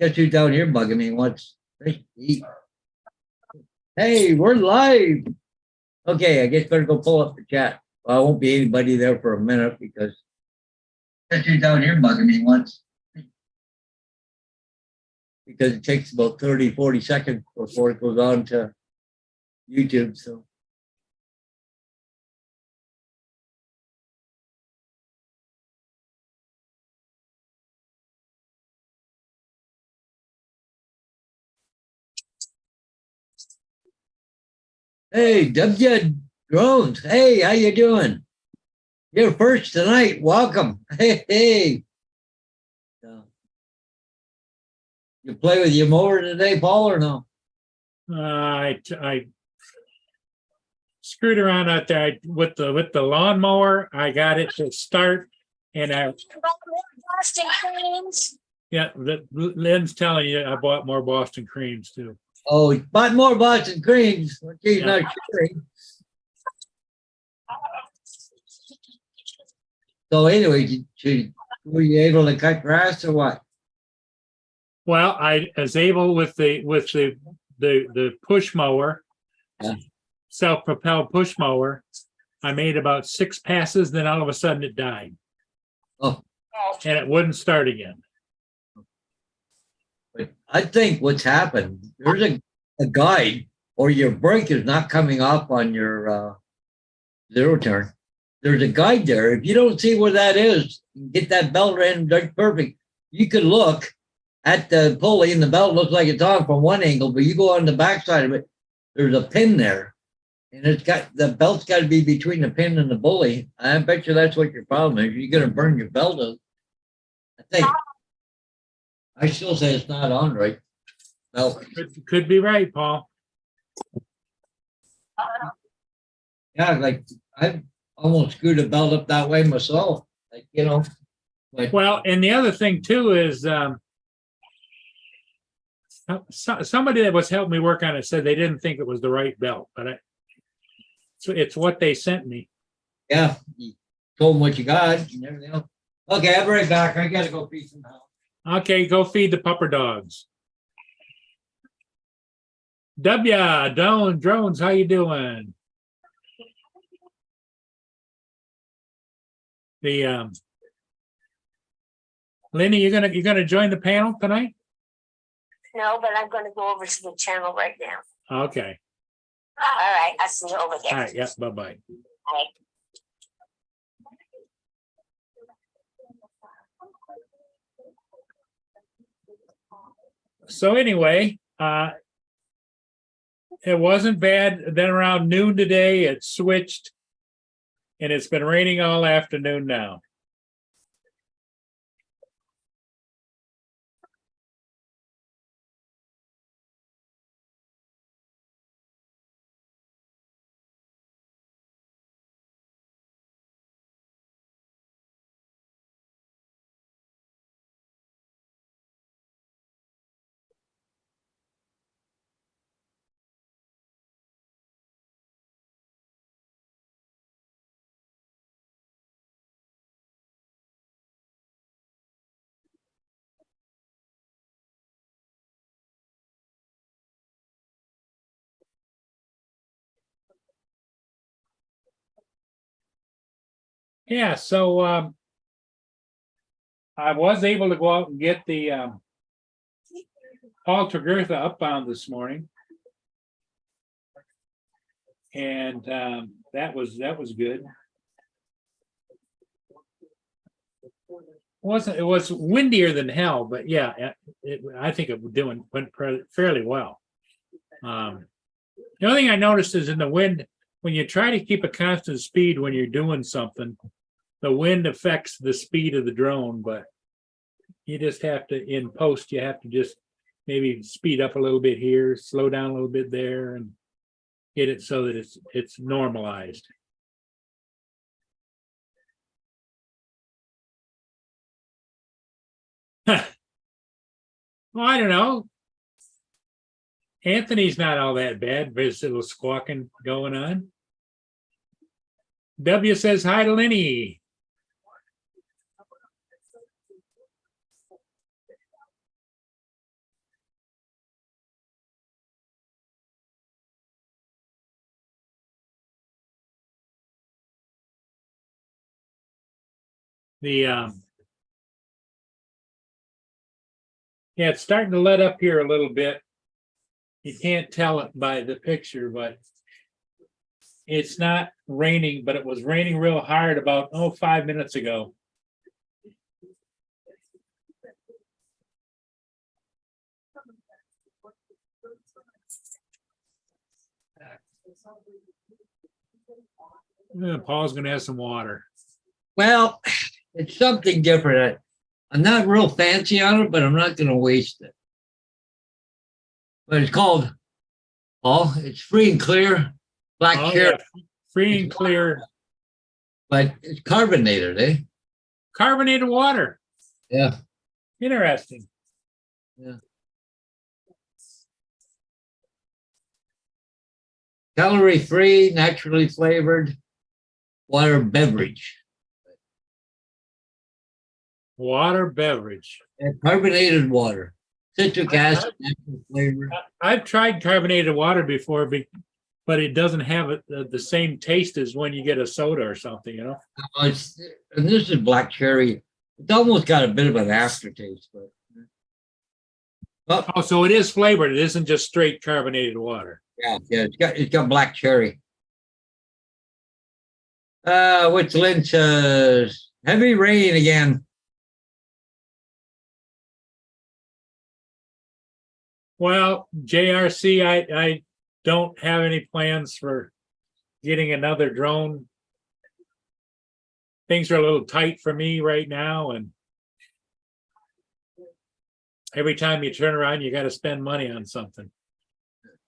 Guess who's down here bugging me? What's eat? Hey, we're live. Okay, I guess better go pull up the chat. Well, I won't be anybody there for a minute because guess who's down here bugging me once. Because it takes about 30, 40 seconds before it goes on to YouTube. So hey, W Drones. Hey, how you doing? You're first tonight. Welcome. Hey. So, you play with your mower today, Paul, or no? I screwed around out there with the lawnmower. I got it to start, and Lynn's telling you I bought more Boston creams too. Oh, he bought more Boston creams. He's not sure. So anyway, were you able to cut grass or what? Well, I was able with the push mower, self-propelled push mower. I made about 6 passes, then all of a sudden it died. Oh, and it wouldn't start again. But I think what's happened, there's a guide, or your brake is not coming up on your zero turn. There's a guide there. If you don't see where that is, get that belt in that's perfect. You could look at the pulley and the belt looks like it's on from one angle, but you go on the backside of it, there's a pin there. And it's got the belt's got to be between the pin and the pulley. I bet you that's what your problem is. You're gonna burn your belt out. I think. I still say it's not on right. No. Could be right, Paul. Yeah, like I've almost screwed a belt up that way myself. Like, you know. Like, well, and the other thing too is somebody that was helping me work on it said they didn't think it was the right belt, but so it's what they sent me. Yeah, you told them what you got and everything else. Okay, I'll be right back. I gotta go feed some now. Okay, go feed the pupper dogs. Drones, how you doing? The Lenny, you're gonna join the panel tonight? No, but I'm gonna go over to the channel right now. Okay. All right, I'll see you over there. All right, yeah, bye-bye. Bye. So anyway, it wasn't bad. Then around noon today, it switched, and it's been raining all afternoon now. Yeah, so I was able to go out and get the Paul Tregurtha upbound this morning, and that was good. It was windier than hell, but yeah, I think it went fairly well. The only thing I noticed is in the wind, when you try to keep a constant speed when you're doing something, the wind affects the speed of the drone, but you just have to, in post, you have to just maybe speed up a little bit here, slow down a little bit there, and get it so that it's normalized. Well, I don't know. Anthony's not all that bad. There's a little squawking going on. W says hi to Lenny. Yeah, it's starting to let up here a little bit. You can't tell it by the picture, but it's not raining, but it was raining real hard about 5 minutes ago. Paul's gonna have some water. Well, it's something different. I'm not real fancy on it, but I'm not going to waste it. But it's called, Paul, it's free and clear, black Oh, cherry, yeah. Free and clear but it's carbonated, eh? carbonated water. Yeah. Interesting. Calorie free, naturally flavored water beverage. Water beverage. And carbonated water, citric acid, natural flavor. I've tried carbonated water before, but it doesn't have the same taste as when you get a soda or something, you know? And this is black cherry. It's almost got a bit of an aftertaste, but. Oh, so it is flavored. It isn't just straight carbonated water. Yeah, it's got black cherry. What's Lynch? Heavy rain again. Well, JRC, I don't have any plans for getting another drone. Things are a little tight for me right now, and every time you turn around, you got to spend money on something.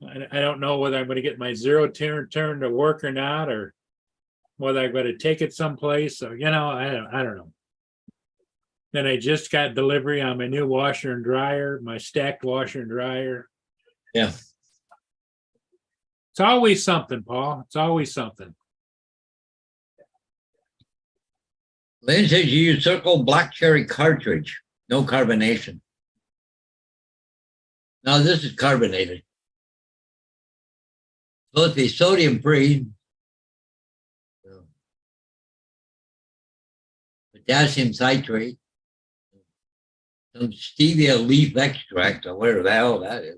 I don't know whether I'm going to get my zero turn to work or not, or whether I'm going to take it someplace. Or I don't know. Then I just got delivery on my new washer and dryer, my stacked washer and dryer. Yeah. It's always something, Paul. It's always something. Lynn says you use Circle black cherry cartridge, no carbonation. Now this is carbonated. Supposed to be sodium free. Potassium citrate. Some stevia leaf extract, or whatever the hell that is.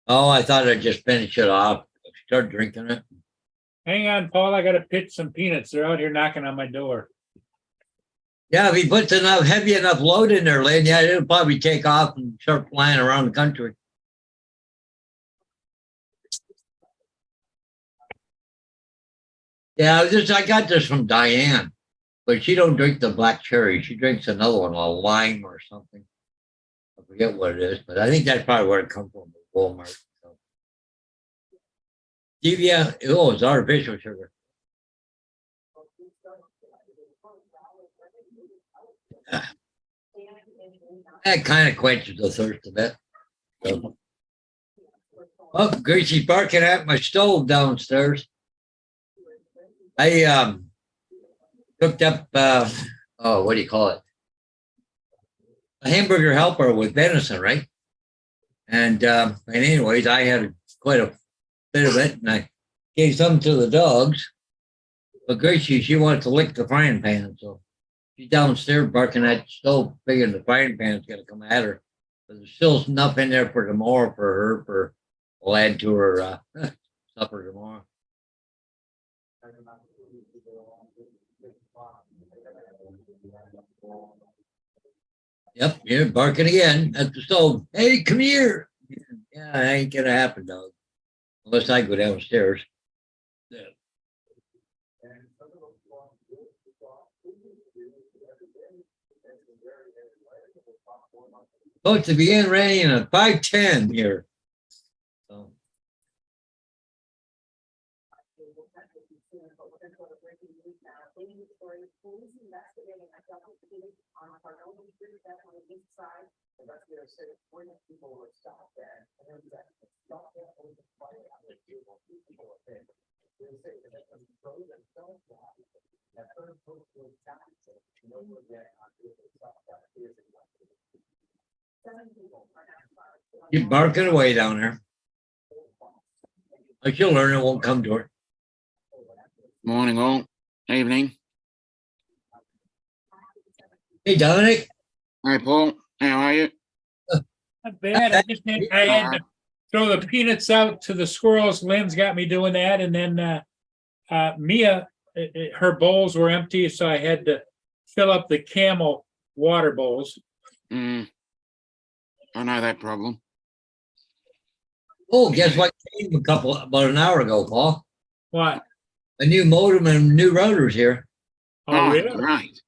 Oh, I thought I'd just finish it off. Start drinking it. Hang on, Paul. I got to pitch some peanuts. They're out here knocking on my door. Yeah, if he puts enough heavy enough load in there, Lynn, yeah, it'll probably take off and start flying around the country. Yeah, I got this from Diane, but she don't drink the black cherry. She drinks another one, a lime or something. I forget what it is, but I think that's probably where it comes from, Walmart. So. Stevia, it's artificial sugar. That kind of quenches the thirst a bit. So. Oh, Gracie's barking at my stove downstairs. I cooked up, what do you call it? A hamburger helper with venison, right? And anyways, I had quite a bit of it, and I gave some to the dogs. But Gracie, she wants to lick the frying pan, so she's downstairs barking at the stove, figuring the frying pan's going to come at her. But there's still enough in there for tomorrow for her, we'll add to her supper tomorrow. Yep, you're barking again at the stove. Hey, come here. Yeah, that ain't gonna happen, dog. Unless I go downstairs. Yeah. Supposed to begin raining at 5:10 here. So. Keep barking away down there. Like you'll learn, it won't come to her. Morning all. Evening. Hey, Dominic. Hi Paul. How are you? Not bad. I had to throw the peanuts out to the squirrels. Lynn's got me doing that. And then Mia, her bowls were empty, so I had to fill up the Camel water bowls. I know that problem. Oh, guess what came about an hour ago, Paul? What? A new modem and new routers here. Oh, really? Right.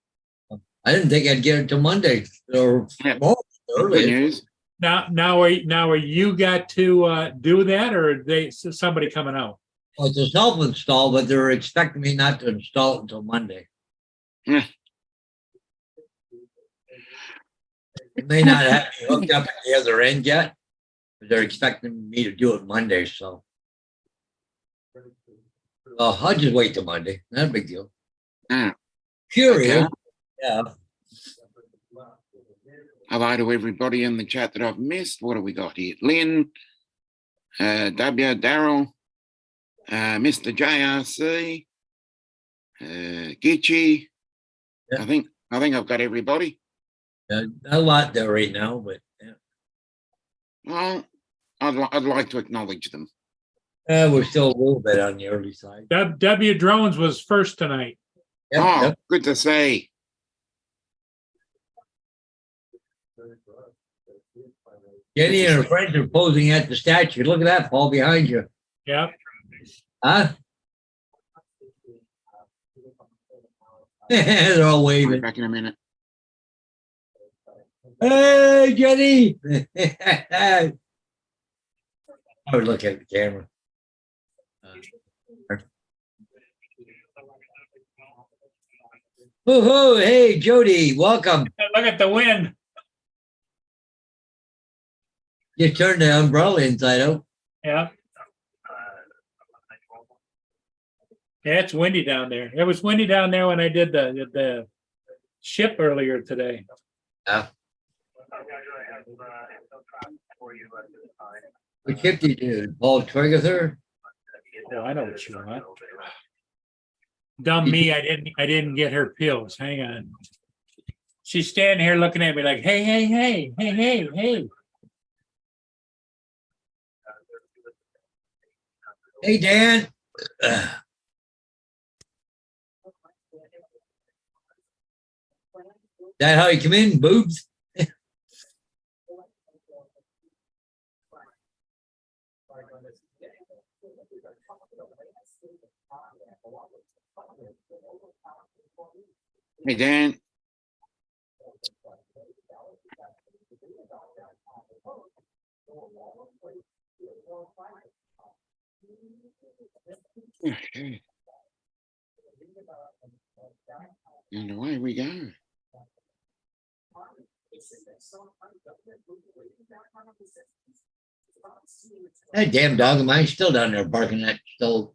I didn't think I'd get it till Monday or Yeah. more Good early. news. Now are you got to do that, or are somebody coming out? Well, it's a self-install, but they're expecting me not to install it until Monday. Yeah. They may not have me hooked up at the other end yet, but they're expecting me to do it Monday, so. I'll just wait till Monday. Not a big deal. Yeah. Curious. Okay. Yeah. Hello to everybody in the chat that I've missed. What have we got here? Lynn, W, Daryl, Mr. JRC, Gitchy. Yeah. I think I've got everybody. A lot there right now, but yeah. Well, I'd like to acknowledge them. We're still a little bit on the early side. W Drones was first tonight. Yep. Good to see. Jenny and her friends are posing at the statue. Look at that, Paul, behind you. Yep. Huh? They're all I'll be waving. back in a minute. Hey, Jenny. I would look at the camera. Woohoo! Hey, Jody, welcome. Look at the wind. You turned the umbrella inside out. Yeah. Yeah, it's windy down there. It was windy down there when I did the ship earlier today. Yeah. What ship did you do? Paul Tregether? Oh, I know what you want. Dumb me, I didn't get her pills. Hang on. She's standing here looking at me like, hey, hey, hey, hey, hey, hey. Hey, Dan. That how you come in, boobs? Hey, Dan. Okay. And away we go. That damn dog of mine's still down there barking at stove.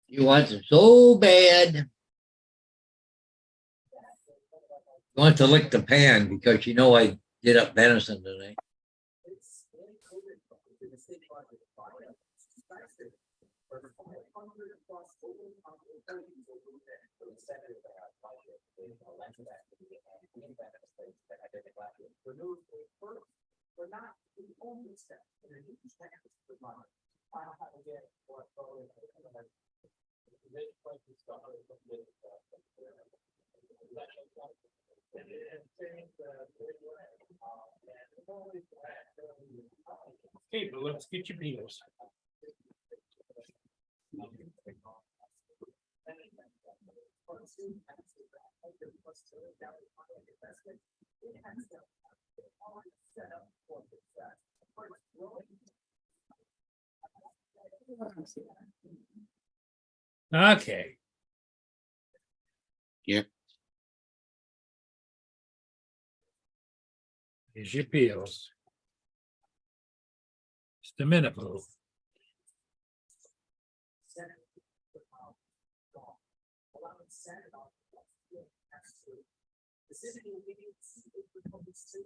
He wants it so bad. He wants to lick the pan because you know I did up venison tonight. Okay, but let's get your pills. Okay. Yep. Here's your pills. Just a minute, Blue.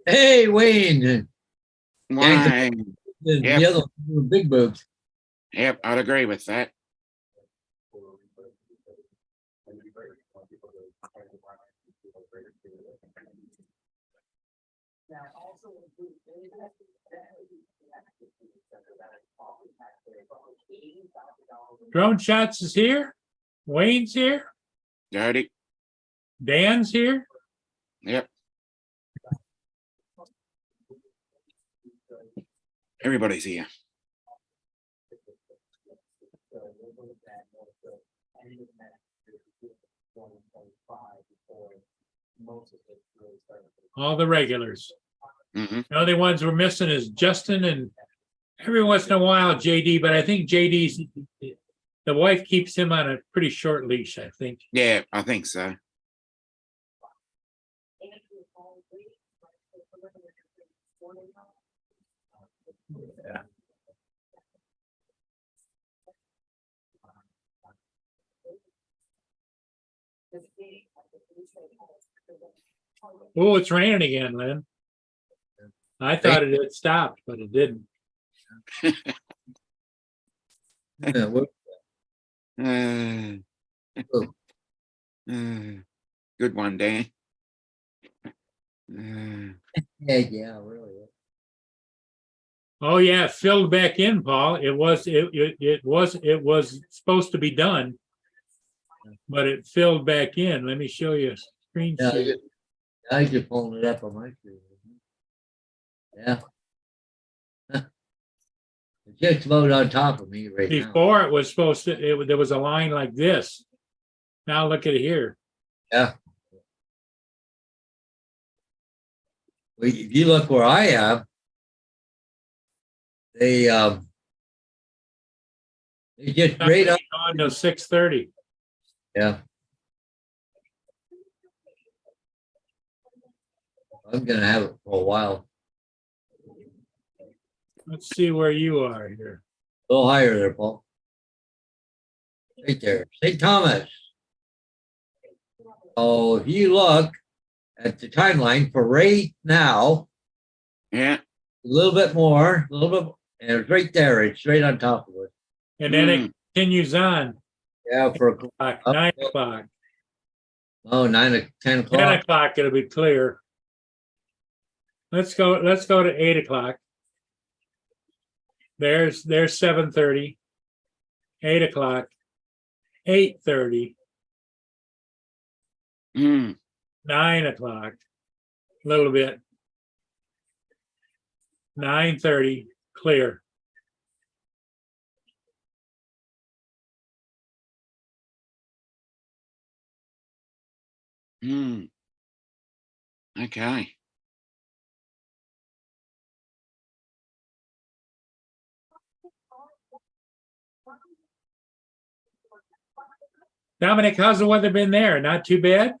Hey, Wayne. Why? The other one, big boobs. Yep, I'd agree with that. Drone Shots is here. Wayne's here. Dirty. Dan's here. Yep. Everybody's here. All the regulars. Hmm. The only ones we're missing is Justin and every once in a while JD, but I think JD's, the wife keeps him on a pretty short leash, I think. Yeah, I think so. Oh, it's raining again, Lynn. I thought it had stopped, but it didn't. Yeah, what- Uh, oh, good one, Dan. yeah, really. Oh, yeah, it filled back in, Paul. It was supposed to be done, but it filled back in. Let me show you a screen Yeah, share. I just pulling it up on my screen. Yeah. It just about on top of me right now. Before it was supposed to, there was a line like this. Now look at it here. Yeah. Well, if you look where I am, they get right up. On to 6:30. Yeah. I'm gonna have it for a while. Let's see where you are here. A little higher there, Paul. Right there, St. Thomas. Oh, if you look at the timeline for right now, Yeah. a little bit more, a little bit, and it's right there. It's right on top of it. And then it continues on. Yeah, for 9 o'clock. 10 10 o'clock. o'clock, it'll be clear. Let's go to 8 o'clock. There's 7:30. 8 o'clock. 8:30. Mm. 9 o'clock. A little bit. 9:30, clear. Mm. Okay. Dominic, how's the weather been there? Not too bad?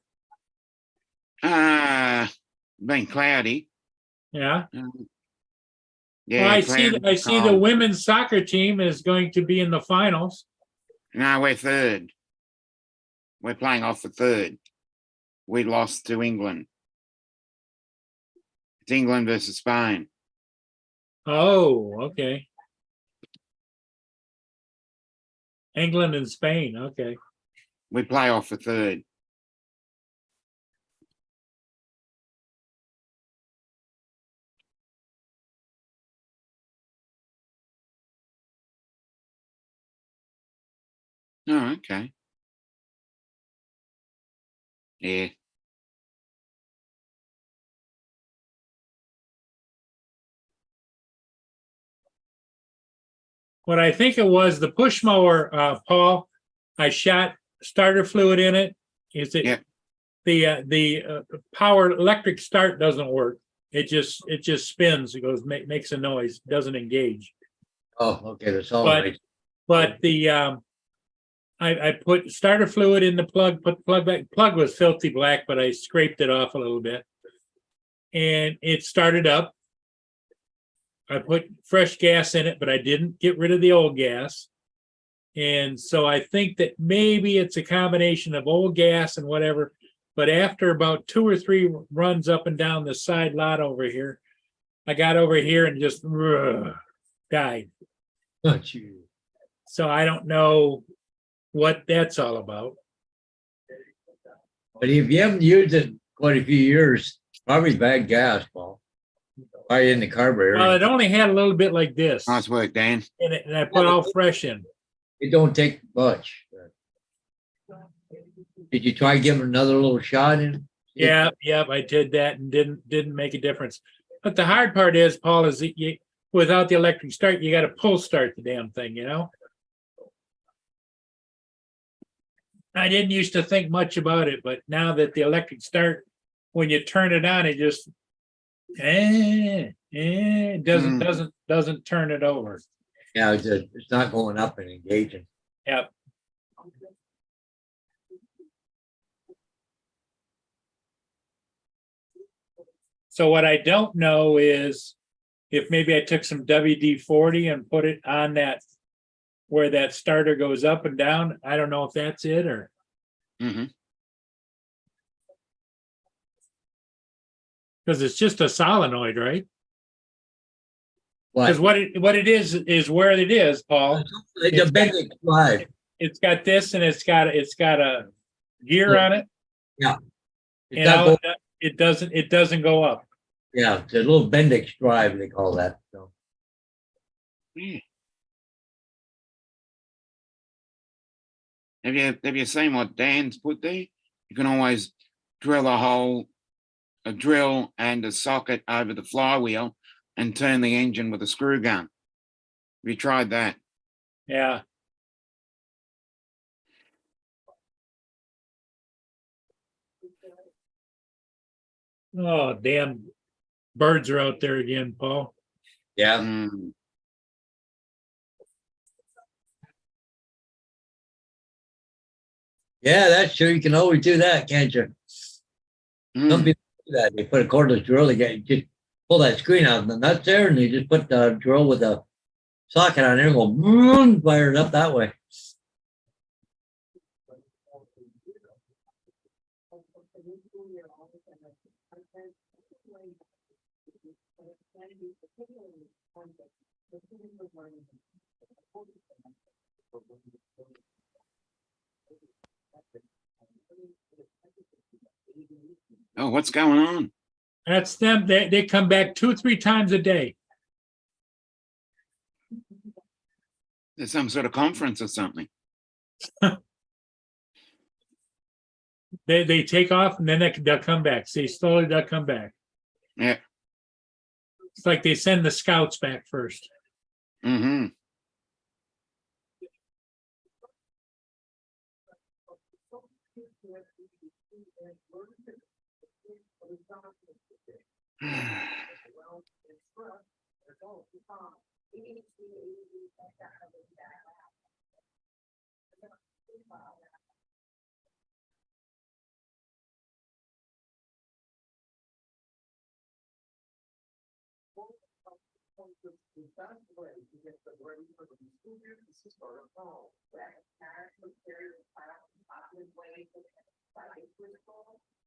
Been cloudy. Yeah. Yeah. Well, I cloudy, see the cold. women's soccer team is going to be in the finals. No, we're third. We're playing off the third. We lost to England. It's England versus Spain. Oh, okay. England and Spain. Okay. We play off the third. Oh, okay. Yeah. What I think it was, the push mower, Paul, I shot starter fluid in it. Is it Yeah. the power electric start doesn't work. It just spins. It goes makes a noise. Doesn't engage. Oh, okay, that's all But- right. But the I put starter fluid in the plug. Put the plug back. Plug was filthy black, but I scraped it off a little bit, and it started up. I put fresh gas in it, but I didn't get rid of the old gas. And so I think that maybe it's a combination of old gas and whatever. But after about 2 or 3 runs up and down the side lot over here, I got over here and just died. Oh, gee. So I don't know what that's all about. But if you haven't used it quite a few years, probably bad gas, Paul. Probably in the carburetor. Well, it only had a little bit like this, Nice work, Dan. and I put all fresh in. It don't take much. Did you try giving another little shot in? Yeah, I did that and didn't make a difference. But the hard part is, Paul, is that without the electric start, you got to pull start the damn thing, you know? I didn't used to think much about it, but now that the electric start, when you turn it on, it just doesn't turn it over. Yeah, it's not going up and engaging. Yep. So what I don't know is if maybe I took some WD-40 and put it on that where that starter goes up and down. I don't know if that's it or Hmm. because it's just a solenoid, right? But Because what it is where it is, Paul. it's a big drive. It's got this and it's got a gear on it. Yeah. It's And not it doesn't go up. yeah, it's a little Bendix drive, they call that. So Yeah. Have you seen what Dan's put there? You can always drill a drill and a socket over the flywheel and turn the engine with a screw gun. Have you tried that? Yeah. Oh, damn birds are out there again, Paul. yeah. Mm. Yeah, that's true. You can always do that, can't you? Some Mm. people do that. They put a cordless drill, they just pull that screen out and the nuts there, and they just put the drill with a socket on there and go boom, fire it up that way. Oh, what's going on? That's them. They come back 2-3 times a day. There's some sort of conference or something. They take off and then they'll come back. See, slowly they'll come back. Yeah. It's like they send the scouts back first. Mm-hmm.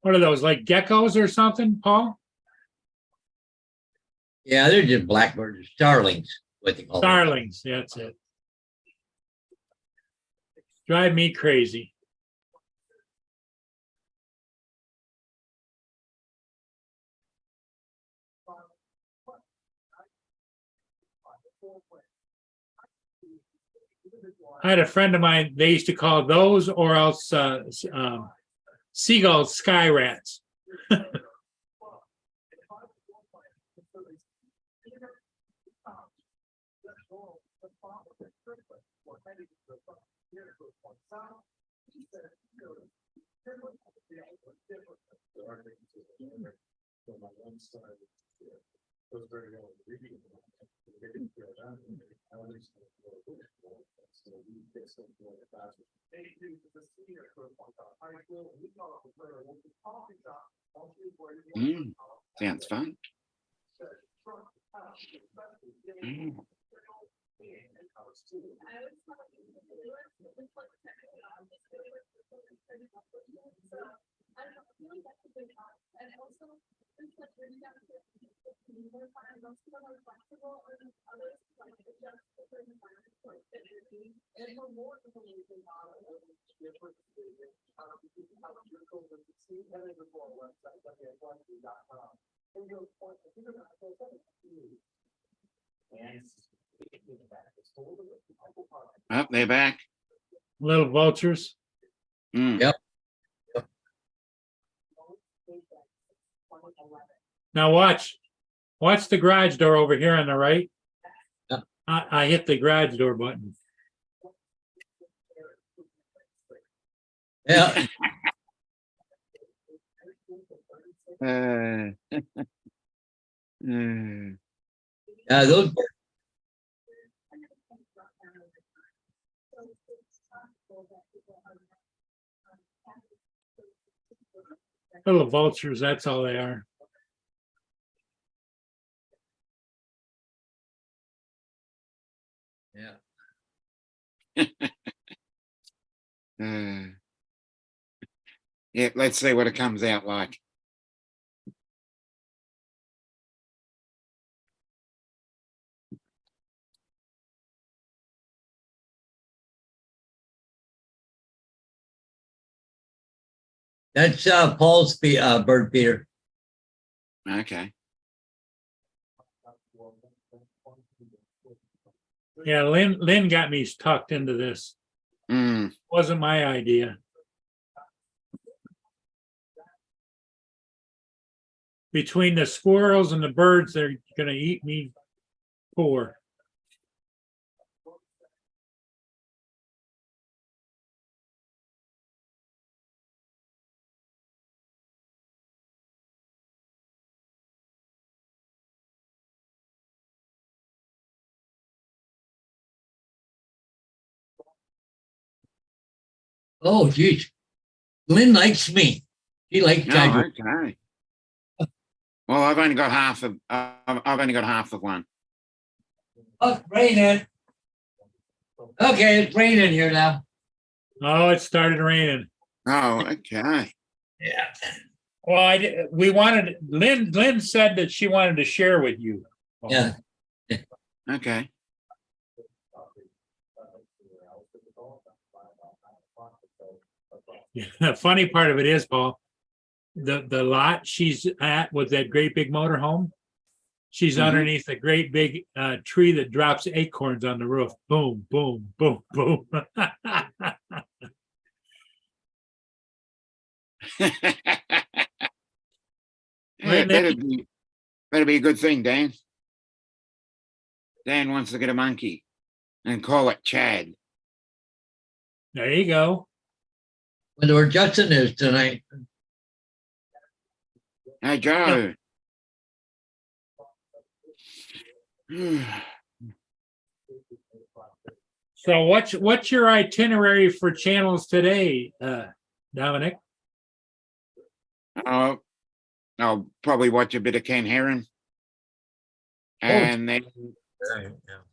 What are those, like geckos or something, Paul? Yeah, they're just blackbirds, starlings, what they call them. Starlings, that's it. Drive me crazy. I had a friend of mine, they used to call those or else seagulls sky rats. Mm. Sounds fun. Mm. Oh, they're back. Little vultures. Mm. Yep. Now watch the garage door over here on the right. Yeah. I hit the garage door button. Yeah. Uh, Yeah, those Little vultures, that's all they are. yeah. yeah, let's see what it comes out like. That's Paul's bird, Peter. Okay. Yeah, Lynn got me tucked into this. Mm. Wasn't my idea. Between the squirrels and the birds, they're gonna eat me poor. Oh, geez. Lynn likes me. She likes Oh, Tiger. okay. Well, I've only got half of one. Oh, it's raining. Okay, it's raining here now. Oh, it started raining. Oh, okay. Yeah. Well, we wanted, Lynn said that she wanted to share with you. Yeah. Okay. The funny part of it is, Paul, the lot she's at with that great big motorhome, she's Mhm. underneath a great big tree that drops acorns on the roof. Boom, boom, boom, boom. Yeah, that'd be a good thing, Dan. Dan wants to get a monkey and call it Chad. There you go. Wonder where Justin is tonight. Hey, Joe. So what's your itinerary for channels today, Dominic? I'll probably watch a bit of Ken Heron and then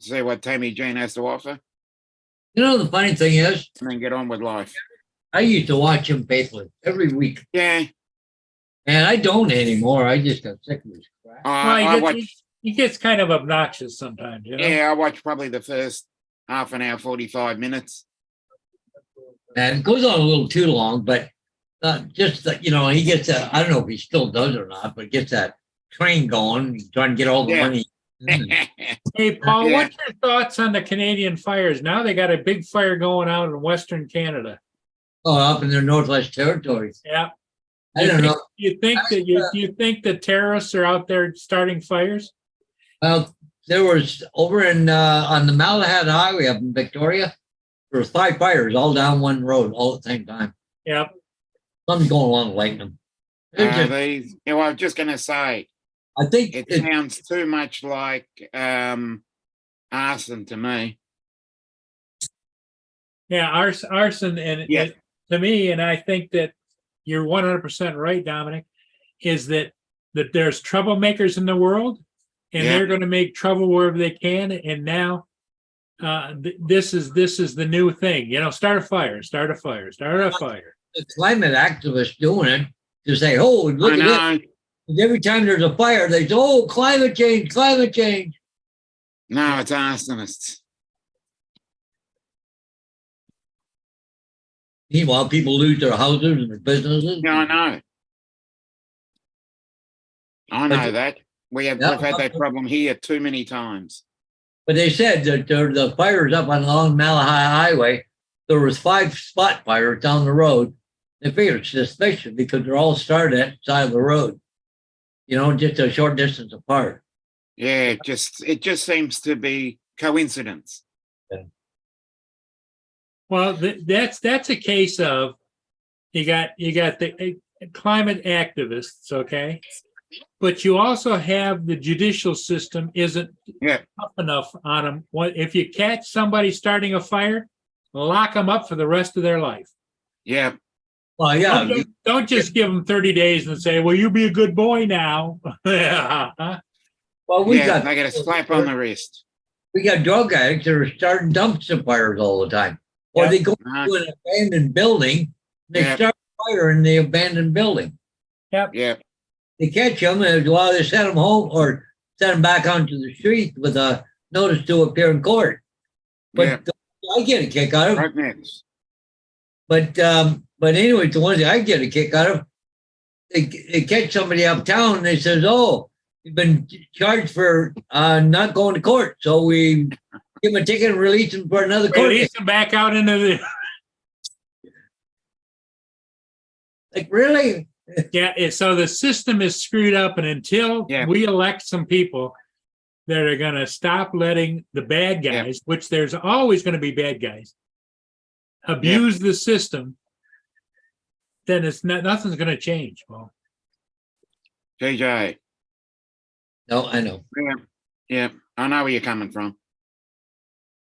see what Tammy Jane has to offer You know, the funny thing is, and then get on with life. I used to watch him faithfully every week. Yeah. And I don't anymore. I just got sick of his crap. Well, he gets kind of obnoxious sometimes, you know? Yeah, I watch probably the first half an hour, 45 minutes. And it goes on a little too long, but just that, you know, he gets that, I don't know if he still does or not, but gets that train going, trying to get all the Yeah. money. Hey, Paul, Yeah. what's your thoughts on the Canadian fires? Now they got a big fire going out in Western Canada. Oh, up in their Northwest Territories. Yeah. I don't know. You think the terrorists are out there starting fires? Well, there was over in on the Malahat Highway up in Victoria, there was 5 fires all down one road all at the same time. Yep. Something's going along lighting them. I was just going to say, I think it sounds too much like arson to me. Yeah, arson, and Yeah. to me, and I think that you're 100% right, Dominic, is that there's troublemakers in the world, and Yeah. they're going to make trouble wherever they can. And now, this is the new thing. You know, start a fire. the climate activists doing it to say, oh, look I at know. it. Every time there's a fire, they say, oh, climate change, climate change. No, it's arsonists. Meanwhile, people lose their houses and their businesses. Yeah, I know. I But- know that. We've had that problem here too many times. But they said that the fires up on along Malachi Highway, there was 5 spot fires down the road. They figured it's suspicious because they're all started at the side of the road. You know, just a short distance apart. Yeah, it just seems to be coincidence. Well, that's a case of you got the climate activists, okay, but you also have the judicial system isn't Yeah. tough enough on them. What if you catch somebody starting a fire, lock them up for the rest of their life? Yeah, Well, yeah. Don't just give them 30 days and say, "Well, you be a good boy now." Yeah. Well, we yeah, got they get a slap on the wrist. we got drug addicts that are starting dumpster fires all the time. Or Yeah. they go Uh, to an abandoned building, they Yeah. start a fire in the abandoned building. yeah, They catch them and while they send them home or send them back onto the street with a notice to appear in court. But yeah. I get a kick out of it. Right next. But anyway, the ones that I get a kick out of, they catch somebody uptown and they says, "Oh, you've been charged for not going to court, so we give him a ticket and release him for another court." Release them back out into the. Like, really? Yeah, so the system is screwed up, and until Yeah. we elect some people that are going to stop letting the bad Yeah. guys, which there's always going to be bad guys, abuse the system, then nothing's going to change. Well, TJ. No, I know. Yeah, yeah. I know where you're coming from.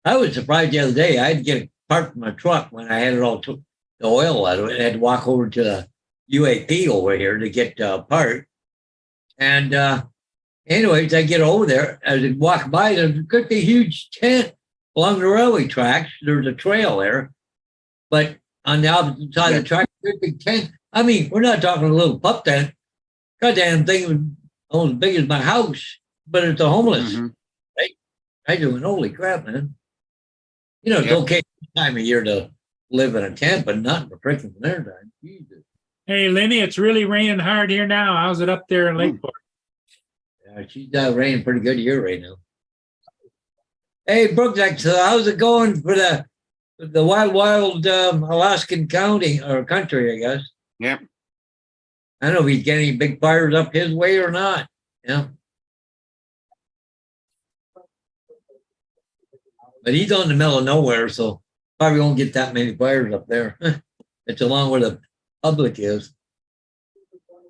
I was surprised the other day. I had to get a part from my truck when I had it all took the oil out of it. I had to walk over to the UAP over here to get a part. And anyways, I get over there. As I walk by, there's a good big huge tent along the railway tracks. There's a trail there. But on the opposite side of the track, good big tent. I mean, we're not talking a little pup tent. Goddamn thing was almost as big as my house, but it's a homeless. Mhm. I do, holy crap, man. You know, it's Yep. okay this time of year to live in a tent, but not in the freaking winter time. Jesus. hey, Lenny, it's really raining hard here now. How's it up there in Lakeport? Yeah, she's raining pretty good here right now. Hey, Brooks, so how's it going for the wild Alaskan county or country, I guess? Yep. I don't know if he's getting any big fires up his way or not. Yeah. But he's on the middle of nowhere, so probably won't get that many fires up there. It's along where the public is.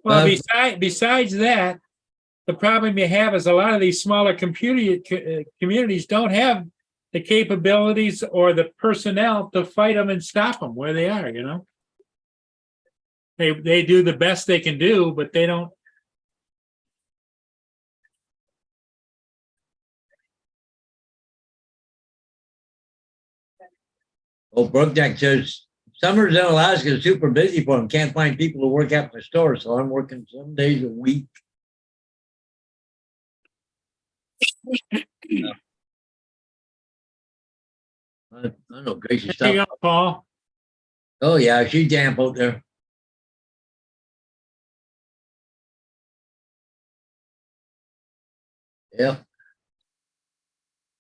Well, besides that, the problem you have is a lot of these smaller communities don't have the capabilities or the personnel to fight them and stop them where they are, you know? They do the best they can do, but they don't. Oh, Brookjack says summers in Alaska is super busy for him. Can't find people to work out in the store, so I'm working some days a week. I don't know, crazy There you stuff. go, Paul. Oh yeah, she's damp out there. Yeah.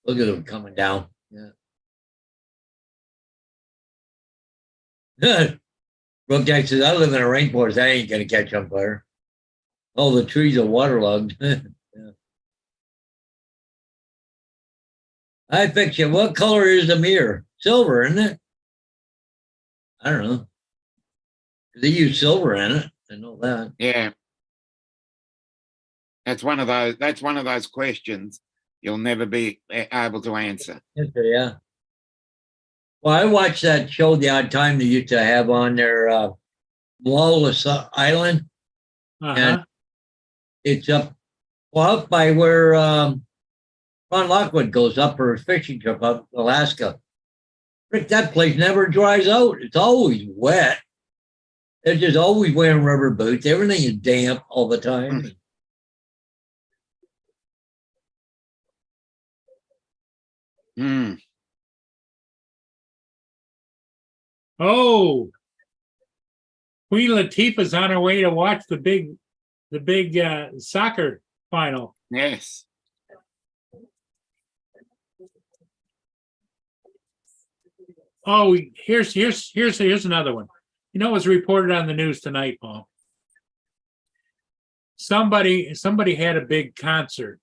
Look at them coming down. Yeah. Brookjack says, I live in a rainforest. I ain't gonna catch on fire. All the trees are waterlogged. Yeah. I fix you. What color is the mirror? Silver, isn't it? I don't know. They use silver in it. I know that. Yeah. That's one of those questions you'll never be able to answer. Yeah. Well, I watched that show the odd time they used to have on their Lawless Island. Uh-huh. It's up by where Ron Lockwood goes up for a fishing trip up Alaska. Rick, that place never dries out. It's always wet. They're just always wearing rubber boots. Everything is damp all the time. Hmm. Oh, Queen Latifah's on her way to watch the big soccer final. Yes. Oh, here's another one. You know, it was reported on the news tonight, Paul. Somebody had a big concert,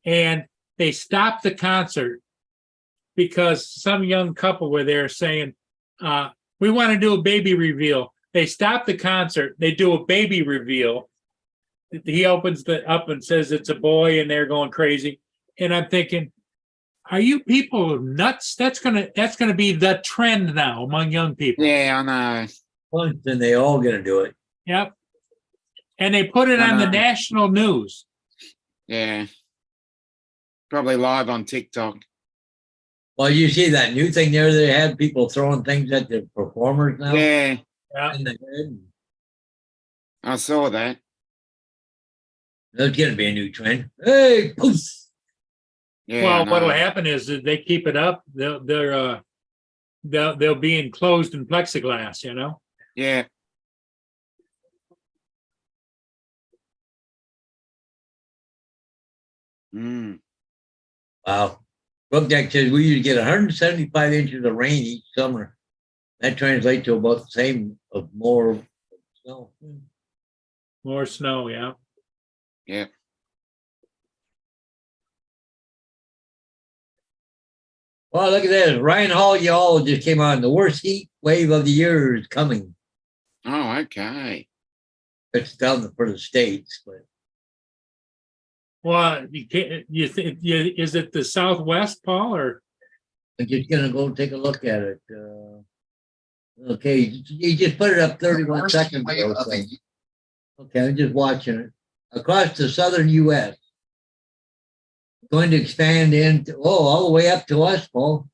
and they stopped the concert because some young couple were there saying, "We want to do a baby reveal." They stopped the concert. They do a baby reveal. He opens up and says it's a boy, and they're going crazy. And I'm thinking, are you people nuts? That's gonna be the trend now among young people. Yeah, I know. Once, then they all gonna do it. Yep. And they put it on the national news. Yeah. Probably live on TikTok. Well, you see that new thing there, they had people throwing things at the performers now Yeah, Yeah. in the head. I saw that. There's gonna be a new trend. Hey, poof. Yeah. I Well, what'll know. happen is if they keep it up, they'll be enclosed in plexiglass, you know? Yeah. Mm. Wow. Brook Deck says we usually get 175 inches of rain each summer. That translates to about the same of more snow. More snow, yeah. Yeah. Well, look at this. Ryan Hall, y'all just came on. The worst heat wave of the year is coming. Oh, okay. It's down for the States, but Well, is it the Southwest, Paul, or? I'm just gonna go take a look at it. Okay, you just put it up 31 seconds ago. So. Okay, I'm just watching it. Across the southern U.S. Going to expand into, all the way up to us, Paul.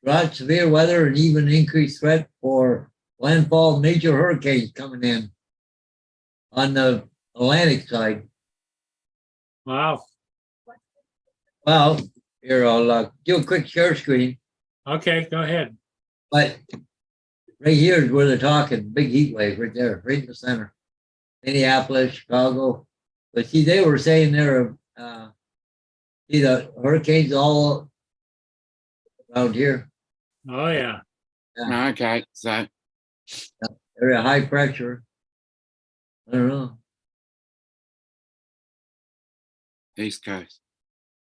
Drought, severe weather, and even increased threat for landfall major hurricanes coming in on the Atlantic side. Wow. Well, here, I'll do a quick share screen. Okay, go ahead. But right here is where they're talking, big heat wave right there, right in the center. Minneapolis, Chicago. But see, they were saying there, see the hurricanes all around here. Oh, yeah. Okay. So, They're at high pressure. I don't know. East Coast.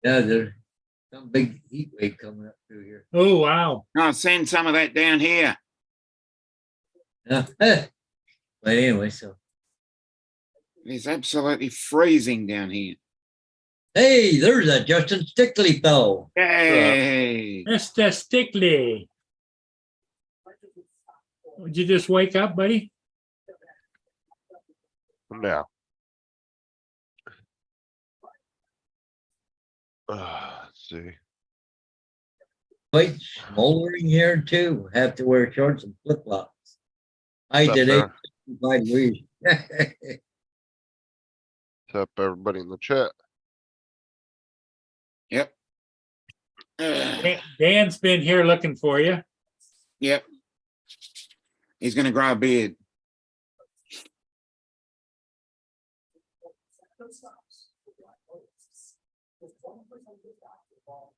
Yeah, there's some big heat wave coming up through here. Oh, wow. No, send some of that down here. Yeah. But anyway, so It's absolutely freezing down here. hey, there's a Justin Stickley fellow. Hey. Mr. Stickley. Did you just wake up, buddy? No. Let's see. Quite smoldering here too. Have to wear shorts and flip flops. I What's up, today there? 65 degrees. What's up, everybody in the chat? Yep. Dan's been here looking for you. Yep. He's going to grow a beard.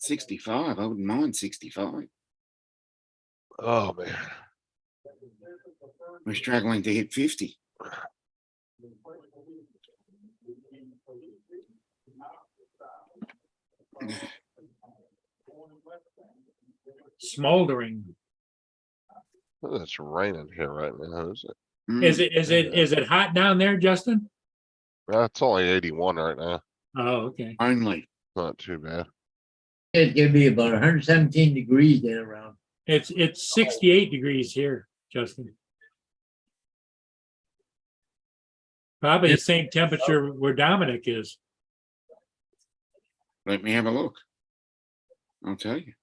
$65. I wouldn't mind $65. Oh man. We're struggling to hit 50. Smoldering. Oh, it's raining here right now, is it? Mm. Is it hot down there, Justin? It's only 81 right now. Oh, okay. Only. Not too bad. It's gonna be about 117 degrees there around. It's 68 degrees here, Justin. Probably the same temperature where Dominic is. Let me have a look. I'll tell you.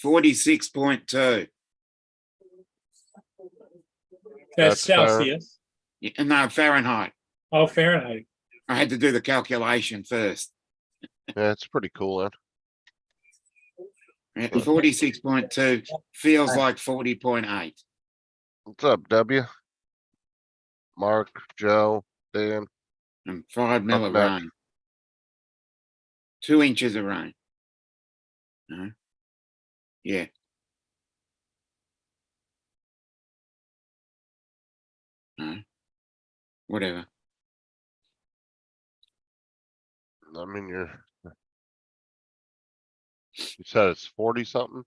46.2. That's That's fair. Celsius. Yeah, no, Fahrenheit. Oh, Fahrenheit. I had to do the calculation first. Yeah, it's pretty cool, man. Yeah, 46.2 feels like 40.8. What's up, W? Mark, Joe, Dan. And 5 mil of Up next. rain. 2 inches of rain. No? Yeah. No. Whatever. I mean, you said it's 40 something?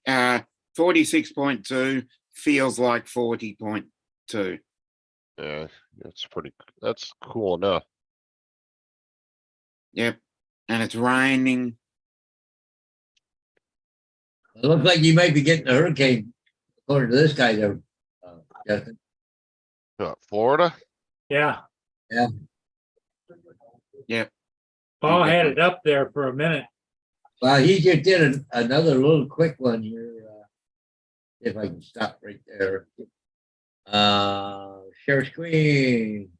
46.2 feels like 40.2. Yeah, that's cool enough. Yep. And it's raining. It looks like you might be getting a hurricane, according to this guy there, Justin. What, Florida? Yeah. Yep. Paul Okay. had it up there for a minute. Well, he just did another little quick one here. If I can stop right there. Share screen.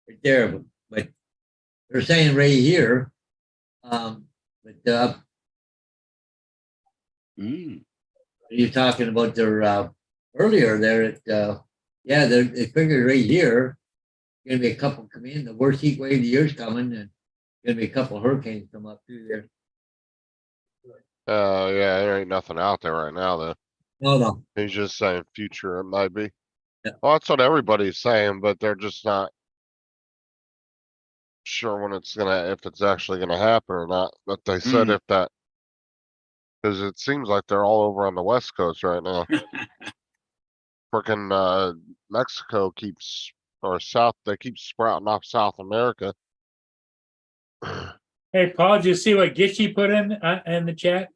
Right there, but they're saying right here. But Mm. you're talking about their earlier there at yeah, they figured right here, gonna be a couple come in, the worst heat wave of the year's coming, and gonna be a couple hurricanes come up through there. Yeah, there ain't nothing out there right now, though. No. He's just saying future it might be. Yeah. Well, that's what everybody's saying, but they're just not sure when if it's actually gonna happen or not. But they said Mm. if that, because it seems like they're all over on the West Coast right now. Frickin' Mexico keeps, or South, they keep sprouting off South America. Hey, Paul, did you see what Gitchy put in the chat?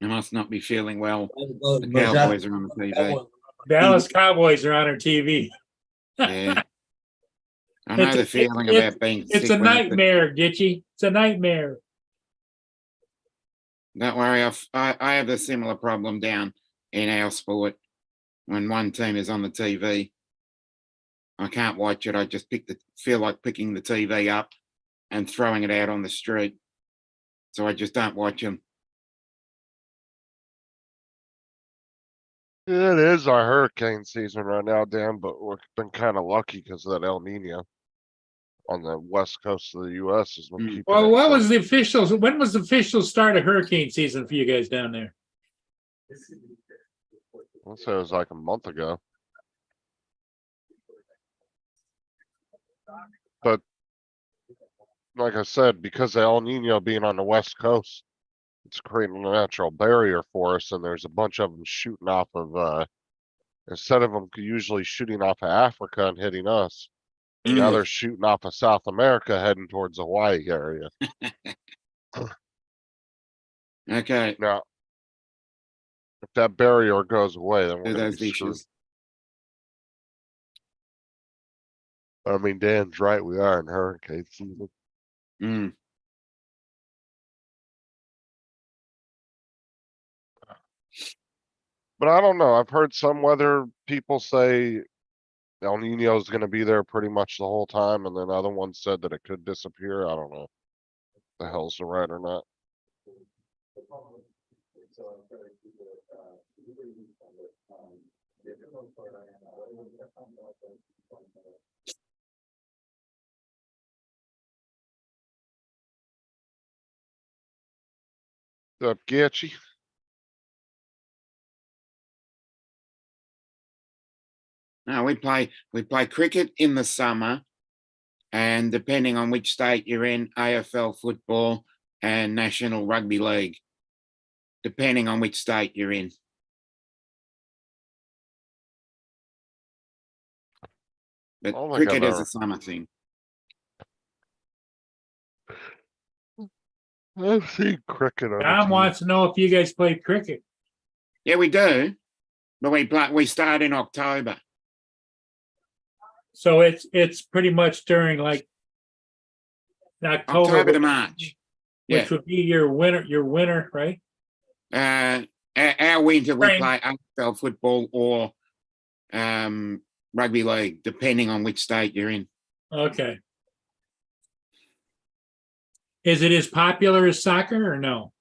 I must not be feeling well. The Was that- Cowboys are on the TV. Dallas Cowboys are on our TV. Yeah. I know the feeling it's- about being It's sick. a when nightmare, Gitchy. It's a nightmare. Don't worry, I have a similar problem down in our sport. When one team is on the TV, I can't watch it. I just feel like picking the TV up and throwing it out on the street. So I just don't watch them. It is our hurricane season right now, Dan, but we've been kind of lucky because of that El Nino on the west coast of the US has been keeping Well, it what was safe. the officials? When was the official start of hurricane season for you guys down there? Let's say it was like a month ago. But like I said, because of El Nino being on the west coast, it's creating a natural barrier for us, and there's a bunch of them shooting off of instead of them usually shooting off of Africa and hitting us, now they're shooting off of South America heading towards the Hawaii area. Okay. Now, if that barrier goes away, then we're Do gonna those be screwed. dishes. I mean, Dan's right, we are in hurricane season. Mm. But I don't know, I've heard some weather people say El Nino is gonna be there pretty much the whole time, and then other ones said that it could disappear. I don't know. The hell's the right or not. What's up, Getchy? No, we play cricket in the summer, and depending on which state you're in, AFL football and National Rugby League, depending on which state you're in. But I don't think I've cricket is ever- a summer thing. I've seen cricket on Tom the wants to know if you guys play cricket. Yeah, we do, but we start in October. So it's pretty much during like October, to March. Yeah. which would be your winter, right? Our winter we Spring. play AFL football or rugby league, depending on which state you're in. Okay. Is it as popular as soccer or no?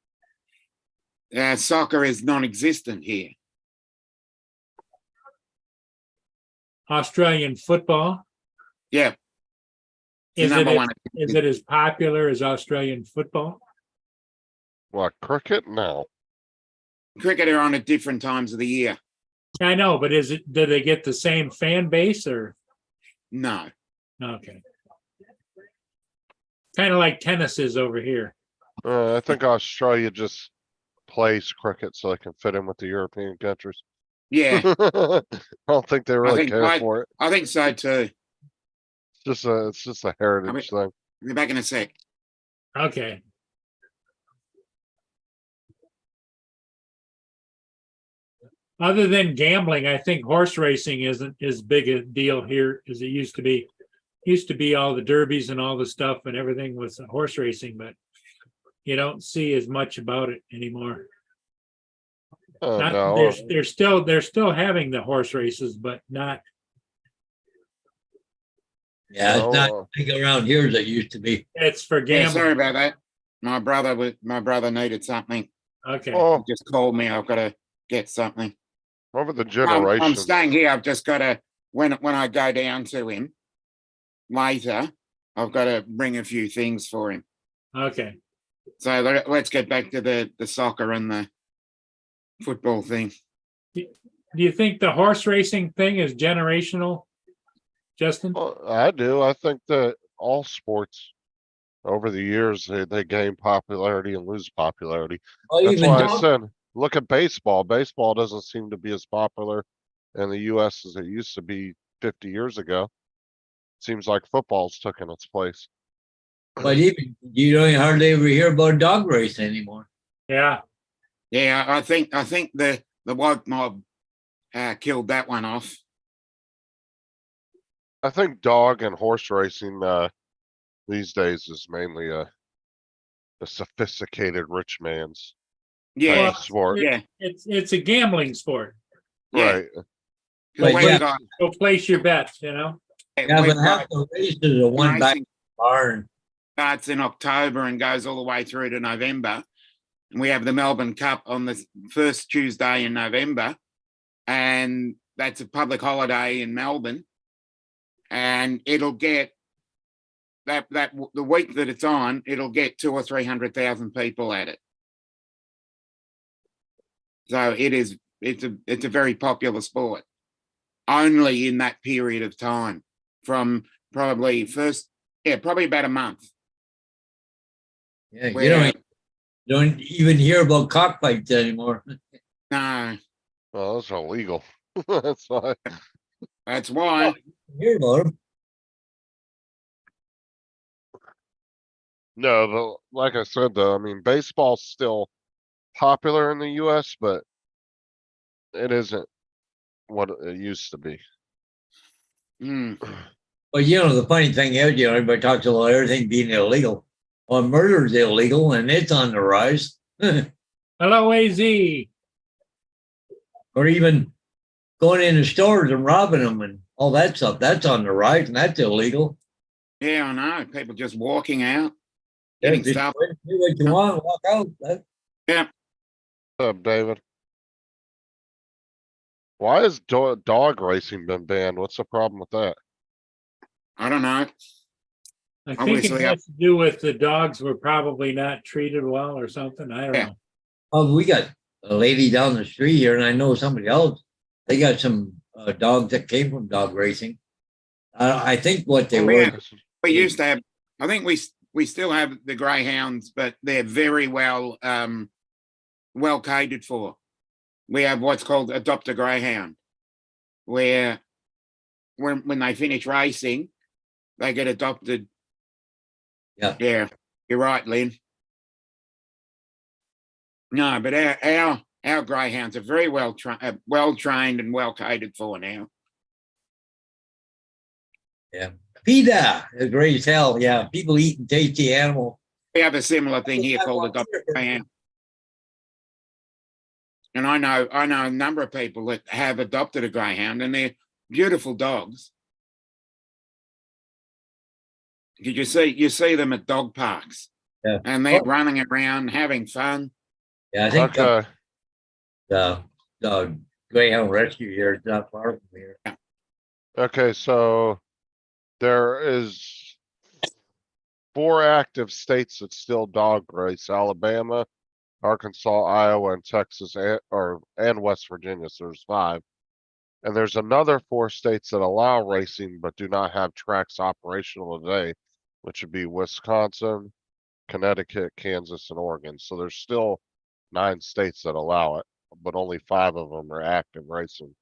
Soccer is non-existent here. Australian football? Yeah, the Is it, number as, one. is it as popular as Australian football? What, cricket? No. Cricket are on at different times of the year. I know, but do they get the same fan base or? No. Okay. Kind of like tennis is over here. I think Australia just plays cricket so they can fit in with the European countries. Yeah, I don't think they really think care for it. I think so too. It's just a heritage thing. Be back in a sec. Okay. Other than gambling, I think horse racing isn't as big a deal here as it used to be. Used to be all the derbies and all the stuff and everything was horse racing, but you don't see as much about it anymore. No, They're still having the horse races, but not. Yeah, it's no, not big around here as it used to be. It's for Yeah, gambling. sorry about that. My brother needed something. Okay. oh, Just called me. I've got to get something. over the I'm generations. staying here. I've just got to when I go down to him later. I've got to bring a few things for him. Okay. So let's get back to the soccer and the football thing. Do you think the horse racing thing is generational, Justin? Well, I do. I think that all sports over the years they gain popularity and lose popularity. Well, That's even why I dog- said look at baseball. Baseball doesn't seem to be as popular in the US as it used to be 50 years ago. Seems like football's taken its place. but even you don't hardly ever hear about dog racing anymore. Yeah. Yeah, I think the woke mob killed that one off. I think dog and horse racing these days is mainly a sophisticated rich man's Yeah, sport. yeah, It's a gambling sport. yeah. Right. But We've yeah. got- Go place your bets, you know? Yeah, we've but half got the races are one back racing barn. starts in October and goes all the way through to November. And we have the Melbourne Cup on the first Tuesday in November, and that's a public holiday in Melbourne. And it'll get that the week that it's on, it'll get 200,000 or 300,000 people at it. So it's a very popular sport. Only in that period of time, from probably probably about a month. Yeah, you Where, don't even hear about cockfights anymore. no, Well, that's illegal. That's why. that's why. Hear about 'em. No, but like I said though, I mean baseball's still popular in the US, but it isn't what it used to be. Mm. But the funny thing is, everybody talks about everything being illegal. Well, murder's illegal and it's on the rise. Hello, AZ. Or even going into stores and robbing them and all that stuff. That's on the rise and that's illegal. Yeah, I know. People just walking out, Yeah, getting just stuff. do what you want, walk out. What's up, David? Why has dog racing been banned? What's the problem with that? I don't know. I think Obviously, it has to do with the dogs were probably not treated well or something. I don't Yeah. know. Oh, we got a lady down the street here, and I know somebody else. They got some dogs that came from dog racing. I think what they Oh, were. yeah. We used to have. I think we still have the greyhounds, but they're very well catered for. We have what's called adopt a greyhound, where when they finish racing, they get adopted. Yeah, you're right, Lynn. No, but our greyhounds are very well trained and well catered for now. PETA is great as hell. Yeah, people eating tasty animal. We have a similar thing here called adopted greyhound. And I know a number of people that have adopted a greyhound, and they're beautiful dogs. You see them at dog parks, Yeah. and they're running around having fun. Yeah, I think Okay, the Greyhound Rescue here is not far from here. okay, so there is 4 active states that still dog race: Alabama, Arkansas, Iowa, and Texas, and West Virginia. So there's 5. And there's another 4 states that allow racing but do not have tracks operational today, which would be Wisconsin, Connecticut, Kansas, and Oregon. So there's still 9 states that allow it, but only 5 of them are active racing.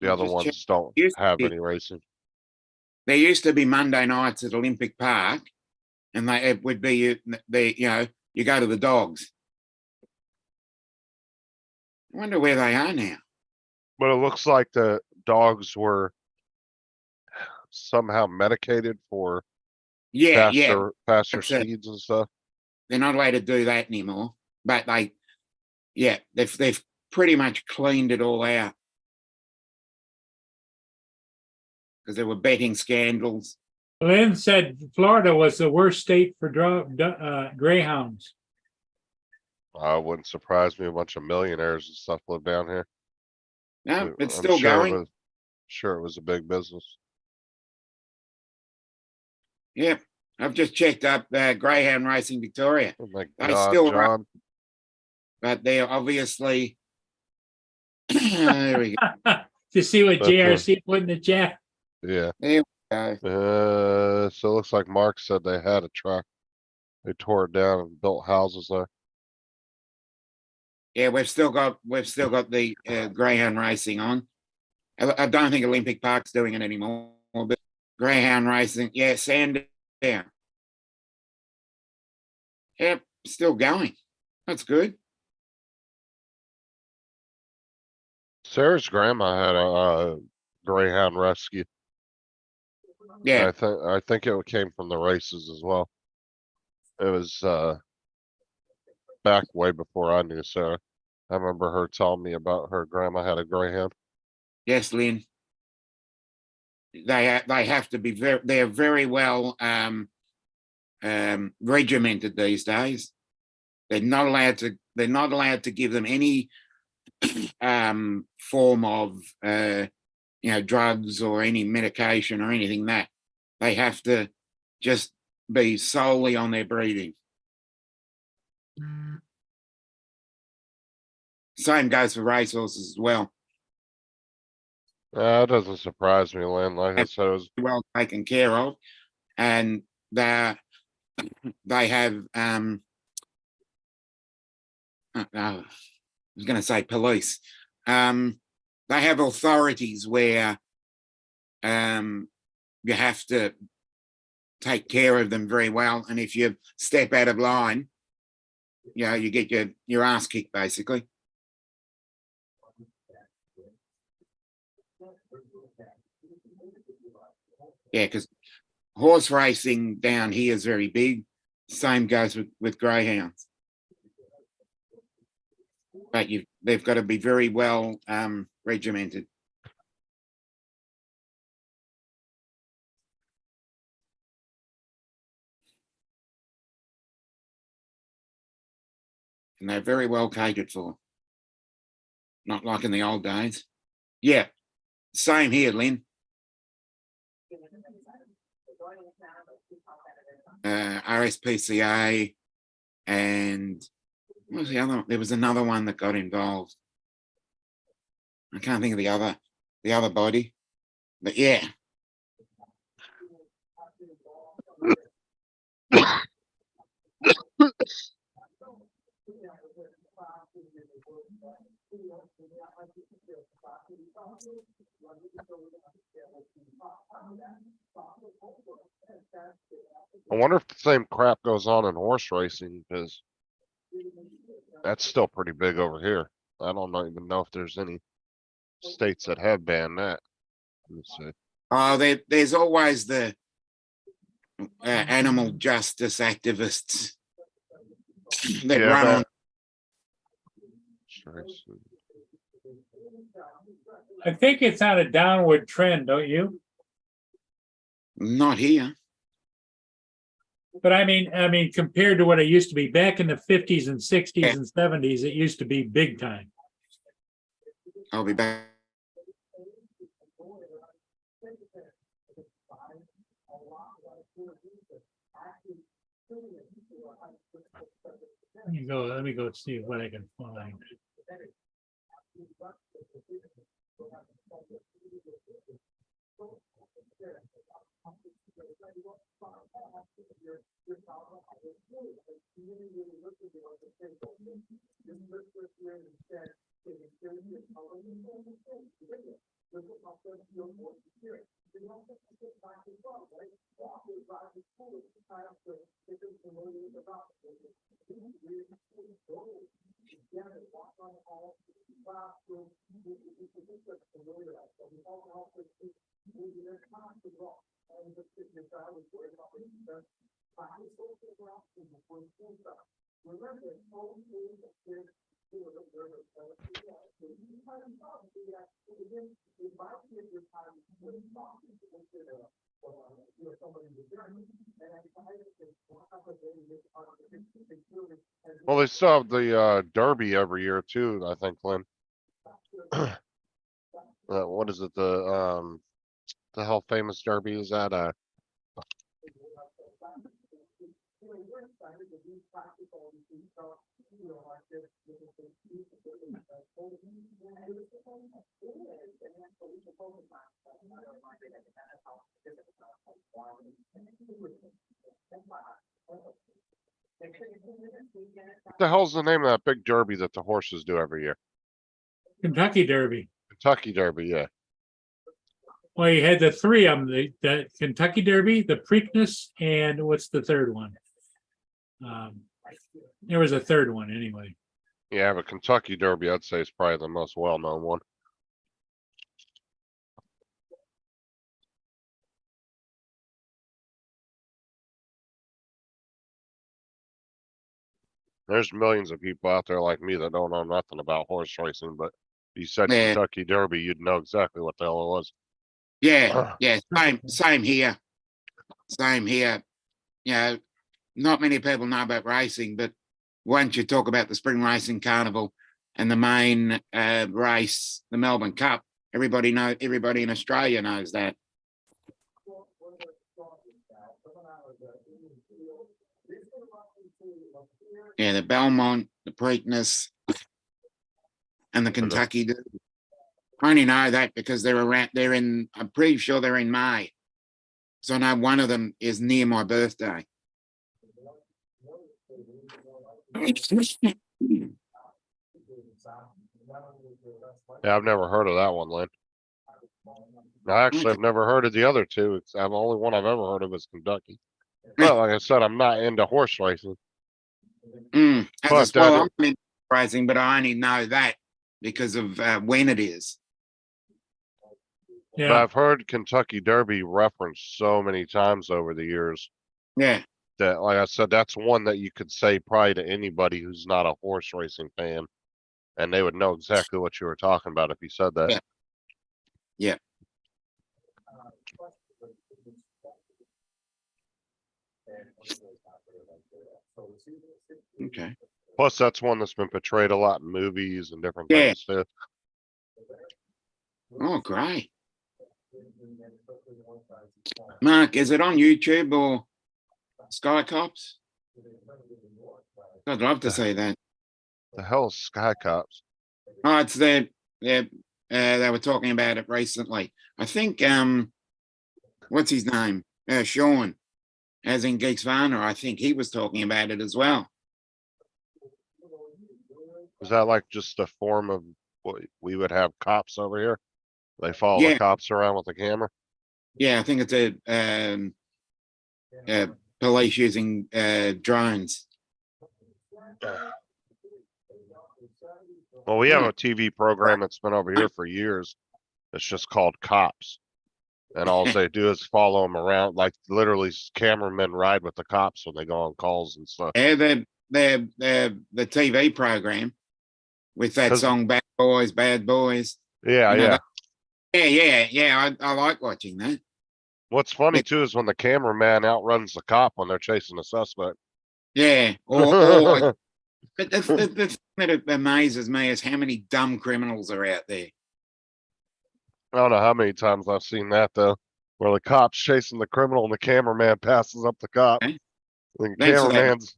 The other Just check- ones don't Used to have be- any racing. There used to be Monday nights at Olympic Park, and it would be you go to the dogs. I wonder where they are now. But it looks like the dogs were somehow medicated for Yeah, faster That's it. speeds and stuff. they're not allowed to do that anymore. But they've pretty much cleaned it all out because there were betting scandals. Lynn said Florida was the worst state for greyhounds. Wouldn't surprise me. A bunch of millionaires and stuff live down here. No, it's I'm still sure going. Sure, it was a big business. Yeah, I've just checked up Greyhound Racing Victoria, Oh my They God, still John. but they're obviously there we To see what That's JRC put in the chat. Yeah. go. So it looks like Mark said they had a track. They tore it down and built houses there. Yeah, we've still got the Greyhound Racing on. I don't think Olympic Park's doing it anymore, but Greyhound Racing, yeah, Sandown. Yep, still going. That's good. Sarah's grandma had a Greyhound Rescue. Yeah, I think it came from the races as well. It was back way before I knew Sarah. I remember her telling me about her grandma had a Greyhound. yes, Lynn. They have to be they're very well regimented these days. They're not allowed to give them any form of drugs or any medication or anything that they have to just be solely on their breeding. Same goes for racehorses as well. That doesn't surprise me, Lynn. Like I said, it was Well taken care of, and they have I was going to say police. They have authorities where you have to take care of them very well, and if you step out of line, you get your ass kicked basically. Yeah, because horse racing down here is very big. Same goes with greyhounds. But they've got to be very well regimented. And they're very well catered for. Not like in the old days. Yeah, same here, Lynn. RSPCA and what was the other? There was another one that got involved. I can't think of the other body, but yeah. I wonder if the same crap goes on in horse racing, because that's still pretty big over here. I don't even know if there's any states that have banned that. Let's see. Oh, there's always the animal justice activists that Yeah, run on. I think it's on a downward trend, don't you? Not here. But I mean, compared to what it used to be back in the 50s and 60s Yeah. and 70s, it used to be big time. I'll be back. Let me go see what I can find. Well, they still have the Derby every year too, I think, Lynn. What is it? The hell famous Derby is that? What the hell's the name of that big Derby that the horses do every year? Kentucky Derby. Kentucky Derby, yeah. Well, you had the three of them, the Kentucky Derby, the Preakness, and what's the third one? There was a third one anyway. Yeah, but Kentucky Derby, I'd say, is probably the most well-known one. There's millions of people out there like me that don't know nothing about horse racing, but if you said Yeah. Kentucky Derby, you'd know exactly what the hell it was. Yeah, yeah, same here. Same here. You know, not many people know about racing, but once you talk about the Spring Racing Carnival and the main race, the Melbourne Cup, everybody in Australia knows that. Yeah, the Belmont, the Preakness, and the Kentucky Derby. I only know that because I'm pretty sure they're in May. So I know one of them is near my birthday. Yeah, I've never heard of that one, Lynn. Actually, I've never heard of the other two. The only one I've ever heard of is Kentucky. But like I said, I'm not into horse racing. Well, I'm into racing, but I only know that because of when it is. But Yeah, I've heard Kentucky Derby referenced so many times over the years Yeah, that, like I said, that's one that you could say probably to anybody who's not a horse racing fan, and they would know exactly what you were talking about if you said that. Yeah. Yeah. Okay. Plus, that's one that's been portrayed a lot in movies and different Yeah. things too. Oh, great. Mark, is it on YouTube or Sky Cops? I'd love to see that. The hell is Sky Cops? Oh, it's there. They were talking about it recently. I think what's his name? Sean, as in Geeks Varner. I think he was talking about it as well. Is that like just a form of what we would have cops over here? They follow Yeah. the cops around with a camera. Yeah, I think it's a police using drones. Well, we have a TV program that's been over here for years. It's just called Cops. And all they do is follow them around, like literally cameramen ride with the cops when they go on calls and stuff. Yeah, the TV program with that 'Cause- song "Bad Boys, Bad Boys." Yeah, You know, yeah. Yeah. I like watching that. What's funny too is when the cameraman outruns the cop when they're chasing a suspect. Yeah, or but the thing that amazes me is how many dumb criminals are out there. I don't know how many times I've seen that though, where the cop's chasing the criminal and the cameraman passes up the cop. Okay. And the That's what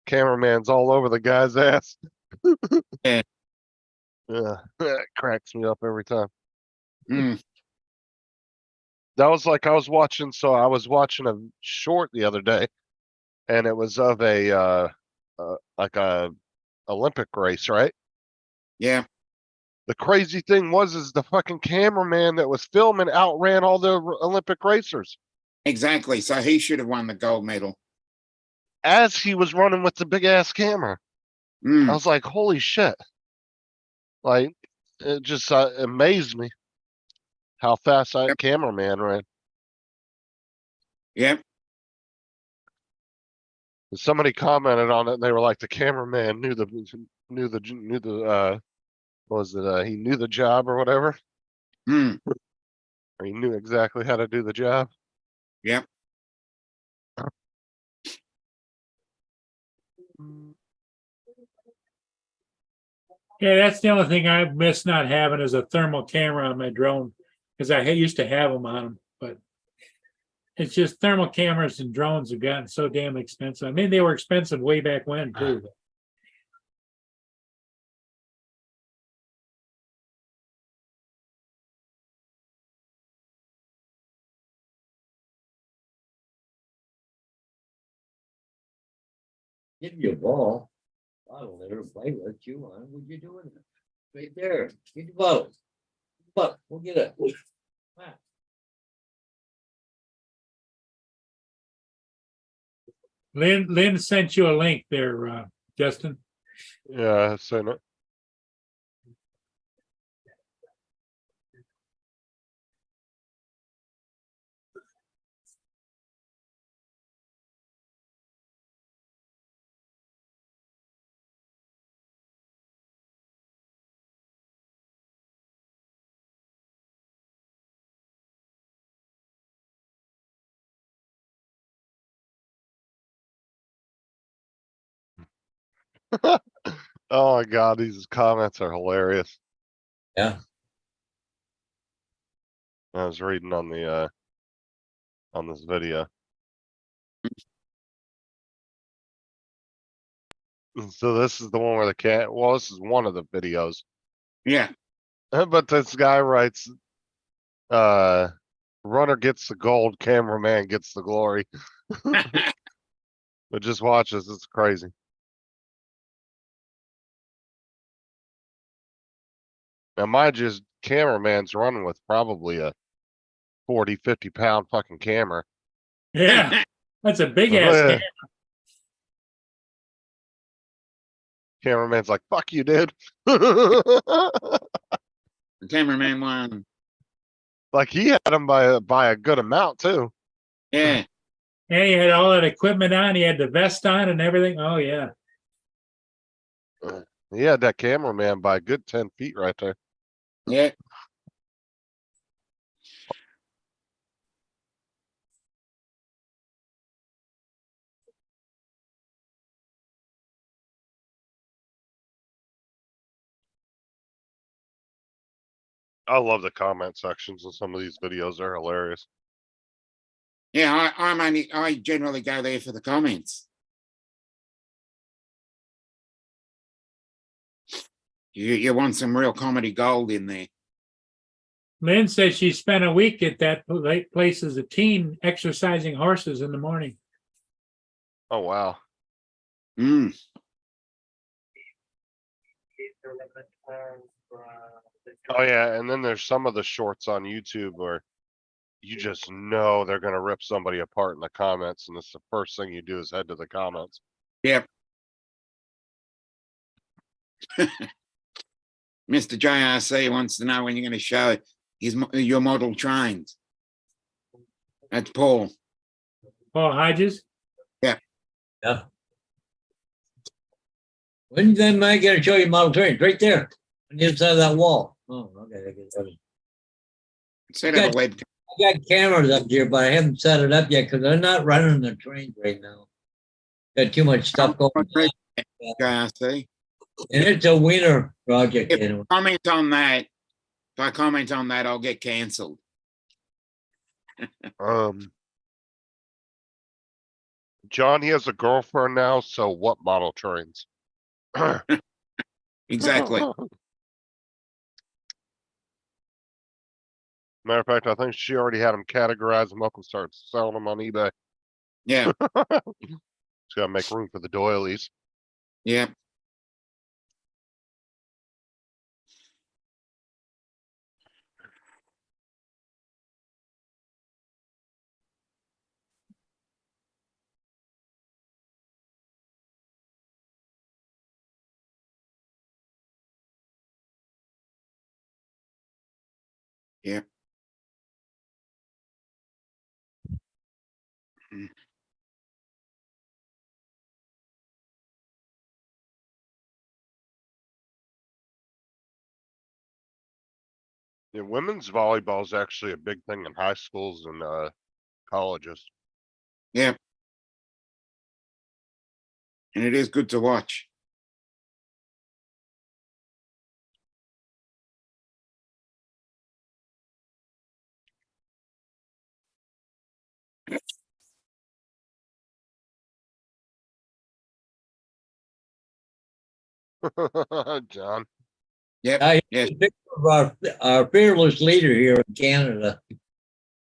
cameraman's all over the guy's ass. Yeah. Yeah, it cracks me up every time. Mm, That was like I was watching a short the other day, and it was of a like a Olympic race, right? yeah, The crazy thing was is the fucking cameraman that was filming outran all the Olympic racers exactly. So he should have won the gold medal. as he was running with the big ass camera. I Mm, was like, holy shit. Like, it just amazed me how fast that cameraman ran. yep. And somebody commented on it and they were like, the cameraman what was it, he knew the job or whatever, Mm, or he knew exactly how to do the job. yep. Yeah, that's the only thing I miss not having is a thermal camera on my drone, because I used to have them on them, but it's just thermal cameras and drones have gotten so damn expensive. I mean, they were expensive way back when too. Give you a ball. Bottle there, play with you on. What you doing? Right there. Get the bottle. But we'll get it. Lynn sent you a link there, Justin. Yeah, I've seen it. Oh my god, these comments are hilarious. Yeah. I was reading on the on this video. So this is the one where the cat, well, this is one of the videos. Yeah. But this guy writes, runner gets the gold, cameraman gets the glory. But just watch this, it's crazy. Now mind you, his cameraman's running with probably a 40, 50 pound fucking camera. Yeah, that's a big ass camera. Cameraman's like, fuck you, dude. The cameraman won. Like he had him by a good amount too. Yeah. And he had all that equipment on. He had the vest on and everything. Oh yeah. He had that cameraman by a good 10 feet right there. Yeah. I love the comment sections in some of these videos. They're hilarious. Yeah. I generally go there for the comments. You want some real comedy gold in there. Lynn said she spent a week at that place as a teen exercising horses in the morning. Oh wow. Mm. Oh yeah, and then there's some of the shorts on YouTube where you just know they're gonna rip somebody apart in the comments, and it's the first thing you do is head to the comments. Yep. Mr. JRC wants to know when you're going to show your model trains. That's Paul. Paul Hodges? Yeah. When then am I gonna show you model trains? Right there, on the inside of that wall. Oh, okay. Set Yeah. up a web. I got cameras up here, but I haven't set it up yet because they're not running the trains right now. Got too much stuff going on. JRC. And it's a winter project If anyway. comment on that, if I comment on that, I'll get cancelled. John, he has a girlfriend now, so what model trains? Exactly. Matter of fact, I think she already had them categorized them up and started selling them on eBay. Yeah, She's gotta make room for the doilies. yeah. Yeah. Mm. Yeah, women's volleyball is actually a big thing in high schools and colleges. Yeah. And it is good to watch. John. Yep. I Yes. a picture of our fearless leader here in Canada. I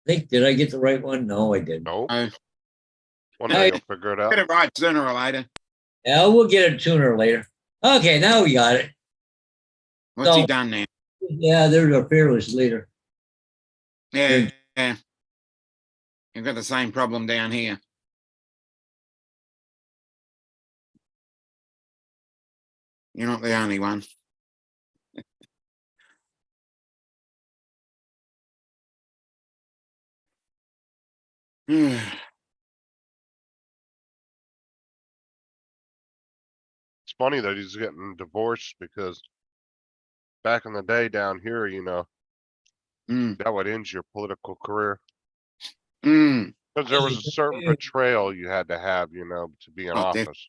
think, did I get the right one? No, I didn't. Nope. Uh, One Hey. day you'll figure it out. Get it right sooner or later. Yeah, we'll get it sooner or later. Okay, now we got it. What's he So- done now? Yeah, there's our fearless leader. Yeah, yeah. You've got the same problem down here. You're not the only one. It's funny that he's getting divorced because back in the day down here, Mm, that would end your political career. mm. Because there was a certain betrayal you had to have, to be in Oh, office.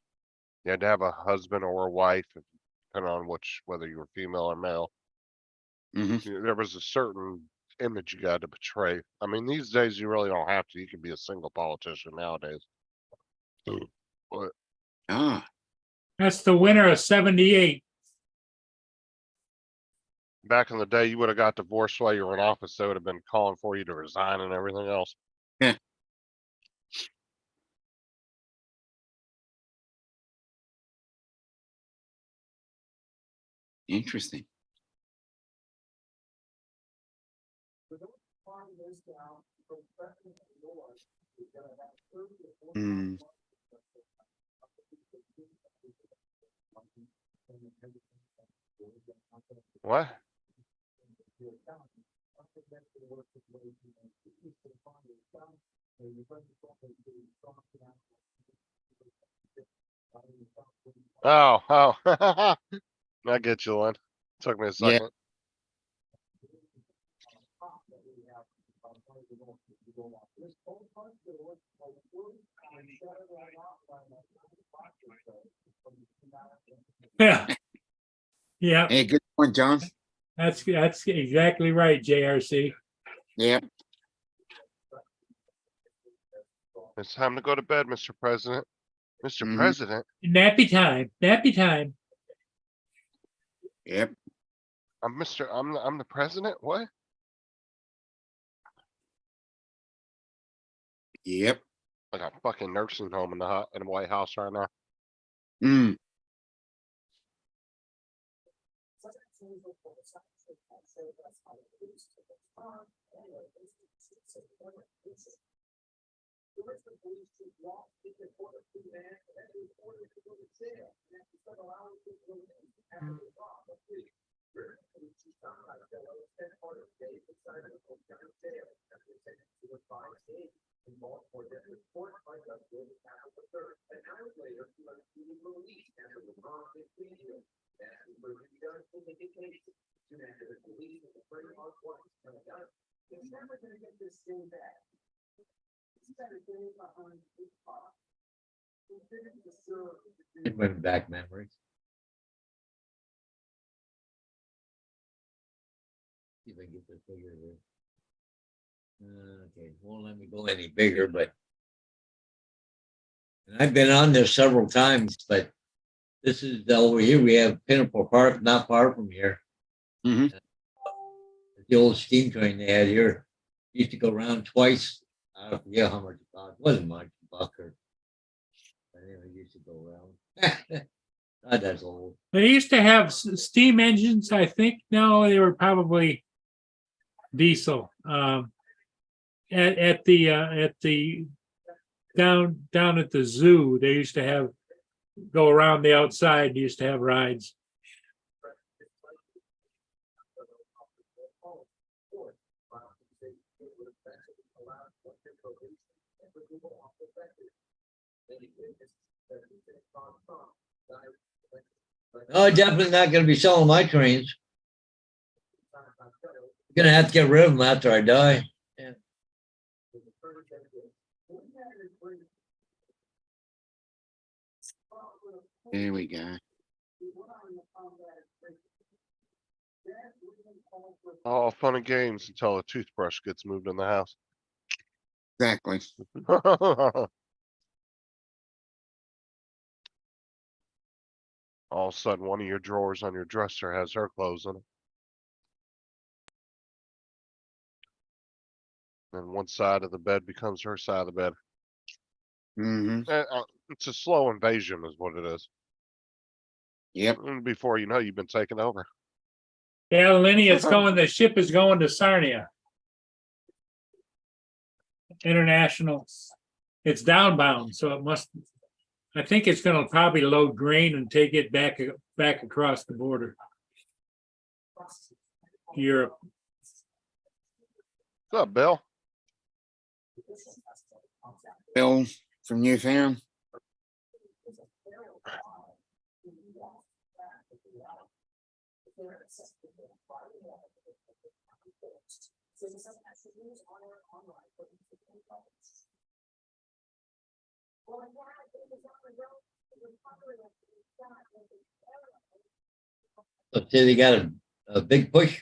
You had to have a husband or a wife, depending on whether you were female or male. Mhm. There was a certain image you got to portray. I mean, these days you really don't have to. You can be a single politician nowadays. But Ah, That's the winner of 78. back in the day, you would have got divorced while you were in office. They would have been calling for you to resign and everything else. Yeah. Interesting. Mm. What? Oh. I get you, Lynn. Took me a Yeah. second. Yeah. Yeah, Yeah, good point, John. that's exactly right, JRC. Yeah. It's time to go to bed, Mr. President. Mr. Mhm. President, Nappy time. Nappy time. Yep. I'm the president? What? Yep. Like a fucking nursing home in the White House right now. Mm. It went back memories. See if I can get this bigger here. Okay, won't let me go any bigger, but and I've been on this several times, but this is over here. We have Pinnacle Park, not far from here. Mhm. The old steam train they had here used to go around twice. I don't forget how much it cost. It wasn't much, a buck or. I never used to go around. God, that's old. They used to have steam engines, I think. No, they were probably diesel. At the down at the zoo, they used to have go around the outside. They used to have rides. Oh, definitely not going to be selling my trains. Gonna have to get rid of them after I die. There we go. All fun and games until a toothbrush gets moved in the house. Exactly. All of a sudden, one of your drawers on your dresser has her clothes in it. Then one side of the bed becomes her side of the bed. Hmm. It's a slow invasion is what it is. Yep. And before you know, you've been taken over. Yeah, Lenny, it's going. The ship is going to Sarnia International. It's downbound, so it must. I think it's going to probably load grain and take it back across the border. Europe. What's up, Bill? Bill from Newfound. So say they got a big push.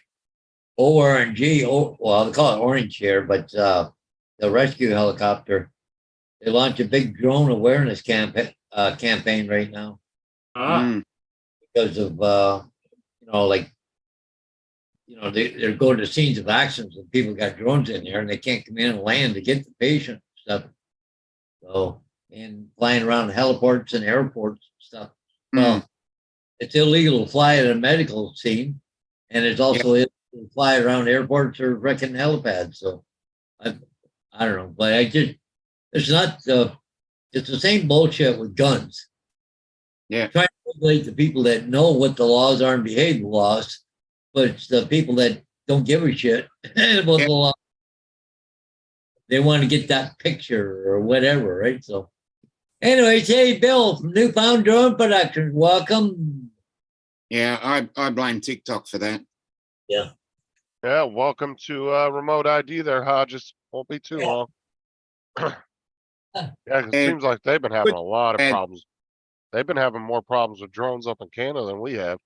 ORNG, well, they call it Orange here, but the rescue helicopter. They launched a big drone awareness campaign right now Mm. because of they're going to scenes of accidents and people got drones in there and they can't come in and land to get the patient and stuff. So and flying around heliports and airports and stuff. Well, it's illegal to fly at a medical scene, and it's also illegal to fly around airports or wrecking helipads. So I don't know, but it's not it's the same bullshit with guns. Yeah. Trying to regulate the people that know what the laws are and behave the laws, but it's the people that don't give a shit about the law. They want to get that picture or whatever, right? So anyways, hey, Bill from Newfound Drone Productions, welcome. Yeah, I blame TikTok for that. Yeah, welcome to remote ID there, Hodges. Won't be too long. Yeah, 'cause it seems like they've been having a lot of problems. They've been having more problems with drones up in Canada than we have.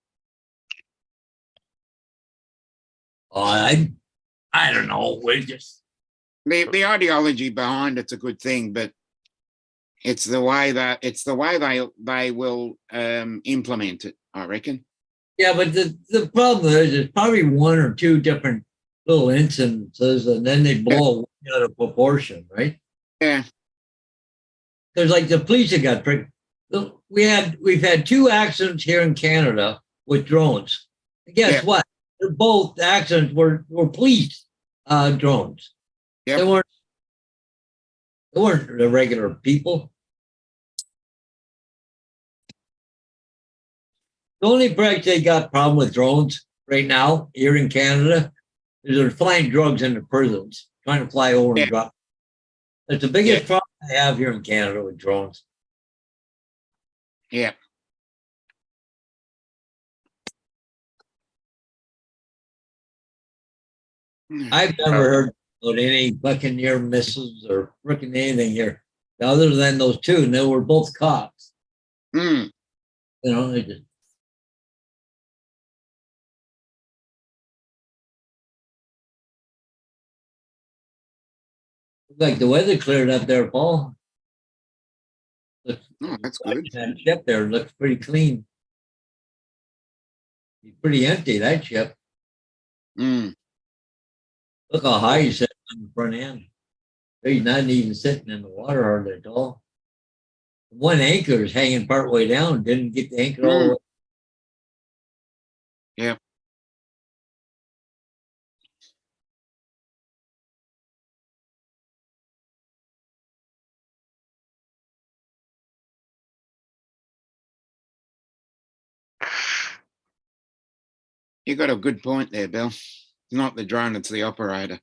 Oh, I don't know. We just The ideology behind it's a good thing, but it's the way they will implement it, I reckon. yeah, but the problem is there's probably one or two different little incidences, and then they blow out of proportion, right? Yeah. There's like the police that got tricked. We've had two accidents here in Canada with drones. And guess what? They're both accidents were police drones. Yep. They weren't the regular people. The only place they got problem with drones right now here in Canada is they're flying drugs into prisons, trying to fly over and drop. That's the biggest problem I have here in Canada with drones. Yeah. I've never heard about any fucking near misses or freaking anything here, other than those two, and they were both cops. Mm, You know, they just like the weather cleared up there, Paul. Looks, oh, that's good. that ship there looks pretty clean. Pretty empty, that ship. Mm, Look how high he's sitting on the front end. He's not even sitting in the water hardly at all. One anchor is hanging part way down, didn't get the anchor all the way. yeah. You got a good point there, Bill. It's not the drone, it's the operator.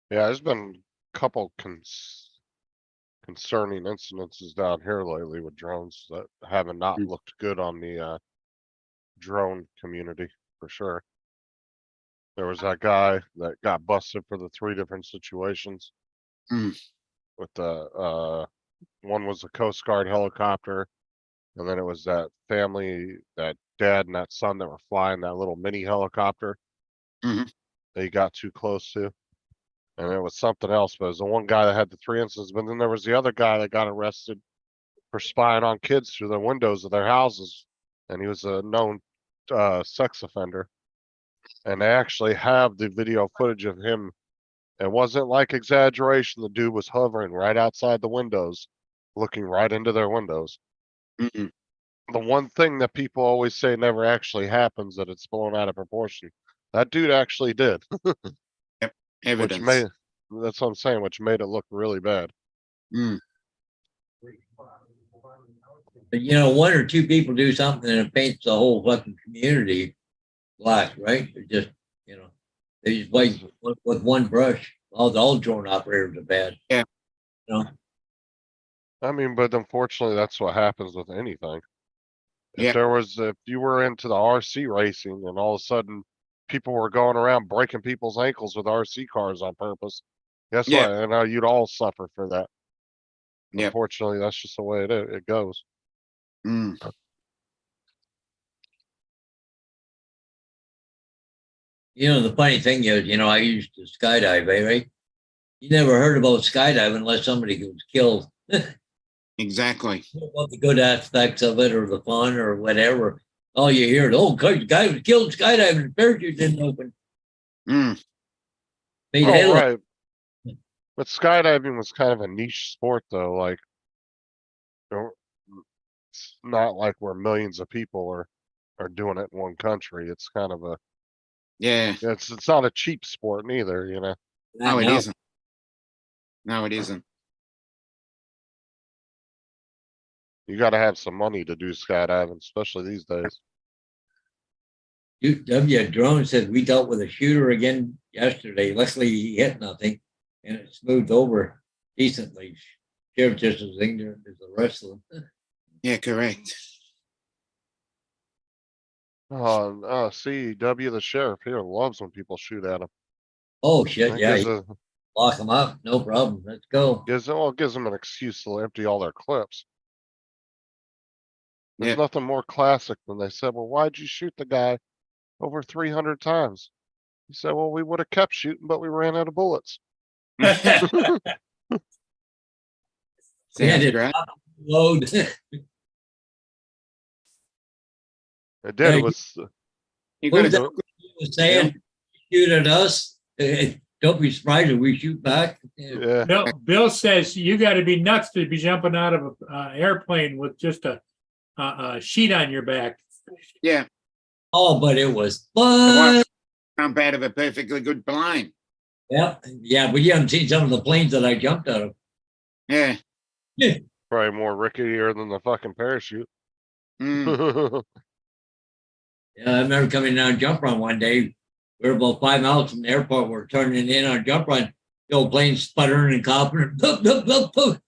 Yeah, there's been a couple concerning incidences down here lately with drones that haven't not Mm. looked good on the drone community for sure. There was that guy that got busted for the 3 different situations. Mm. With the one was a Coast Guard helicopter, and then it was that family, that dad and that son that were flying that little mini helicopter. Mhm. That he got too close to. And it was something else, but it was the one guy that had the 3 incidents, but then there was the other guy that got arrested for spying on kids through the windows of their houses, and he was a known sex offender. And they actually have the video footage of him. It wasn't like exaggeration. The dude was hovering right outside the windows, looking right into their windows. Mm-mm. The one thing that people always say never actually happens, that it's blown out of proportion. That dude actually did, which Evidence. made, that's what I'm saying, which made it look really bad. Mm. But you know, one or two people do something and it paints the whole fucking community black, right? They're just, you know, they just white with one brush. All drone operators are bad. Yeah. You know, I mean, but unfortunately, that's what happens with anything. Yeah. If you were into the RC racing and all of a sudden people were going around breaking people's ankles with RC cars on purpose, guess Yeah. what? And you'd all suffer for that. Yep. Unfortunately, that's just the way it goes. Mm. you know, the funny thing is, you know, I used to skydive, right? You never heard about skydiving unless somebody was killed. Exactly. About the good aspects of it or the fun or whatever. All you hear is, oh, the guy was killed skydiving, the parachute didn't open. Mm. Made Oh, headlines. right. But skydiving was kind of a niche sport, though. Like, you know, it's not like where millions of people are doing it in one country. It's kind of a Yeah. it's not a cheap sport neither, you know. No, it Now, isn't. No, it isn't. You got to have some money to do skydiving, especially these days. W Drone said we dealt with a shooter again yesterday. Luckily, he hit nothing, and it smoothed over decently. Sheriff just as ignorant as the rest of them. Yeah, correct. CW, the sheriff here, loves when people shoot at him. Oh shit! It Yeah, gives, lock them up. No problem. Let's go. gives them an excuse to empty all their clips. There's Yeah. nothing more classic than they said, well, why'd you shoot the guy? over 300 times. He said, well, we would have kept shooting, but we ran out of bullets. Sounds Yeah, great. Load. It did. Yeah, It was, You got Who's to that was saying, shoot at us. Don't be surprised if we shoot back. yeah. Bill says you got to be nuts to be jumping out of an airplane with just a sheet on your back. yeah, Oh, but it was was. fun. jump out of a perfectly good plane. Yep. Yeah, but you haven't seen some of the planes that I jumped out of. Yeah. Probably more ricketier than the fucking parachute. Mm. Yeah, I remember coming down jump run one day. We were about 5 miles from the airport. We're turning in on jump run. The old plane sputtering and coughing. Boop, boop, boop, boop.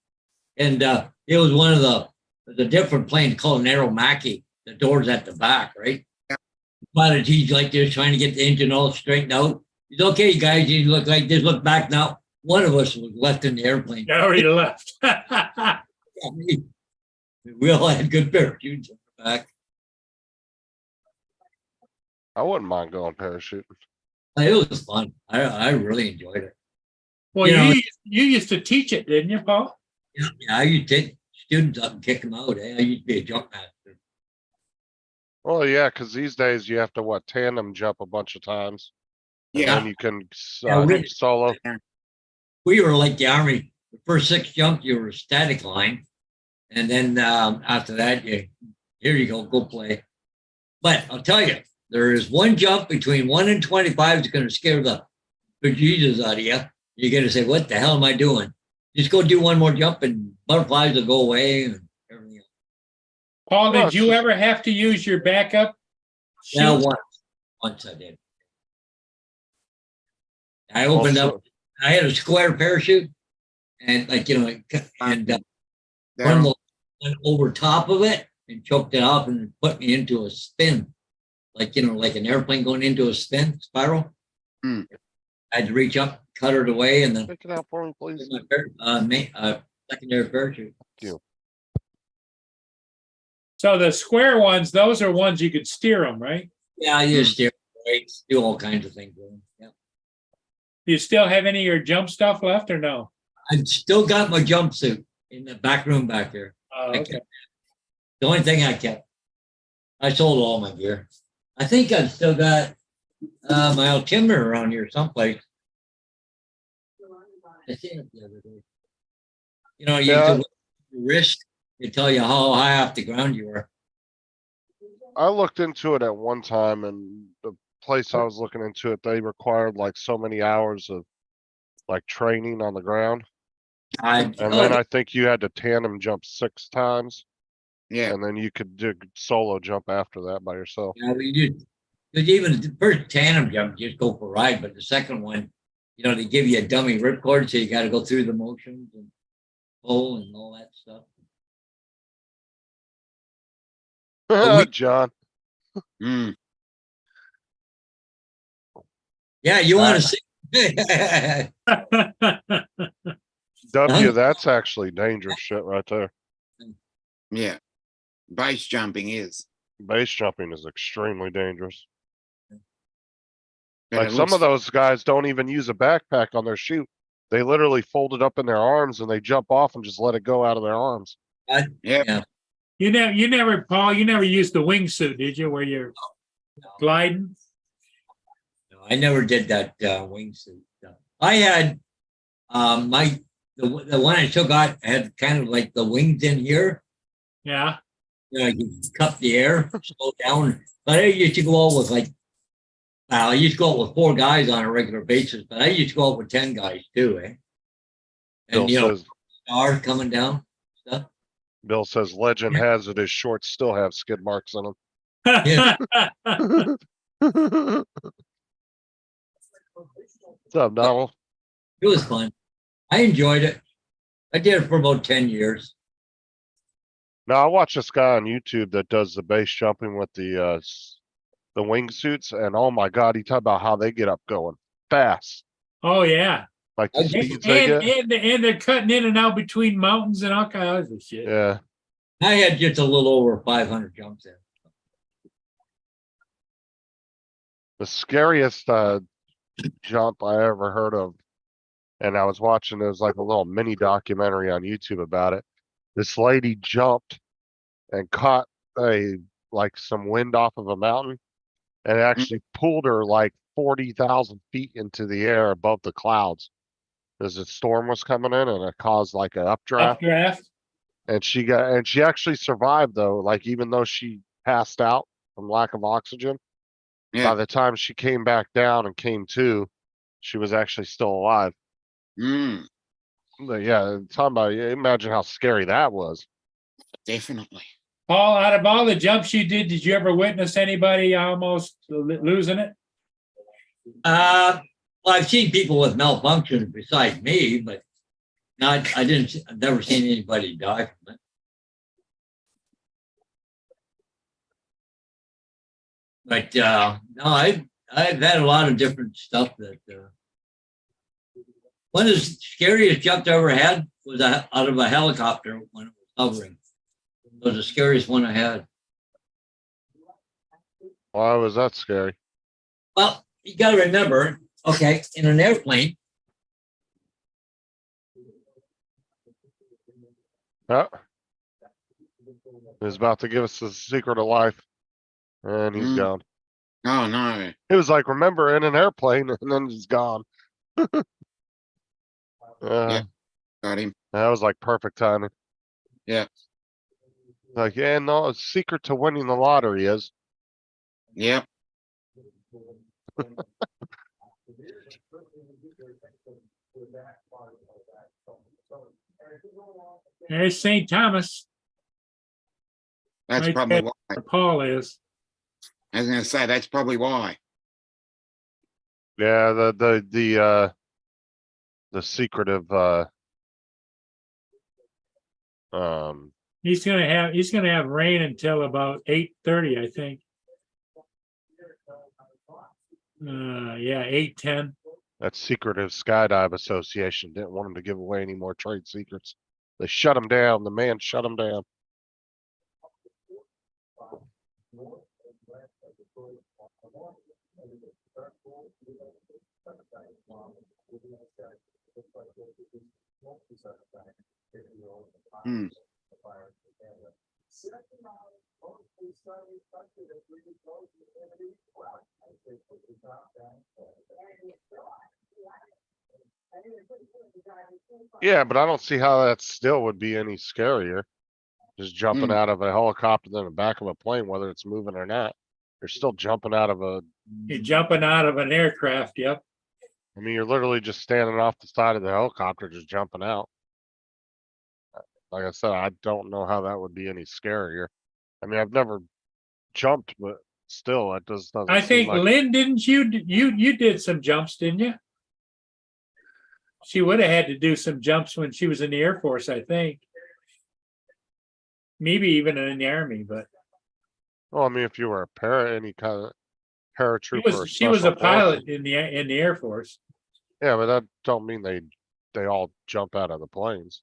And it was one of the different planes called an Aeromacchi. The doors at the back, right? Yeah. Pilot, he's like this, trying to get the engine all straightened out. He's okay, guys. You look like this. Look back now. One of us was left in the airplane. I already left. We all had good parachutes on the back. I wouldn't mind going parachuting. It was fun. I really enjoyed it. Well, You know- you used to teach it, didn't you, Paul? Yeah, I used to take students up and kick them out. I used to be a jump master. Well, yeah, because these days you have to tandem jump a bunch of times. And Yeah. then you can Yeah, we- solo. We were like the Army. The first 6 jumps, you were a static line. And then after that, here you go play. But I'll tell you, there is one jump between 1 and 25 that's going to scare the bejesus out of you. You're going to say, what the hell am I doing? Just go do one more jump and butterflies will go away and everything else. Paul, Well, did you ever have to use your backup? Yeah, chute? once I did. I opened up, I had a square parachute and and one went over top of it and choked it off and put me into a spin. Like an airplane going into a spin spiral. Hmm. I had to reach up, cut it away, and then Take it out for me, please. my secondary parachute. So the square ones, those are ones you could steer them, right? Yeah, I used steer brakes, do all kinds of things with them. Yeah. Do you still have any of your jump stuff left or no? I've still got my jumpsuit in the back room back there. Oh, I okay. kept- The only thing I kept. I sold all my gear. I think I've still got my altimeter around here someplace. I seen it the other day. You know, you Yeah. do your wrist, they tell you how high off the ground you are. I looked into it at one time, and the place I was looking into it, they required like so many hours of like training on the ground. And then I think you had to tandem jump 6 times, Yeah. and then you could do solo jump after that by yourself. Yeah, we did. Because even the first tandem jump, you just go for a ride, but the second one, they give you a dummy ripcord, so you got to go through the motions and pull and all that stuff. we- John, Mm. Yeah, you want to see? W, that's actually dangerous shit right there. Yeah. Base jumping is. Base jumping is extremely dangerous. But Like it some looks- of those guys don't even use a backpack on their chute. They literally fold it up in their arms and they jump off and just let it go out of their arms. Yeah. You never, Paul, you never used the wingsuit, did you, where you're gliding? No, I never did that wingsuit stuff. I had the one I still got had kind of like the wings in here. Yeah. You can cup the air, slow down. But I used to go out with I used to go out with 4 guys on a regular basis, but I used to go out with 10 guys too, eh? Bill And says, stars coming down, stuff. Bill says legend has it his shorts still have skid marks on Yeah. them. What's up, Donald? It was fun. I enjoyed it. I did it for about 10 years. Now I watch this guy on YouTube that does the base jumping with the wingsuits, and oh my god, he talked about how they get up going fast, Oh, yeah. like the And- speeds they get. And they're cutting in and out between mountains and all kinds of shit. Yeah, I had just a little over 500 jumps in. The scariest jump I ever heard of, and I was watching, it was like a little mini documentary on YouTube about it. This lady jumped and caught like some wind off of a mountain, and it actually pulled her like 40,000 feet into the air above the clouds. As a storm was coming in, and it caused like an updraft. Updraft. And she actually survived though, like even though she passed out from lack of oxygen. By Yeah. the time she came back down and came to, she was actually still alive. Mm, But yeah, talking about, imagine how scary that was. definitely. Paul, out of all the jumps you did you ever witness anybody almost losing it? Well, I've seen people with malfunctions besides me, but I've never seen anybody die from it. But no, I've had a lot of different stuff that. One of the scariest jumps I ever had was out of a helicopter when it was hovering. It was the scariest one I had. Why was that scary? Well, you got to remember, okay, in an airplane, Huh? He was about to give us the secret of life, and he's Mm. gone. Oh, no. It was like, remember, in an airplane, and then he's gone. Yeah. Got him. That was like perfect timing. Yeah. Like, yeah, no, the secret to winning the lottery is Yep. There's St. Thomas, That's Right probably there. why. where Paul is. I was going to say, that's probably why. yeah, the secretive He's gonna have rain until about 8:30, I think. Yeah, 8:10. that secretive skydive association didn't want him to give away any more trade secrets. They shut him down. The man shut him down. Hmm. Yeah, but I don't see how that still would be any scarier. Just jumping Mm. out of a helicopter than the back of a plane, whether it's moving or not. You're still jumping out of a, You're jumping out of an aircraft. Yep. I mean, you're literally just standing off the side of the helicopter, just jumping out. Like I said, I don't know how that would be any scarier. I mean, I've never jumped, but still, it just doesn't I seem think like. Lynn, didn't you did some jumps, didn't you? She would have had to do some jumps when she was in the Air Force, I think. Maybe even in the Army, but Well, I mean, if you were any kind of paratrooper or she was a special pilot forces- in the Air Force. Yeah, but that don't mean they all jump out of the planes.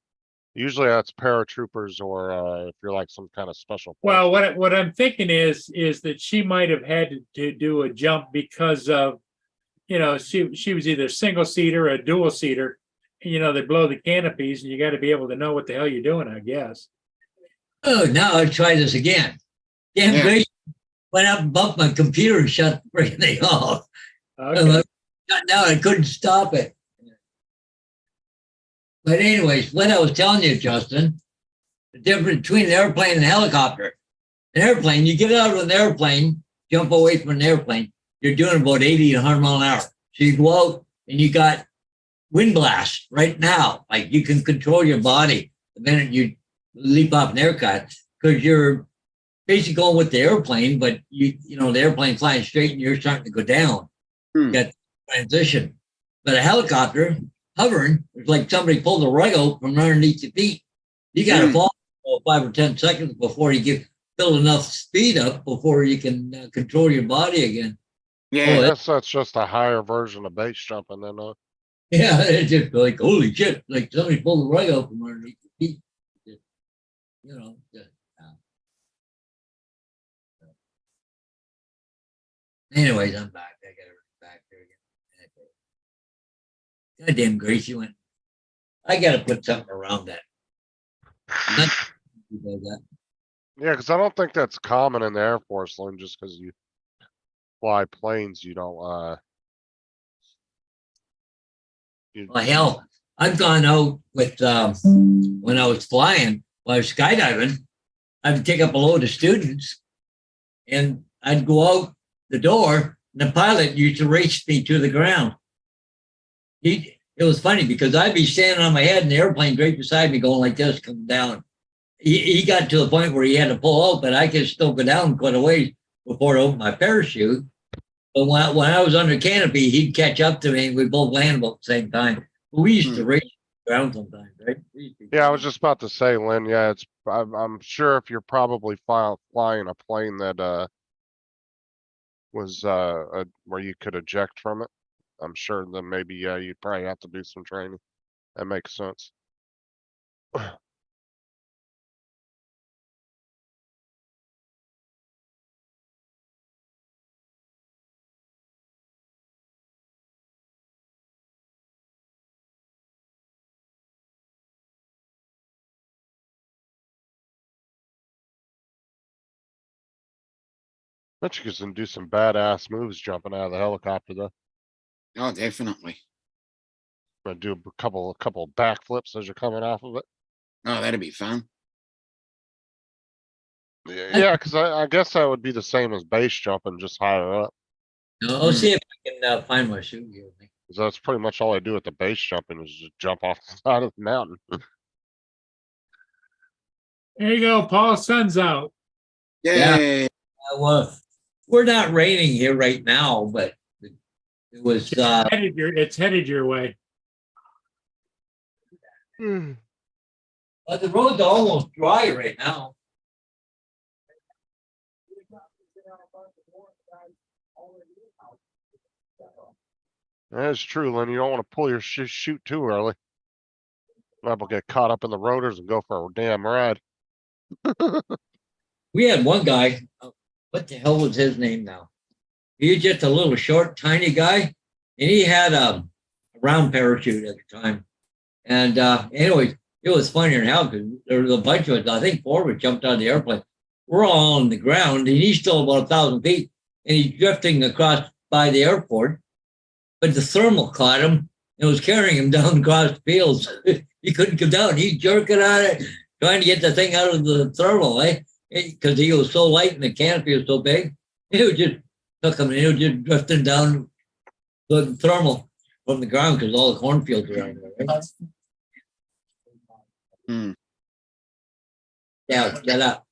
Usually that's paratroopers or if you're like some kind of special force. Well, what I'm thinking is that she might have had to do a jump because of, she was either single seater or a dual seater. They blow the canopies and you got to be able to know what the hell you're doing, I guess. oh, now I'll try this again. Damn Yeah. great. Went up and bumped my computer and shut the freaking thing off. Okay. Now I couldn't stop it. But anyways, what I was telling you, Justin, the difference between an airplane and a helicopter. An airplane, you get out of an airplane, jump away from an airplane, you're doing about 80 to 100 mile an hour. So you go out and you got wind blast right now. Like you can control your body the minute you leap off an aircraft because you're basically going with the airplane, but the airplane flying straight and you're starting to go down. Hmm. You got transition. But a helicopter hovering, it's like somebody pulled the rug out from underneath your feet. You got to Hmm. fall for 5 or 10 seconds before you build enough speed up before you can control your body again. I Yeah. guess that's just a higher version of base jumping than Yeah, it's just like, holy shit, like somebody pulled the rug out from underneath your feet. Just. Anyways, I'm back, I Goddamn Gracie went, I gotta put something around that. Not- he does that. Yeah, because I don't think that's common in the Air Force, Lynn, just because you fly planes, you don't, you, Well, hell, I've gone out with, when I was flying, when I was skydiving, I'd take up a load of students and I'd go out the door and the pilot used to race me to the ground. It was funny because I'd be standing on my head and the airplane right beside me going like this, coming down. He got to the point where he had to pull out, but I could still go down quite a ways before I opened my parachute. But when I was under canopy, he'd catch up to me and we both land about the same time. We used to race around sometimes, right? yeah, I was just about to say, Lynn, yeah, I'm sure if you're probably flying a plane that, was, where you could eject from it, I'm sure then maybe, yeah, you'd probably have to do some training. That makes sense. Bet you can do some badass moves jumping out of the helicopter though. Oh, definitely. Gonna do a couple backflips as you're coming off of it. Oh, that'd be fun. Yeah, because I guess that would be the same as base jumping, just higher up. I'll see if I can find my shoe here. Because that's pretty much all I do at the base jumping is just jump off the side of the mountain. There you go, Paul, sun's out. Yay. Well, we're not raining here right now, but it was, It's headed your way. but the road's almost dry right now. That's true, Lynn. You don't want to pull your chute too early. Liable to get caught up in the rotors and go for a damn ride. We had one guy, what the hell was his name now? He was just a little short, tiny guy, and he had a round parachute at the time. And anyway, it was funny than hell because there was a bunch of us, I think 4 of us jumped out of the airplane. We're all on the ground, and he's still about 1,000 feet, and he's drifting across by the airport. But the thermal caught him and was carrying him down across the fields. He couldn't come down. He's jerking on it, trying to get the thing out of the thermal, because he was so light and the canopy was so big. It was just took him and he was just drifting down the thermal from the ground because all the cornfields are around there. Right? Hmm. Yeah, get up.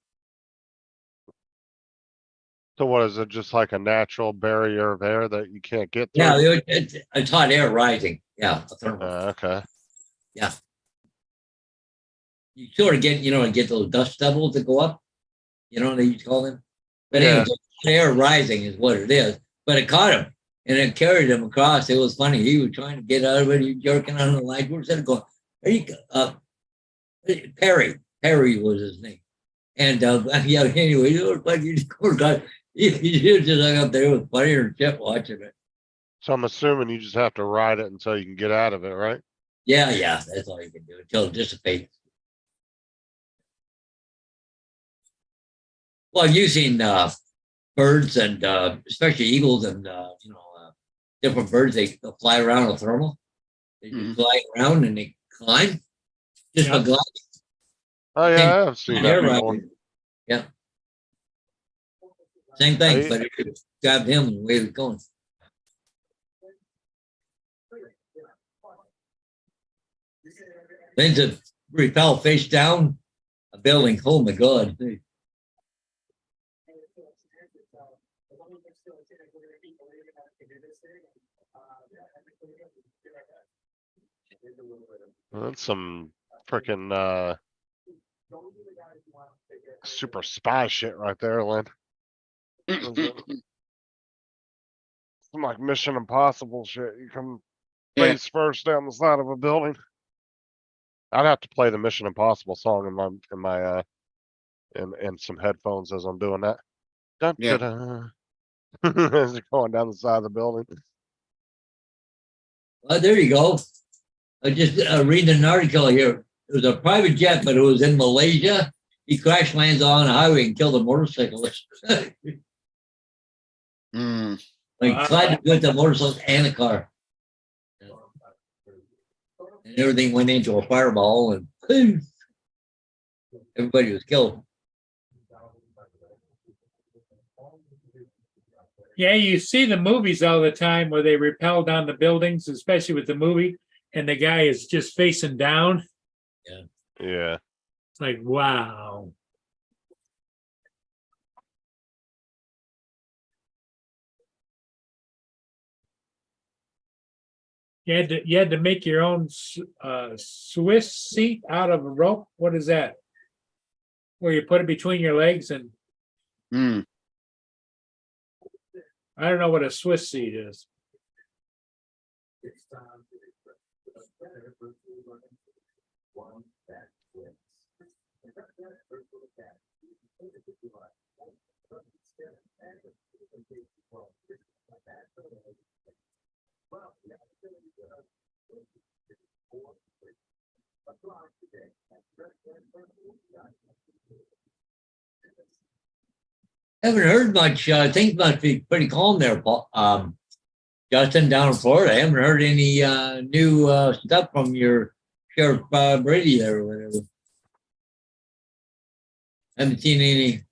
So what is it? Just like a natural barrier of air that you can't get through? Yeah, it's hot air rising. Yeah, a thermal. Okay. You sort of get those dust devils that go up. You know what they call them? But Yeah. anyway, air rising is what it is. But it caught him and it carried him across. It was funny. He was trying to get out of it. He was jerking on the line. Where's that going? Perry. Perry was his name. And yeah, anyway, he was just hung up there. It was funnier than shit watching it. So I'm assuming you just have to ride it until you can get out of it, right? Yeah, that's all you can do until it dissipates. Well, I've seen birds and especially eagles and different birds. They'll fly around a thermal. They just glide around and they climb just by gliding. Oh yeah, I've seen that Air before. rising. Yeah. Same thing, but it grabbed him and away he was going. Then to repel face down a building. Oh my God. That's some freaking super spy shit right there, Lynn. Some like Mission Impossible shit. You come Yeah. face first down the side of a building. I'd have to play the Mission Impossible song in some headphones as I'm doing that. Dun, Yeah. dun, dun. As you're going down the side of the building. There you go. I just reading an article here. It was a private jet, but it was in Malaysia. He crash lands on a highway and killed a motorcyclist. Hmm. Like collided with a motorcycle and a car. And everything went into a fireball and boom, everybody was killed. Yeah, you see the movies all the time where they rappel down the buildings, especially with the movie, and the guy is just facing down. Yeah. It's like, wow. You had to make your own Swiss seat out of a rope. What is that? Where you put it between your legs, and Hmm. I don't know what a Swiss seat is. Haven't heard much. Things must be pretty calm there, Paul. Justin, down in Florida. I haven't heard any new stuff from your Sheriff Brady there or whatever. Haven't seen any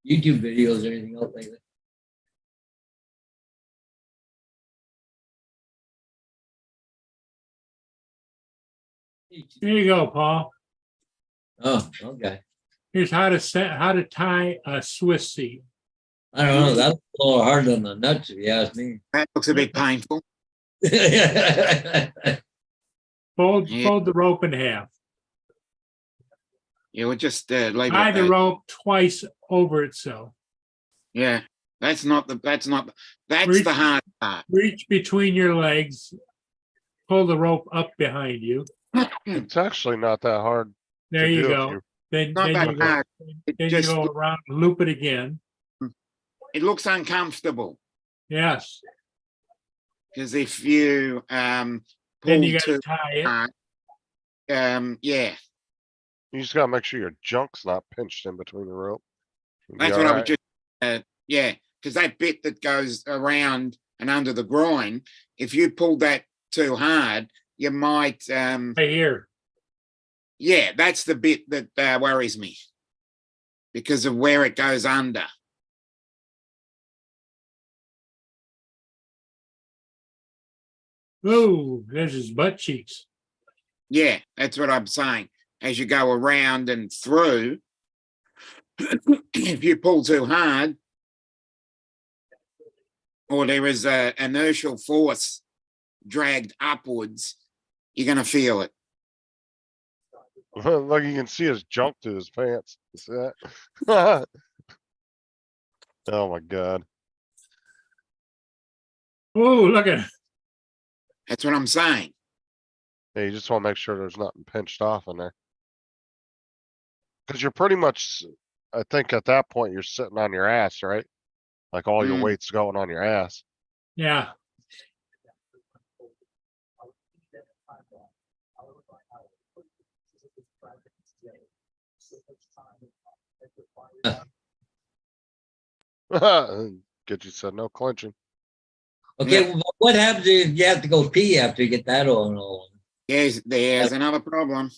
YouTube videos or anything else like that. There you go, Paul. Oh, okay. Here's how to tie a Swiss seat. I don't know. That's a little hard on the nuts, if you ask me. That looks a bit painful. Fold Yeah. fold the rope in half. You would just leave it Tie at the that. rope twice over itself. Yeah, that's the Reach- hard part. Reach between your legs. Pull the rope up behind you. It's actually not that hard There to you do if go. you Then Not then that you go. hard. It Then you just go around, and loop it again. it looks uncomfortable Yes. because if you Then pull you got to too tie it. hard, yeah, You just gotta make sure your junk's not pinched in between the rope. You'll be that's what I alright. would just yeah, because that bit that goes around and under the groin, if you pull that too hard, you might Right here. yeah, that's the bit that worries me because of where it goes under. Oh, there's his butt cheeks. Yeah, that's what I'm saying. As you go around and through, if you pull too hard, or there is a inertial force dragged upwards, you're gonna feel it. Like you can see his junk through his pants. You see that? Oh my god. Oh, look at it. That's what I'm saying. Yeah, you just wanna make sure there's nothing pinched off in there. Cause you're pretty much, I think at that point, you're sitting on your ass, right? Like all your Mm. weight's going on your ass. Yeah. Get you said no clinching. Okay, well, what happens if you have to go pee after you get that on? There's another problem.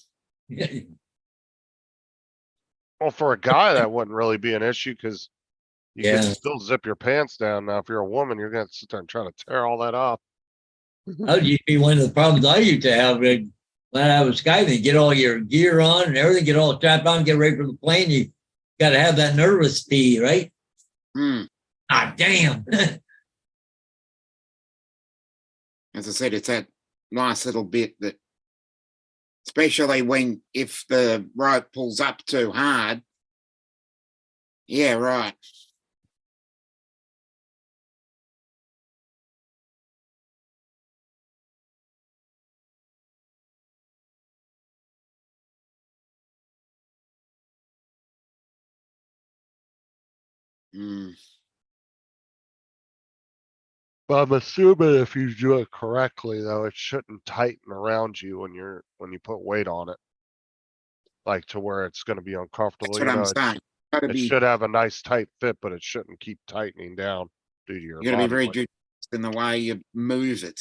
Well, for a guy, that wouldn't really be an issue because you Yeah. can still zip your pants down. Now, if you're a woman, you're gonna sit there and try to tear all that off. That would be one of the problems I used to have when I was skiving. Get all your gear on and everything, get all strapped on, get ready for the plane. You got to have that nervous pee, right? Hmm. Ah, damn. As I said, it's that nice little bit that, especially when if the rope pulls up too hard. Yeah, right. Hmm. But I'm assuming if you do it correctly, though, it shouldn't tighten around you when you put weight on it. Like to where it's gonna be uncomfortable, That's what I'm saying. Gotta it be, should have a nice tight fit, but it shouldn't keep tightening down due to your you gotta be body very weight. judicious in the way you move it.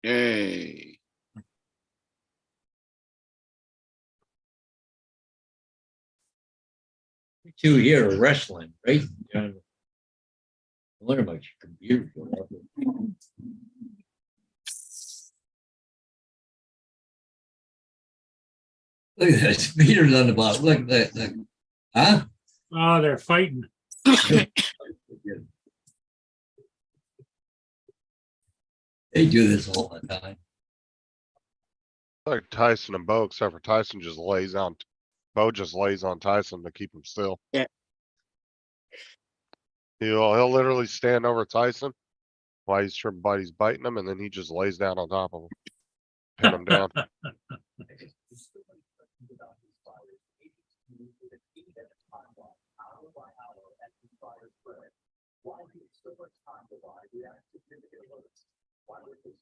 Yay. Two here are wrestling, right? I wonder about your computer. Look at that, speeders on the bottom. Look at that. Look. Huh? Oh, they're fighting. They do this all the time. Like Tyson and Bo, except for Tyson just lays on, Bo just lays on Tyson to keep him still. Yeah. He'll literally stand over Tyson while he's biting him, and then he just lays down on top of him, pin him down.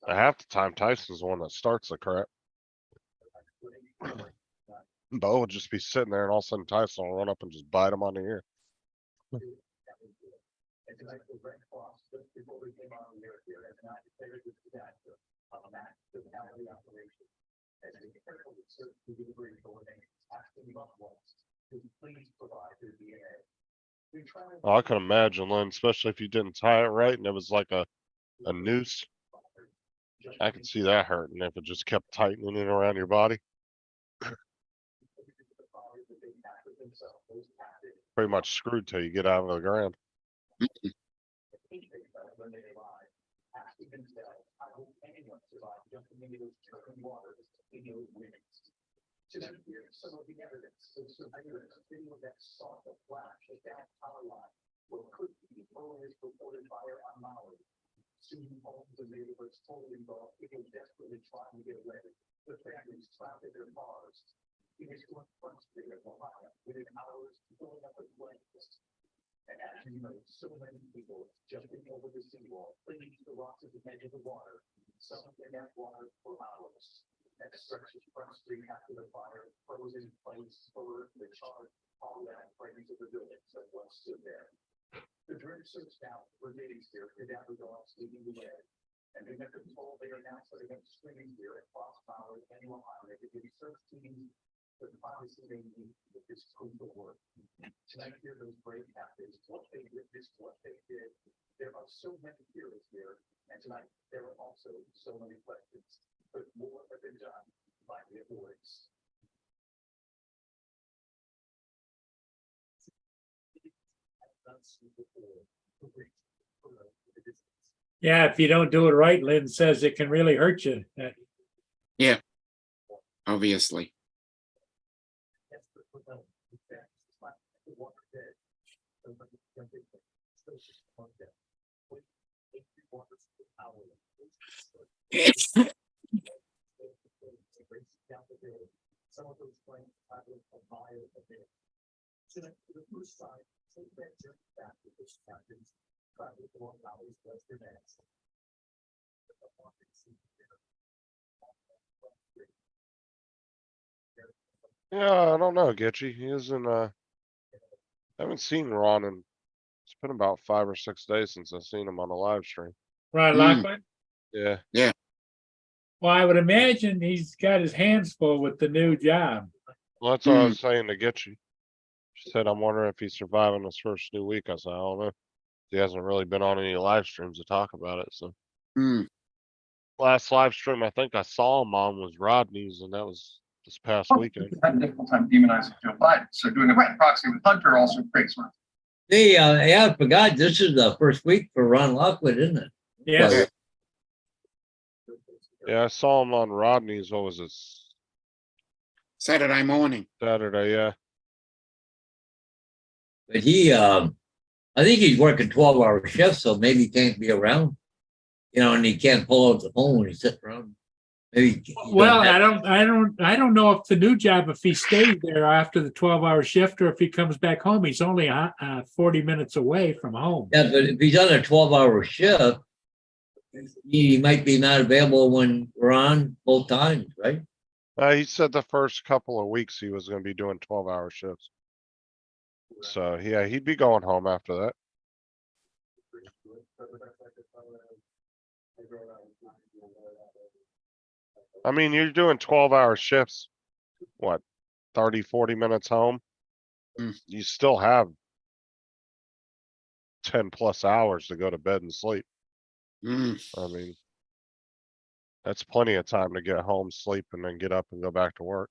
Half the time Tyson's the one that starts the crap. Bo would just be sitting there, and all of a sudden Tyson will run up and just bite him on the ear. Oh, I can imagine, Lynn, especially if you didn't tie it right and it was like a noose. I could see that hurting if it just kept tightening it around your body. Pretty much screwed till you get out of the ground. Yeah, if you don't do it right, Lynn says it can really hurt you. Obviously. Yeah, I don't know, Getchy. He isn't, I haven't seen Ron in, it's been about 5 or 6 days since I've seen him on a live stream. Ron Mm. Lockwood? Yeah. Well, I would imagine he's got his hands full with the new job. Well, that's what I was saying to Getchy. She said, I'm wondering if he's surviving this first new week. I said, I don't know. He hasn't really been on any live streams to talk about it, so. Hmm. Last live stream I think I saw him on was Rodney's, and that was this past weekend. Had a difficult time demonizing Joe Biden. So doing a right proxy with Hunter also creates one. Hey, yeah, I forgot. This is the first week for Ron Lockwood, isn't it? Yes. Yeah, I saw him on Rodney's, what was it, Saturday morning. Saturday, yeah. But he, I think he's working 12-hour shifts, so maybe he can't be around. You know, and he can't pull out the phone when he's sitting around. Maybe. you don't Well, have- I don't know if the new job, if he stays there after the 12-hour shift or if he comes back home. He's only 40 minutes away from home. Yeah, but if he's on a 12-hour shift, he might be not available when we're on both times, right? He said the first couple of weeks he was gonna be doing 12-hour shifts. So, yeah, he'd be going home after that. I mean, you're doing 12-hour shifts. What, 30, 40 minutes home? Mm. You still have 10+ hours to go to bed and sleep. Mm, I mean, that's plenty of time to get home, sleep, and then get up and go back to work.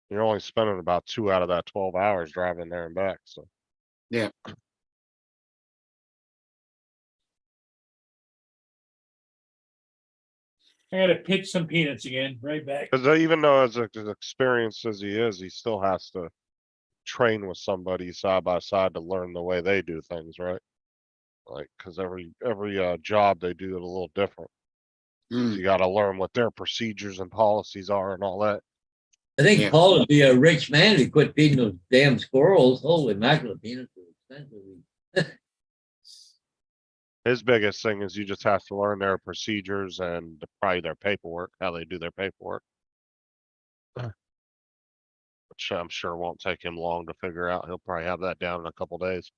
You're only spending about 2 out of that 12 hours driving there and back, so. yeah. I gotta pitch some peanuts again, right back. Cause even though as experienced as he is, he still has to train with somebody side by side to learn the way they do things, right? Like, cause every job they do it a little different. Mm, You gotta learn what their procedures and policies are and all that. I think Yeah. Paul would be a rich man if he quit feeding those damn squirrels. Holy mackerel, peanuts are expensive. His biggest thing is you just have to learn their procedures and probably their paperwork, how they do their paperwork. Which I'm sure won't take him long to figure out. He'll probably have that down in a couple days.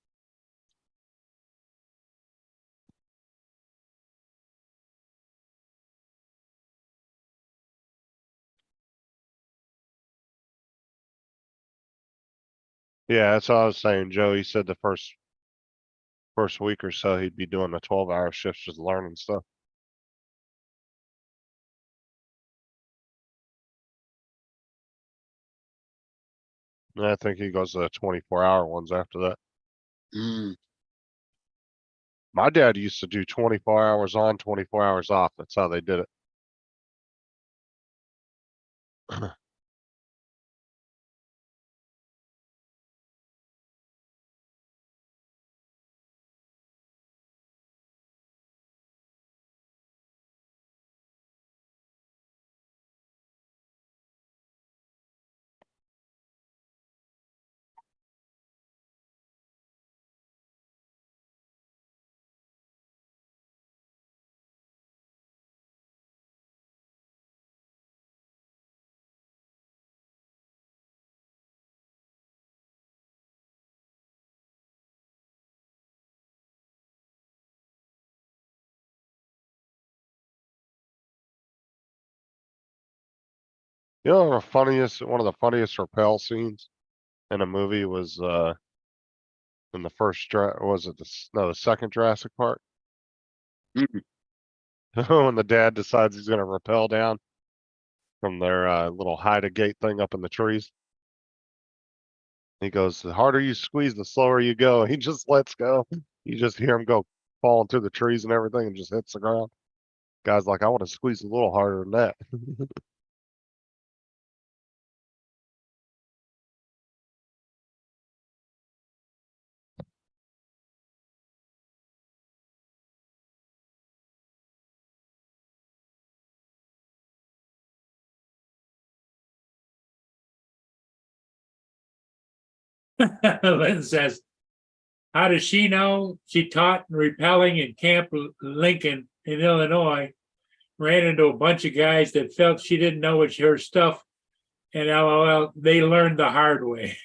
Yeah, that's what I was saying, Joe. He said the first week or so he'd be doing the 12-hour shifts, just learning stuff. And I think he goes to the 24-hour ones after that. mm, My dad used to do 24 hours on, 24 hours off. That's how they did it. You know, one of the funniest rappel scenes in a movie was in the was it the second Jurassic Park? mm. When the dad decides he's gonna rappel down from their little hide-a-gate thing up in the trees. He goes, the harder you squeeze, the slower you go. He just lets go. You just hear him go falling through the trees and everything and just hits the ground. Guy's like, I want to squeeze a little harder than that. Lynn says, how does she know? She taught repelling in Camp Lincoln in Illinois, ran into a bunch of guys that felt she didn't know it's her stuff. And LOL, they learned the hard way.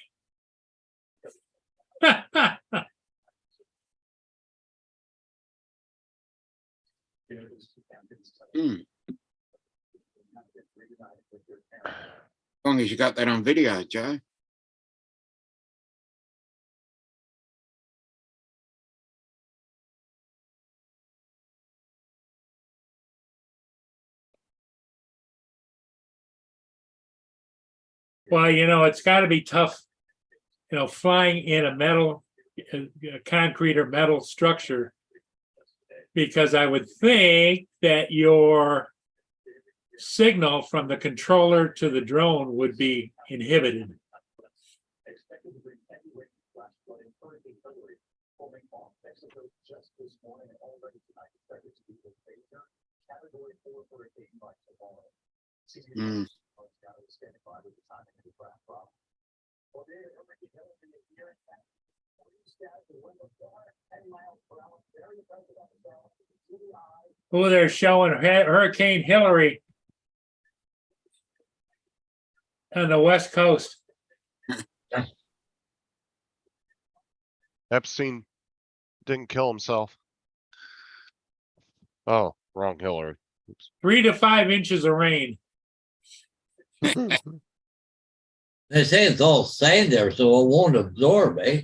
Mm. As long as you got that on video, Joe. Well, it's got to be tough, flying in a concrete or metal structure, because I would think that your signal from the controller to the drone would be inhibited. Mm. Oh, they're showing Hurricane Hillary on the West Coast. Epstein didn't kill himself. Oh, wrong Hillary. 3 to 5 inches of rain. Oops. They say it's all sand there, so it won't absorb, eh?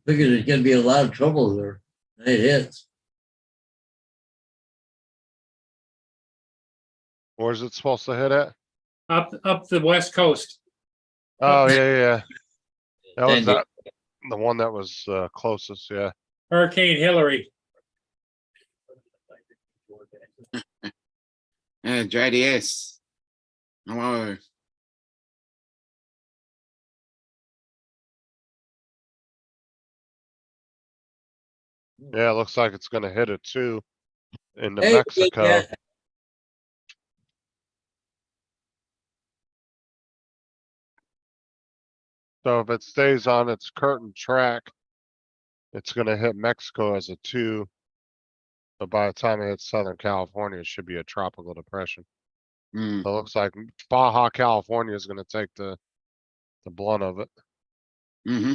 Figure there's gonna be a lot of trouble there. It hits. Where's it supposed to hit at? Up the West Coast. Oh, yeah. That was Sandy. the one that was closest, yeah. Hurricane Hillary. JDS. Hello. Yeah, it looks like it's gonna hit it too. Into Hey, Mexico. yeah. So if it stays on its current track, it's gonna hit Mexico as a 2. But by the time it hits Southern California, it should be a tropical depression. Mm. So it looks like Baja California is gonna take the blunt of it. Hmm.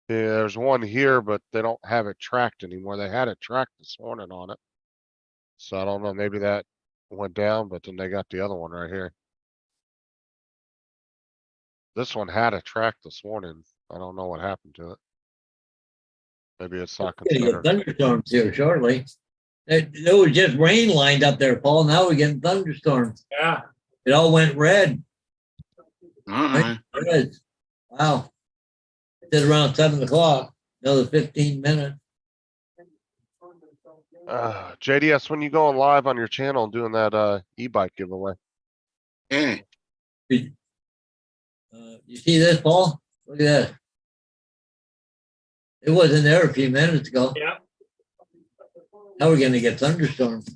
Yeah, there's one here, but they don't have it tracked anymore. They had it tracked this morning on it. So I don't know, maybe that went down, but then they got the other one right here. This one had a track this morning. I don't know what happened to it. Maybe it's not Getting considered. thunderstorms here shortly. There was just rain lined up there, Paul. Now we're getting thunderstorms. Yeah. It all went red. Uh-uh. Red. Wow. It's around 7 o'clock. Another 15 minutes. JDS, when you going live on your channel doing that e-bike giveaway? Yeah. You see this, Paul? Look at that. It wasn't there a few minutes ago. Yeah. Now we're gonna get thunderstorms.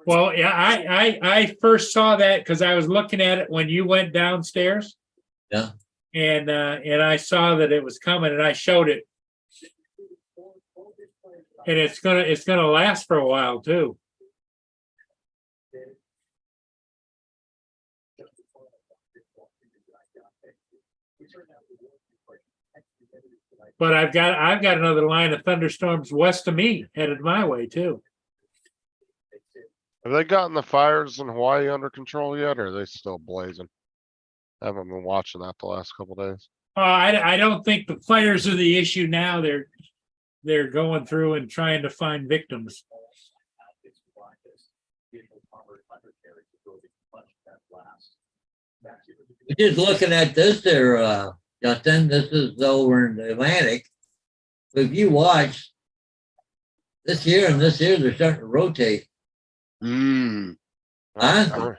Well, yeah, I first saw that because I was looking at it when you went downstairs. Yeah. And I saw that it was coming and I showed it. And it's gonna last for a while too. But I've got another line of thunderstorms west of me headed my way too. Have they gotten the fires in Hawaii under control yet, or are they still blazing? I haven't been watching that the last couple days. I don't think the fires are the issue now. They're going through and trying to find victims. Just looking at this there, Justin, this is over in the Atlantic. If you watch this here and this here, they're starting to rotate. Mm. Huh?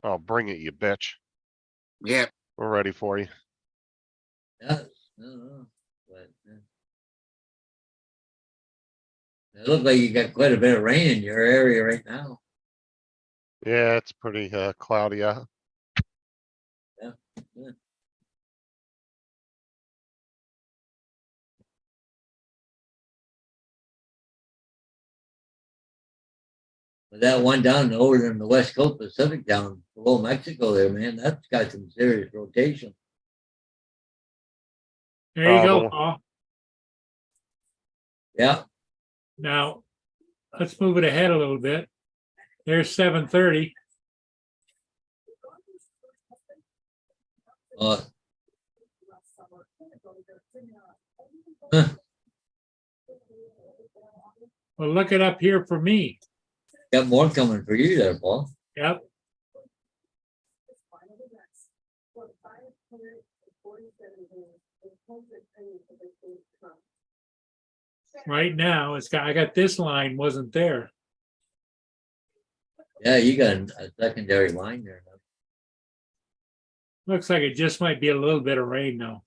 Oh, bring it, you bitch. Yep. We're ready for you. Yeah, I don't know, but, it looks like you got quite a bit of rain in your area right now. Yeah, it's pretty cloudy out. Yeah. But that one down over in the West Coast Pacific down below Mexico there, man, that's got some serious rotation. There you go, well- Paul. Yeah. Now, let's move it ahead a little bit. There's 7:30. Uh, Well, look it up here for me. got more coming for you there, Paul. Yep. Right now, I got this line wasn't there. Yeah, you got a secondary line there. Looks like it just might be a little bit of rain though.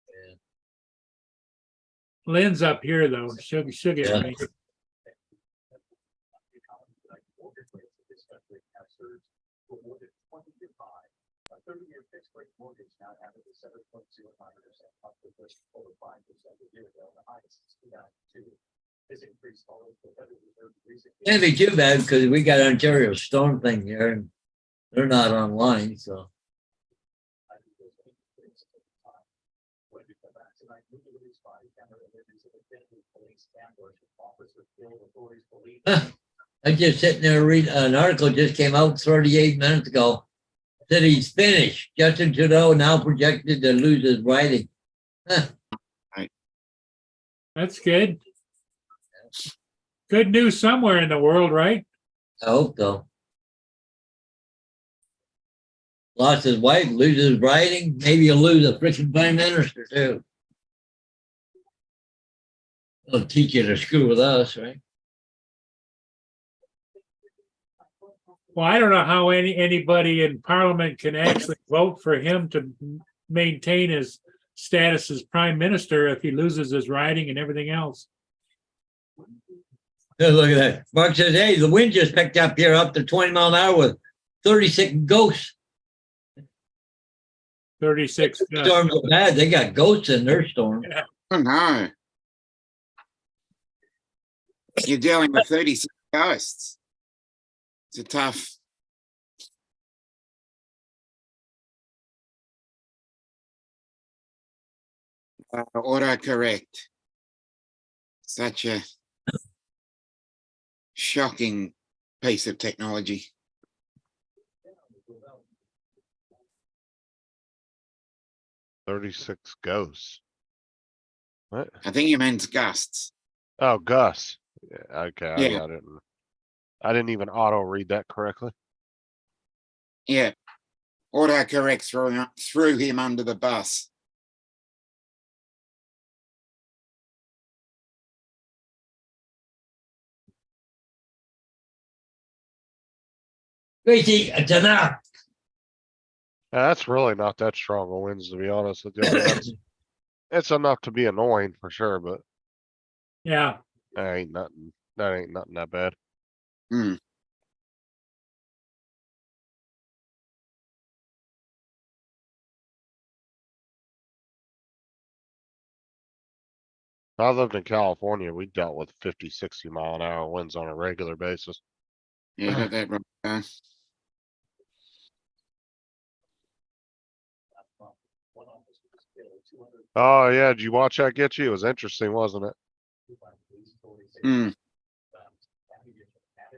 Yeah. Lynn's up here though. She'll get Yeah. rain. Can't be too bad because we got Ontario storm thing here and they're not online, so. I just sitting there reading an article just came out 38 minutes ago. Said he's finished. Justin Trudeau now projected to lose his riding. That's good. Good news somewhere in the world, right? I hope so. Lost his wife, loses his riding. Maybe he'll lose a freaking prime minister too. They'll teach you to screw with us, right? Well, I don't know how anybody in Parliament can actually vote for him to maintain his status as prime minister if he loses his riding and everything else. Yeah, look at that. Mark says, hey, the wind just picked up here up to 20 mile an hour with 36 ghosts. 36. Storms are bad. They got ghosts in their storm. Oh, no. You're dealing with 36 ghosts. It's a tough. Autocorrect. Such a shocking piece of technology. $36 ghosts. What? I think you meant gusts. Oh, Gus. Yeah, okay, Yeah. I didn't even auto read that correctly. Yeah. Autocorrect threw him under the bus. Gracie, it's enough. That's really not that strong of winds, to be honest with you. I mean, it's enough to be annoying for sure, but Yeah. that ain't nothing. That ain't nothing that bad. Hmm. I lived in California. We dealt with 50, 60 mile an hour winds on a regular basis. Yeah, you got that right. Oh yeah, did you watch that get you? It was interesting, wasn't it? Hmm.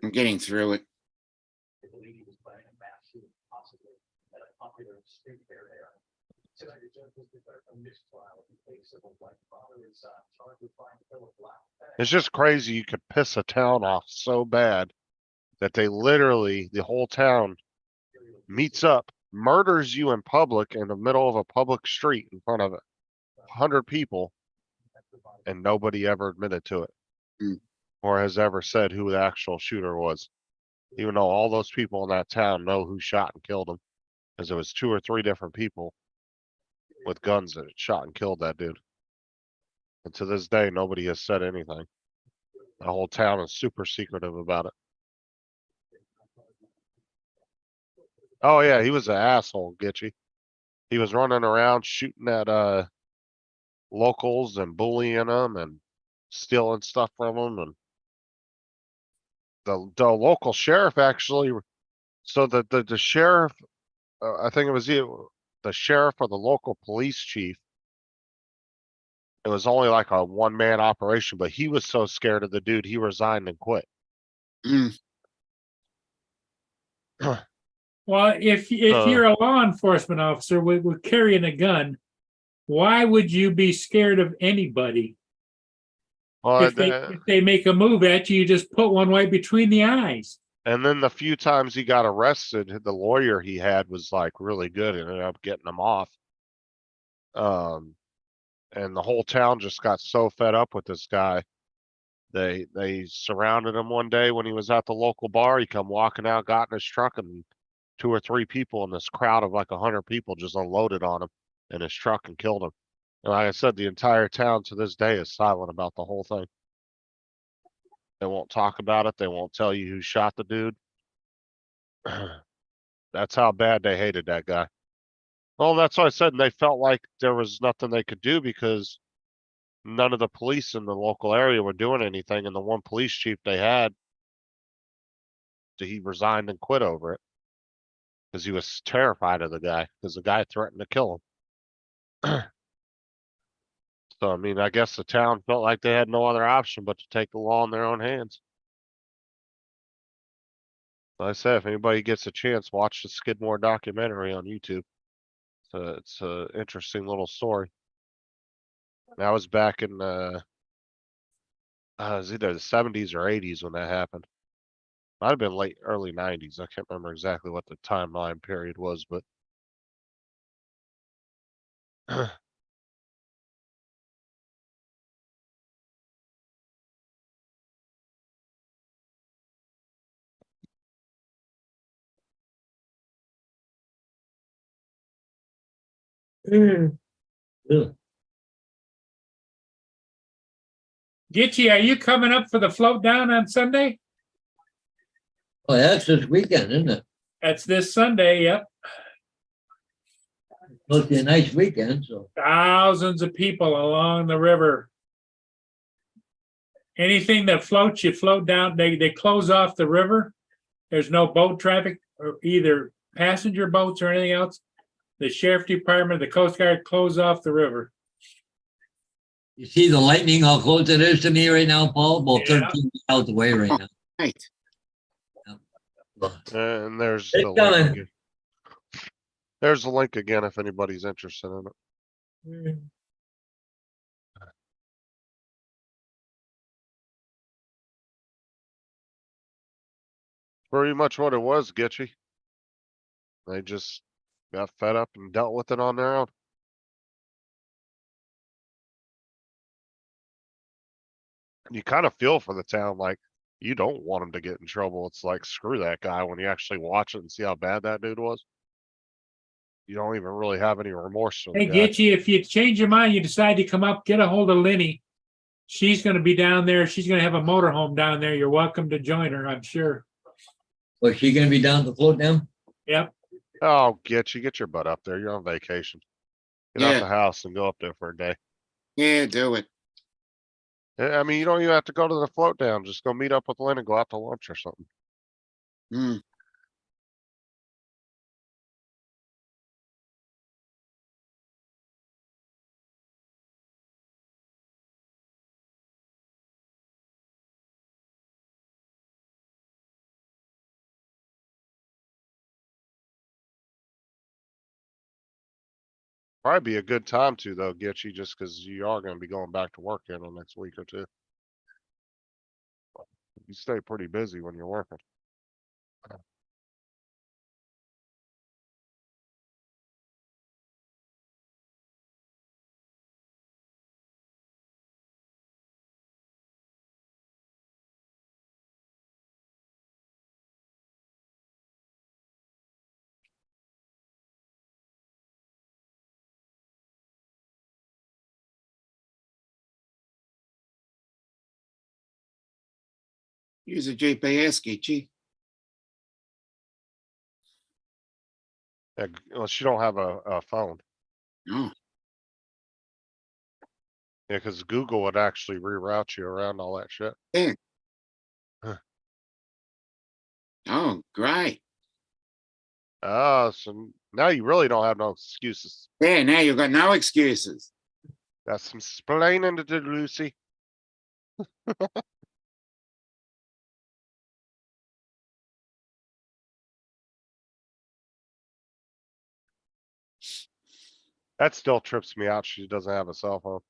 I'm getting through it. It's just crazy. You could piss a town off so bad that they literally, the whole town meets up, murders you in public in the middle of a public street in front of 100 people, and nobody ever admitted to it Mm. or has ever said who the actual shooter was, even though all those people in that town know who shot and killed him, because it was 2 or 3 different people with guns that had shot and killed that dude. And to this day, nobody has said anything. The whole town is super secretive about it. Oh yeah, he was an asshole, Gitchy. He was running around shooting at locals and bullying them and stealing stuff from them, and the local sheriff actually, so the sheriff, I think it was the sheriff or the local police chief. It was only like a one-man operation, but he was so scared of the dude, he resigned and quit. Hmm. Well, if you're a law enforcement officer with carrying a gun, why would you be scared of anybody? Well, If they make a move at you, you just put one right between the eyes. and then the few times he got arrested, the lawyer he had was like really good and ended up getting him off. And the whole town just got so fed up with this guy. They surrounded him one day when he was at the local bar. He come walking out, got in his truck, and 2 or 3 people in this crowd of like 100 people just unloaded on him in his truck and killed him. And like I said, the entire town to this day is silent about the whole thing. They won't talk about it. They won't tell you who shot the dude. That's how bad they hated that guy. Well, that's what I said. And they felt like there was nothing they could do because none of the police in the local area were doing anything, and the one police chief they had, he resigned and quit over it. Because he was terrified of the guy, because the guy threatened to kill him. So, I mean, I guess the town felt like they had no other option but to take the law in their own hands. Like I said, if anybody gets a chance, watch the Skidmore documentary on YouTube. It's a interesting little story. That was back in it was either the 70s or 80s when that happened. Might have been early 90s. I can't remember exactly what the timeline period was, but Ugh. Gitchy, are you coming up for the float down on Sunday? Oh, that's this weekend, isn't it? That's this Sunday, yep. Supposed to be a nice weekend, so. Thousands of people along the river. Anything that floats, you float down. They close off the river. There's no boat traffic or either passenger boats or anything else. The sheriff department, the Coast Guard close off the river. You see the lightning, how close it is to me right now, Paul? About Yeah. 13 miles away right now. Right. and there's It's the link coming. again. There's the link again if anybody's interested in it. Pretty much what it was, Gitchy. They just got fed up and dealt with it on their own. You kind of feel for the town, like you don't want him to get in trouble. It's like, screw that guy when you actually watch it and see how bad that dude was. You don't even really have any remorse for the Hey, guy. Gitchy, if you change your mind, you decide to come up, get a hold of Lenny. She's gonna be down there. She's gonna have a motorhome down there. You're welcome to join her, I'm sure. Was she gonna be down to float down? Yep. Oh, get your butt up there. You're on vacation. Get out Yeah. the house and go up there for a day. Yeah, do it. I mean, you don't even have to go to the float down. Just go meet up with Lynn and go out to lunch or something. Mm. Probably be a good time to though, get you just because you are going to be going back to work here in the next week or two. You stay pretty busy when you're working. Use a GPS, Gitchy. Yeah, unless you don't have a phone. Oh, Yeah, because Google would actually reroute you around all that shit. oh, great. So now you really don't have no excuses. Yeah, now you've got no excuses. Got some splaining to do, Lucy. That still trips me out. She doesn't have a cell phone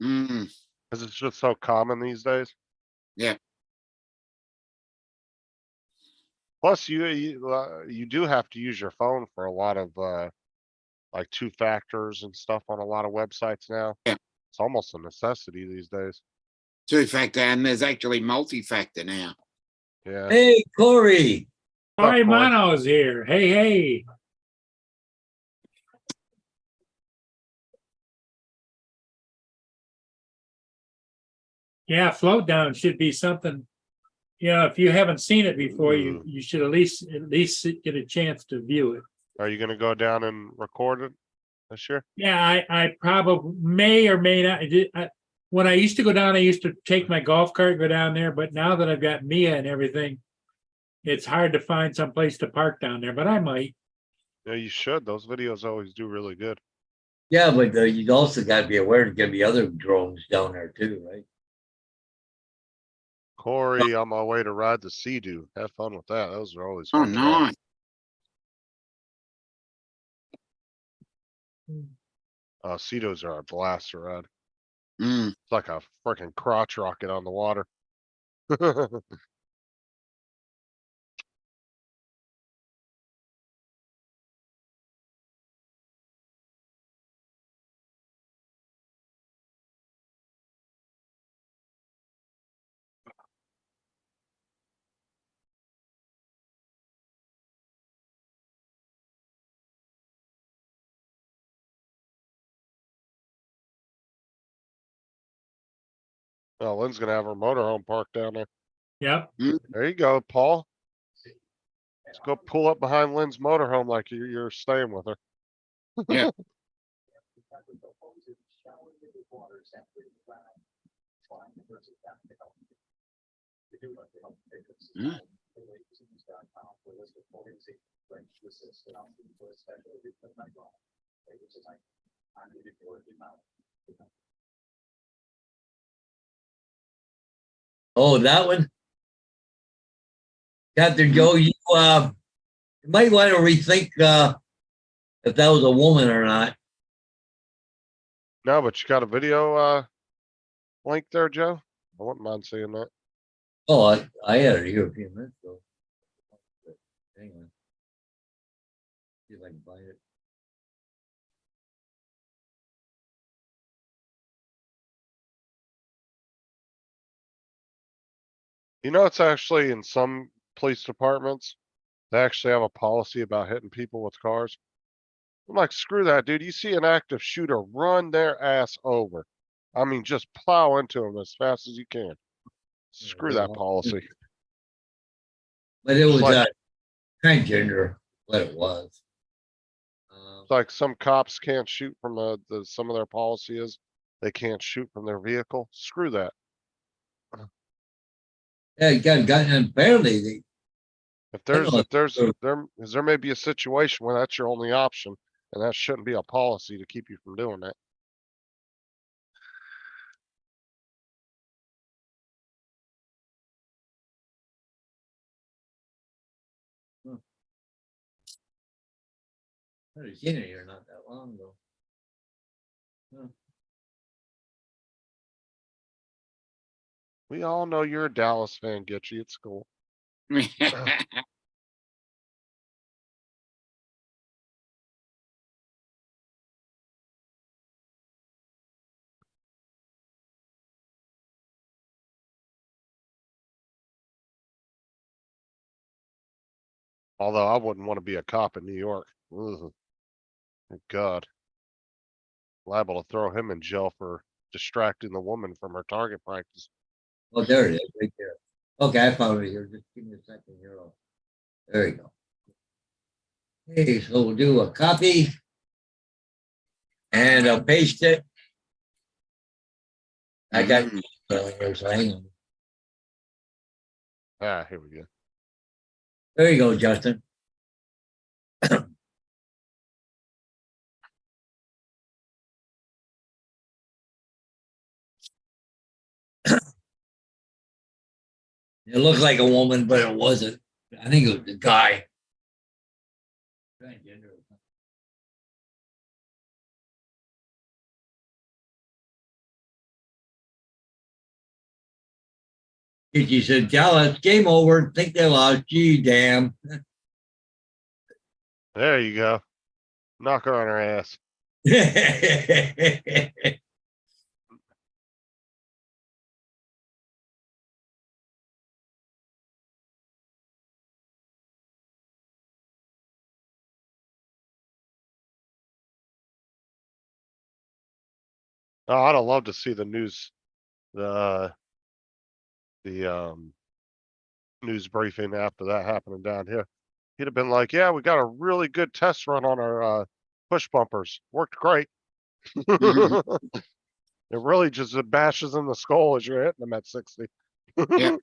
Mm. because it's just so common these days. Yeah. Plus, you do have to use your phone for a lot of like two factors and stuff on a lot of websites now. Yeah. It's almost a necessity these days. Two-factor, and there's actually multi-factor now. Yeah. Hey, Corey. What's up, Corey Corey? Mono's here. Hey, hey. Yeah, float down should be something, if you haven't seen it before, you should at least get a chance to view it. Are you gonna go down and record it this year? Yeah, I probably may or may not. when I used to go down, I used to take my golf cart, go down there, but now that I've got Mia and everything, it's hard to find some place to park down there, but I might. Yeah, you should. Those videos always do really good. Yeah, but you also got to be aware there's going to be other drones down there too, right? Corey, on my way to ride the Sea-Doo. Have fun with that. Those are always Oh, fun to ride. nice. Sea-Doos are a blast to ride. Mm. It's like a freaking crotch rocket on the water. Oh, Lynn's gonna have her motorhome parked down there. Yep. There you go, Paul. Let's go pull up behind Lynn's motorhome like you're staying with her. Yeah. Mm. Oh, that one? Captain Joe, you might want to rethink if that was a woman or not. No, but you got a video link there, Joe? I wouldn't mind seeing that. Oh, I had it here a few minutes ago. Hang on. See if I can find it. You know, it's actually in some police departments, they actually have a policy about hitting people with cars. I'm like, screw that, dude. You see an active shooter, run their ass over. I mean, just plow into them as fast as you can. Screw that policy. But it was like- transgender, what it was. It's like some cops can't shoot from some of their policy is they can't shoot from their vehicle. Screw that. Yeah, you got a gun, and apparently they, If there's, know. if there's, there may be a situation where that's your only option, and that shouldn't be a policy to keep you from doing that. I haven't seen it here not that long ago. We all know you're a Dallas fan, Gitchy. It's cool. Although I wouldn't want to be a cop in New York. Ugh. Thank God. Liable to throw him in jail for distracting the woman from her target practice. Oh, there it is, right there. Okay, I found it here. Just give me a second here. There you go. Okay, so we'll do a copy. And I'll paste it. I got here, so hang on. Ah, here we go. There you go, Justin. It looked like a woman, but it wasn't. I think it was a guy. Transgender. She said, "Jala, it's game over. Think they lost. Gee, damn." There you go. Knock her on her ass. Oh, I'd have loved to see the news, the news briefing after that happening down here. He'd have been like, yeah, we got a really good test run on our push bumpers. Worked great. Mhm. It really just it bashes in the skull as you're hitting them at 60. Yeah.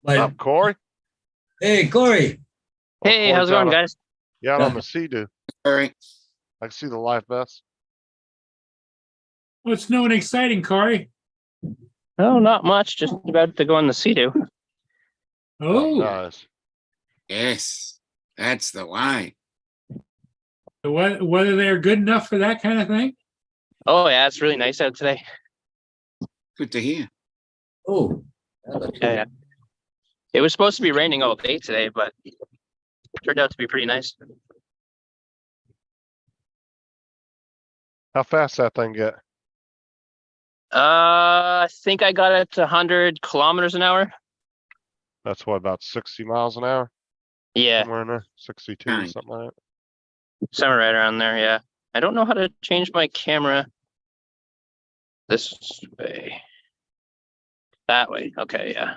What's But up, Corey? hey, Corey, Oh, Hey, how's Corey's it going, out on- guys? You out Yeah. on the Sea-Doo. All right. I can see the life vest. What's new and exciting, Corey? Oh, not much. Just about to go on the Sea-Doo. Oh, Nice. Yes, that's the way. whether they're good enough for that kind of thing? Oh yeah, it's really nice out today. Good to hear. oh, that looks Yeah, yeah. It was supposed to be raining all day today, but it turned out to be pretty nice. How fast that thing get? I think I got it to 100 kilometers an hour. That's what, about 60 miles an hour? Yeah, Somewhere in there, 62, Nice. something like that. somewhere right around there. Yeah, I don't know how to change my camera this way. That way. Okay, yeah.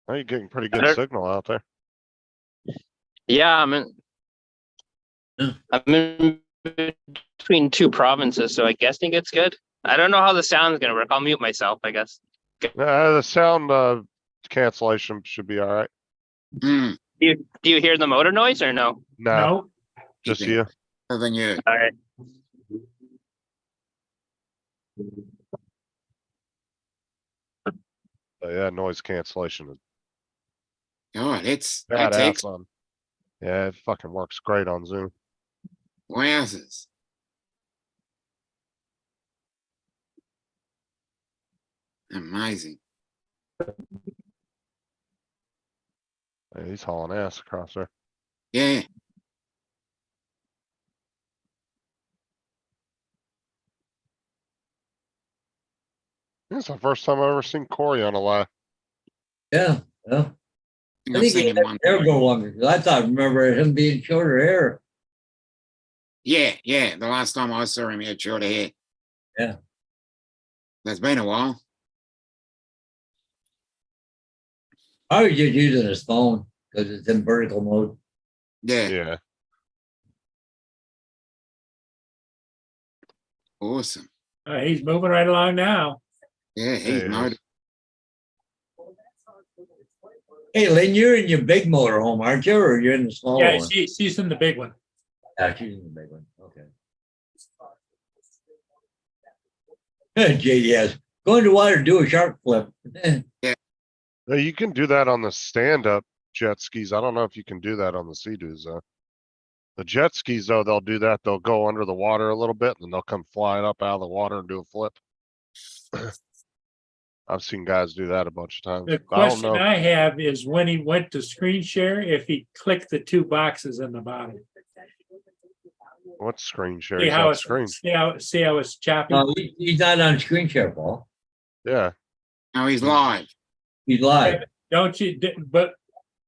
Oh, you're getting pretty good Better. signal out there. Yeah, Yeah. I'm in between two provinces, so I guess think it's good. I don't know how the sound's gonna work. I'll mute myself, I guess. The sound cancellation should be all right. Hmm. Do you hear the motor noise or no? No, No, just Okay. you. Other than you. All right. Yeah, noise cancellation is God, that's badass on. Yeah, it fucking works great on Zoom. wowzers. Amazing. Yeah, he's hauling ass across there. Yeah. This is the first time I've ever seen Corey on a live. yeah, yeah. I I think I've think he seen had him one. hair go longer. 'Cause I thought, remember him being shorter hair. Yeah, yeah. The last time I saw him, he had shorter hair. Yeah. That's been a while. I was just using his phone because it's in vertical mode. Yeah. Yeah. Awesome. he's moving right along now. Yeah, Yeah, he's it motor. is. Hey, Lynn, you're in your big motorhome, aren't you? Or you're in the smaller Yeah, one? she's in the big one. Yeah, she's in the big one. Okay. JDS, go into water, do a shark flip. Yeah, you can do that on the stand-up jet skis. I don't know if you can do that on the Sea-Doos though. The jet skis though, they'll do that. They'll go under the water a little bit and then they'll come flying up out of the water and do a flip. I've seen guys do that a bunch of times. The I don't question know. I have is when he went to screen share, if he clicked the two boxes in the bottom. What screen share See is how that it's, screen? see how it's choppy? No, he's not on screen share, Paul. Yeah. No, he's live. He's live. Don't you, but,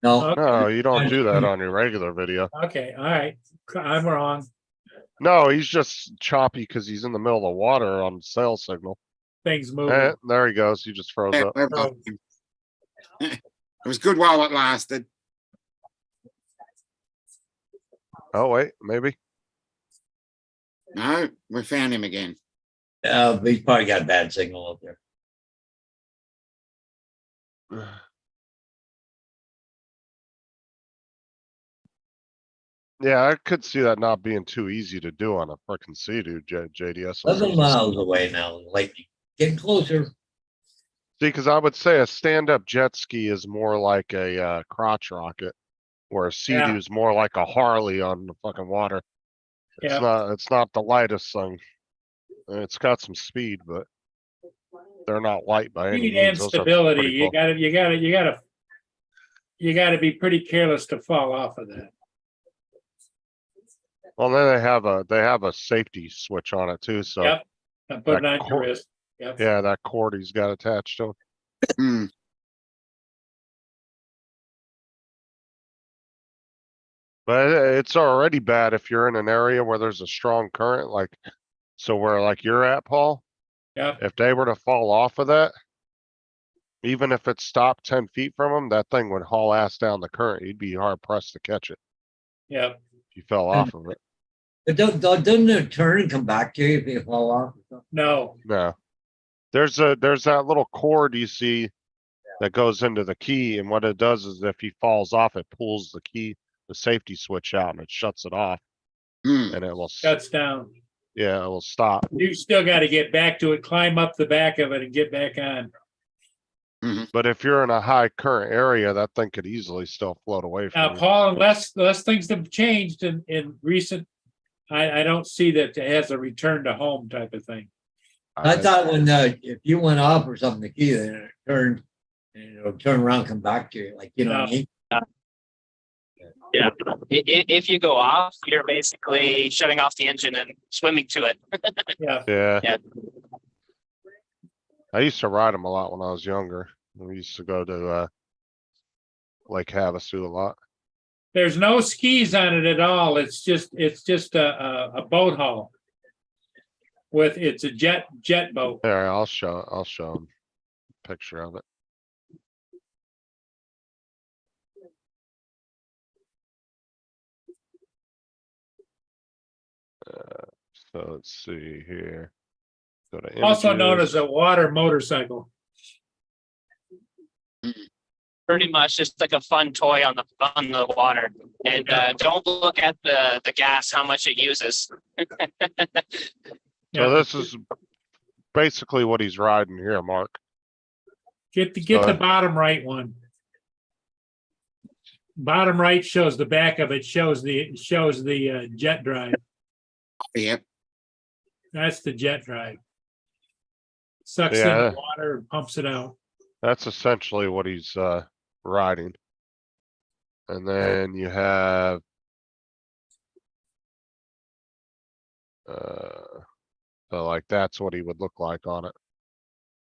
No, okay, No, you don't do that on your regular video. okay, all right, I'm wrong. No, he's just choppy because he's in the middle of the water on cell signal. Things moving. Eh, there he goes. He just froze Yeah, up. we've got him. It was good while it lasted. Oh, wait, maybe. No, we found him again. he's probably got bad signal up there. Yeah, I could see that not being too easy to do on a frickin' Sea-Doo, JDS. 11 miles away now, lightning. Getting closer. See, because I would say a stand-up jet ski is more like a crotch rocket, where a Sea-Doo is more like a Harley on the fucking water. It's Yeah. not the lightest thing. It's got some speed, but they're not light by any Speed and means. Those are stability, pretty you cool. gotta be pretty careless to fall off of that. Well, then they have a safety switch on it too, so Yep. And put it that on your cord- wrist. Yep. yeah, that cord he's got attached to him. Hmm. But it's already bad if you're in an area where there's a strong current, like, so where like you're at, Paul, Yep, if they were to fall off of that, even if it stopped 10 feet from them, that thing would haul ass down the current. You'd be hard pressed to catch it yep. if you fell off of it. But doesn't it turn and come back to you if you fall off? or something? No, No. There's that little cord you see that goes into the key, and what it does is if he falls off, it pulls the key, the safety switch out, and it shuts it off, Hmm. and it will, shuts down. yeah, it will stop. You still got to get back to it, climb up the back of it and get back on. But if you're in a high current area, that thing could easily still float away Now, from you. Paul, unless things have changed in recent, I don't see that it has a return to home type of thing. I thought when, if you went off or something, the key, then it turned, and it'll turn around, come back to you, like, you know what I mean? Yeah. If you go off, you're basically shutting off the engine and swimming to it. Yeah, Yeah. Yeah. I used to ride them a lot when I was younger. We used to go to Lake Havasu a lot. there's no skis on it at all. It's just a boat hull. It's a jet boat. There, I'll show them a picture of it. So let's see here. Go to Also known images. as a water motorcycle. Pretty much just like a fun toy on the water. And don't look at the gas, how much it uses. So this is basically what he's riding here, Mark. Get the So- bottom right one. Bottom right shows the back of it, shows the jet drive. Yep. That's the jet drive. Sucks in Yeah. the water and pumps it out. That's essentially what he's riding. And then you have so like that's what he would look like on it.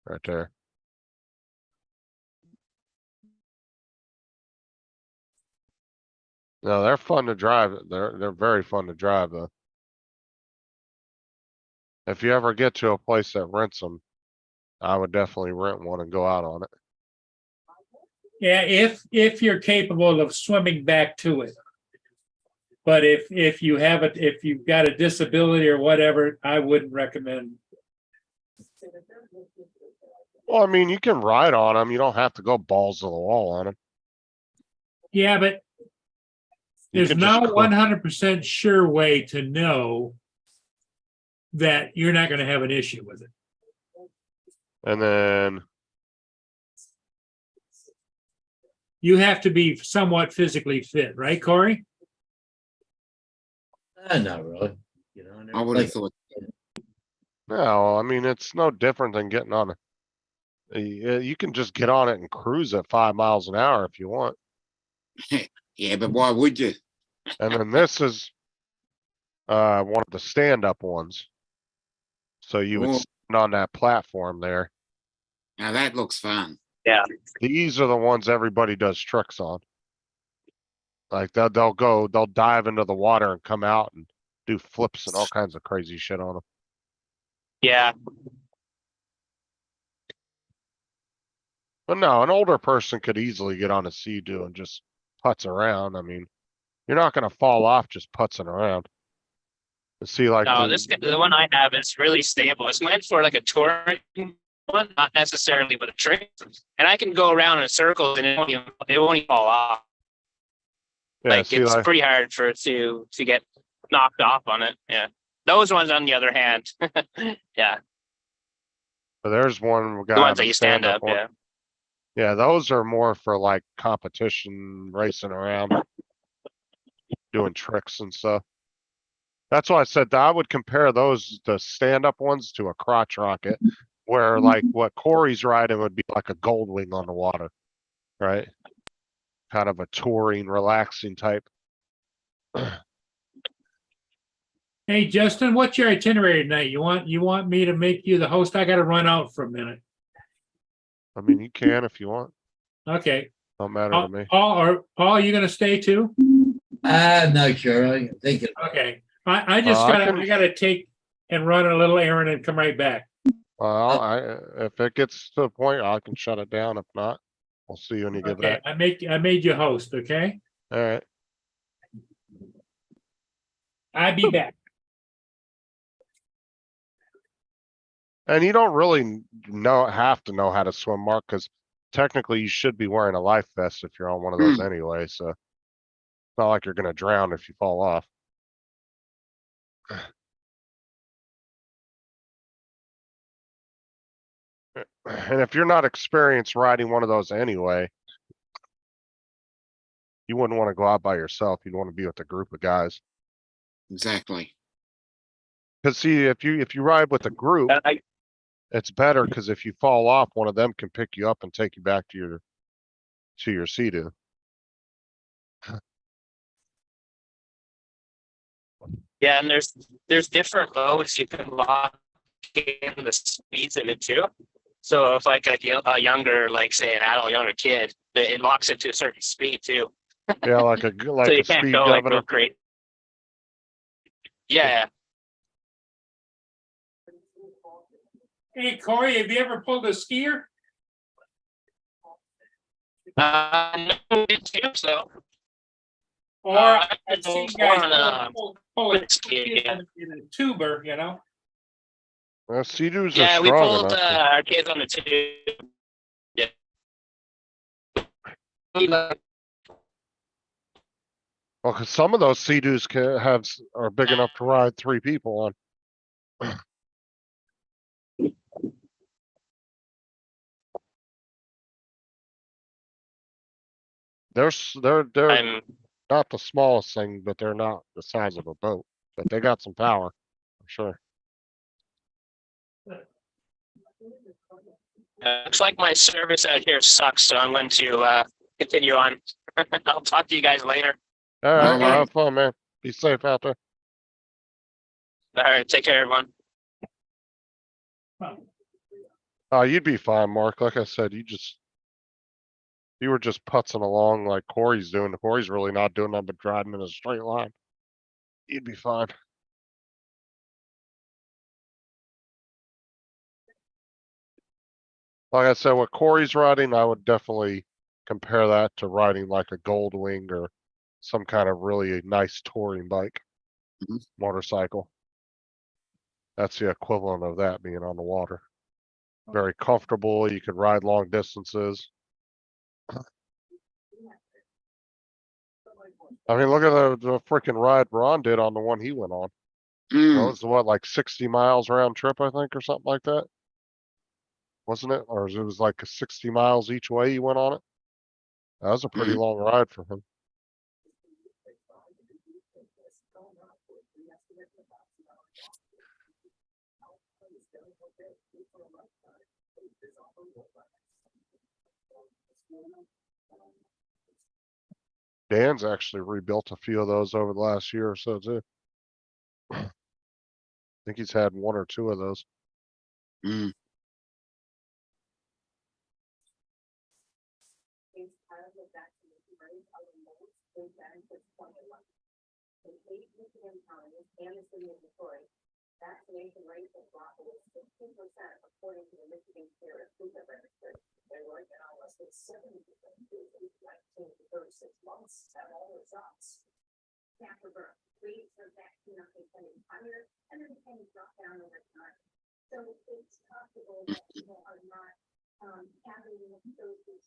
Right there. No, they're fun to drive. They're very fun to drive though. If you ever get to a place that rents them, I would definitely rent one and go out on it. Yeah, if you're capable of swimming back to it. But if you've got a disability or whatever, I wouldn't recommend. Well, I mean, you can ride on them. You don't have to go balls to the wall on them. Yeah, but You there's can just no cruise. 100% sure way to know that you're not going to have an issue with it. And then, You have to be somewhat physically fit, right, Corey? Not really, you know. I would have like- thought. no, I mean, it's no different than getting on you can just get on it and cruise at 5 miles an hour if you want. Yeah, but why would you? And then this is one of the stand-up ones. So you would Oh. stand on that platform there. Now that looks fun. These are the ones everybody does tricks on. Like they'll dive into the water and come out and do flips and all kinds of crazy shit on them. Yeah. But no, an older person could easily get on a Sea-Doo and just putz around. I mean, you're not gonna fall off just putzing around. You see, like No, the- the one I have is really stable. It's meant for like a touring one, not necessarily with a trick. And I can go around in circles and it won't even fall off. yeah, Like see, it's like, pretty hard for it to get knocked off on it. Yeah. Those ones on the other hand. Yeah. but there's one guy. The ones that having you stand up, one. yeah. Yeah, those are more for like competition racing around, doing tricks and stuff. That's why I said that I would compare those, the stand-up ones, to a crotch rocket, where like what Corey's riding would be like a gold wing on the water, right? Kind of a touring, relaxing type. Hey, Justin, what's your itinerary tonight? You want me to make you the host? I got to run out for a minute. I mean, you can if you want. Okay. Don't matter to me. Paul, you going to stay too? I'm not sure. I think it, Okay. I just I can- I gotta take and run a little errand and come right back. Well, if it gets to the point, I can shut it down. If not, we'll see you when you get Okay, back. I made you host, okay? All right. I'll be back. And you don't really have to know how to swim, Mark, because technically you should be wearing a life vest if you're on one of those anyway, so. It's not like you're gonna drown if you fall off. And if you're not experienced riding one of those anyway, you wouldn't want to go out by yourself. You'd want to be with a group of guys. Exactly. Cause see, if you ride with a group, I, it's better because if you fall off, one of them can pick you up and take you back to your Sea-Doo. yeah, and there's different modes you can lock in the speeds in it too. So if like a younger, like say an adult younger kid, it locks it to a certain speed too. Yeah, like a So you a can't speed go like governor. real crazy. Yeah. Hey, Corey, have you ever pulled a skier? No, it too, so. Or I've seen guys pull a ski, yeah. in a tuber, you know? Sea-Doos are Yeah, we strong pulled enough. our kids on the tube. Yeah. Well, cause some of those Sea-Doos are big enough to ride 3 people on. They're I'm not the smallest thing, but they're not the size of a boat. But they got some power, for sure. looks like my service out here sucks, so I'm going to continue on. I'll talk to you guys later. All right, Alright. have fun, man. Be safe out there. All right, take care, everyone. Oh, you'd be fine, Mark. Like I said, you were just putzing along like Corey's doing. Corey's really not doing nothing but driving in a straight line. You'd be fine. Like I said, what Corey's riding, I would definitely compare that to riding like a Goldwing or some kind of really nice touring bike, Mhm. motorcycle. That's the equivalent of that being on the water. Very comfortable. You could ride long distances. I mean, look at the freaking ride Ron did on the one he went on. That Mm, was what, like 60 miles round trip, I think, or something like that. Wasn't it? Or it was like 60 miles each way he went on it. That was a pretty Mhm. long ride for him. Dan's actually rebuilt a few of those over the last year or so too. I think he's had 1 or 2 of those. mm.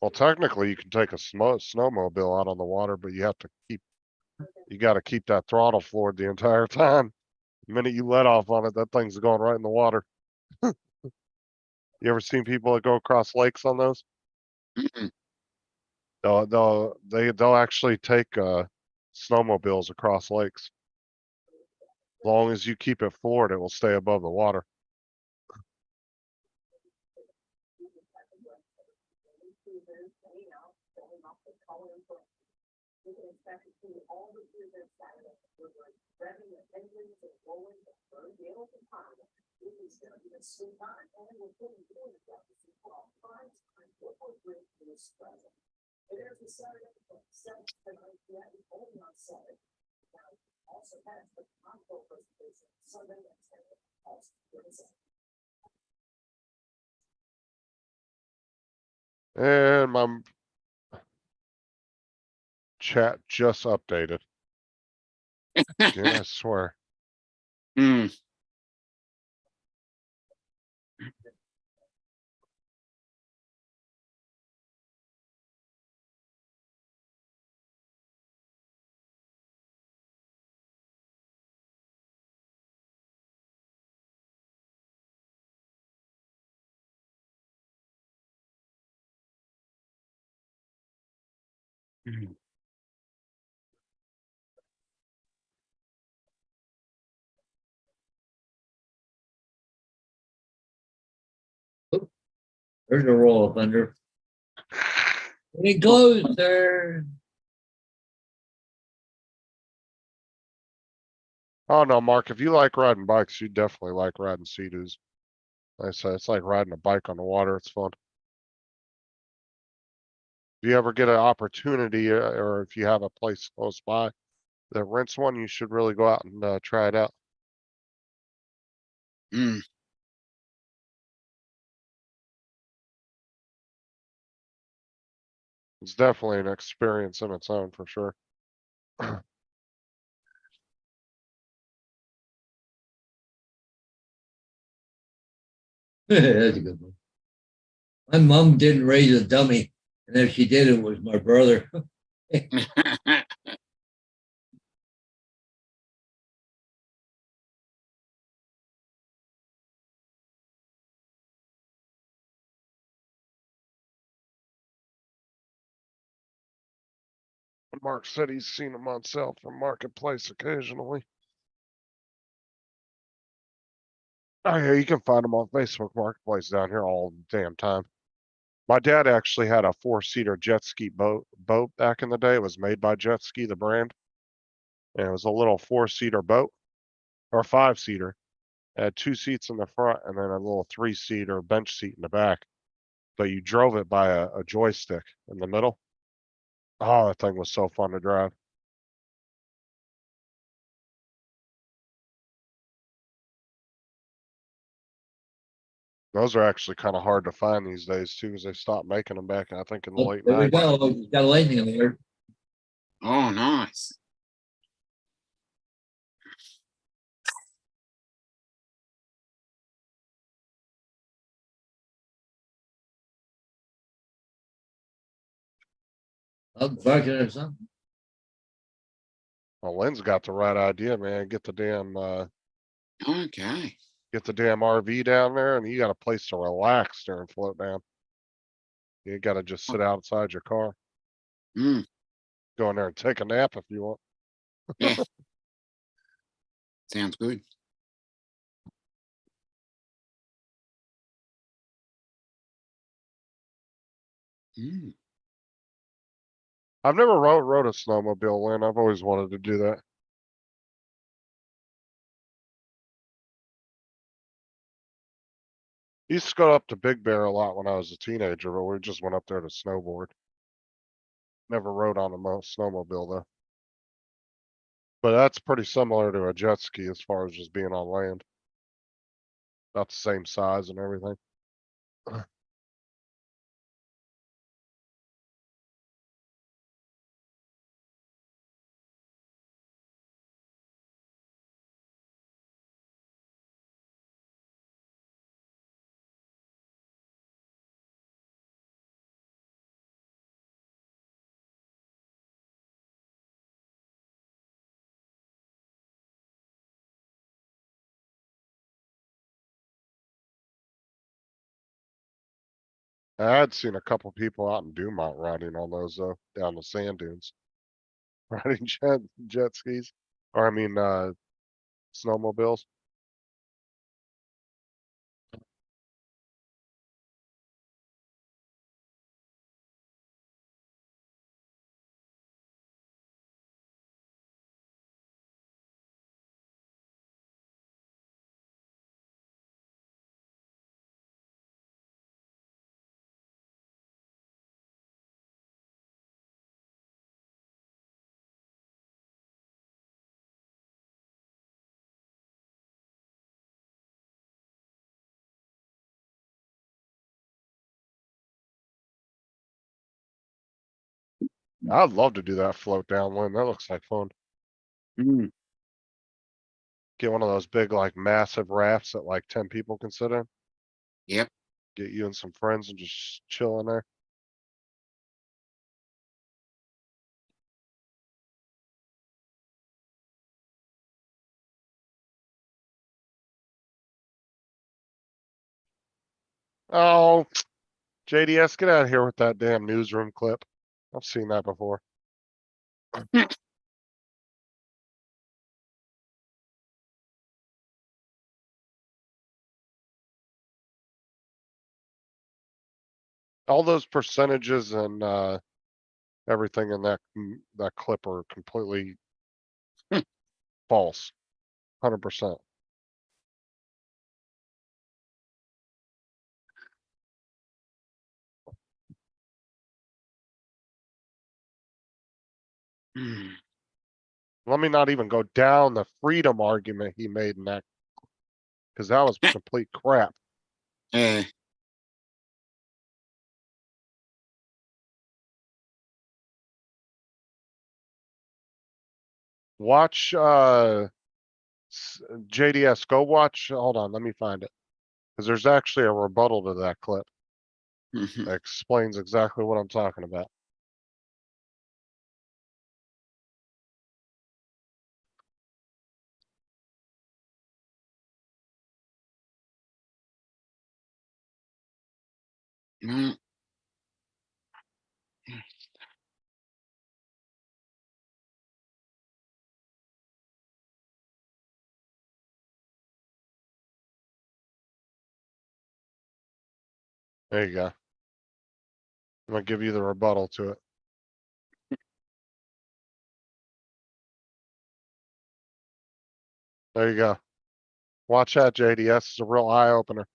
Well, technically you can take a snowmobile out on the water, but you gotta keep that throttle floored the entire time. The minute you let off on it, that thing's going right in the water. You ever seen people that go across lakes on those? Mm-mm. They'll actually take snowmobiles across lakes. As long as you keep it floored, it will stay above the water. And my chat just updated. Yeah, I swear. Mm. Mm. There's a roll of thunder. It goes there. Oh no, Mark, if you like riding bikes, you definitely like riding Sea-Doos. Like I said, it's like riding a bike on the water. It's fun. If you ever get an opportunity or if you have a place close by that rents one, you should really go out and try it out. Mm. It's definitely an experience in its own for sure. That's a good one. My mom didn't raise a dummy, and if she did, it was my brother. Mark said he's seen them on sale from Marketplace occasionally. Oh yeah, you can find them on Facebook Marketplace down here all the damn time. My dad actually had a 4-seater jet ski boat back in the day. It was made by Jet Ski, the brand. And it was a little 4-seater boat or 5-seater. It had 2 seats in the front and then a little 3-seater bench seat in the back. But you drove it by a joystick in the middle. Oh, that thing was so fun to drive. Those are actually kind of hard to find these days too, because they stopped making them back, I think, in the Oh, late there we 90s. go. He's got a lightning alert. Oh, nice. I'm barking or something. Well, Lynn's got the right idea, man. Get the damn Okay. RV down there, and you got a place to relax during float down. You got to just sit outside your car, Mm. go in there and take a nap if you want. Yeah. Sounds good. Mm. I've never rode a snowmobile, Lynn. I've always wanted to do that. Used to go up to Big Bear a lot when I was a teenager, but we just went up there to snowboard. Never rode on a snowmobile though. But that's pretty similar to a jet ski as far as just being on land. About the same size and everything. I had seen a couple people out in Dumont riding on those though, down the sand dunes. Riding jet skis. Or I mean snowmobiles. I'd love to do that float down, Lynn. That looks like fun. Mm. Get one of those big, like massive rafts that like 10 people can sit in. Yep. Get you and some friends and just chill in there. Oh, JDS, get out of here with that damn newsroom clip. I've seen that before. All those percentages and everything in that clip are completely false. 100%. Hmm. Let me not even go down the freedom argument he made in that, because that was complete crap. Yeah. Watch JDS, go watch, hold on, let me find it. Because there's actually a rebuttal to that clip that explains exactly what I'm talking about. Mm. There you go. I'm gonna give you the rebuttal to it. There you go. Watch that, JDS. It's a real eye opener.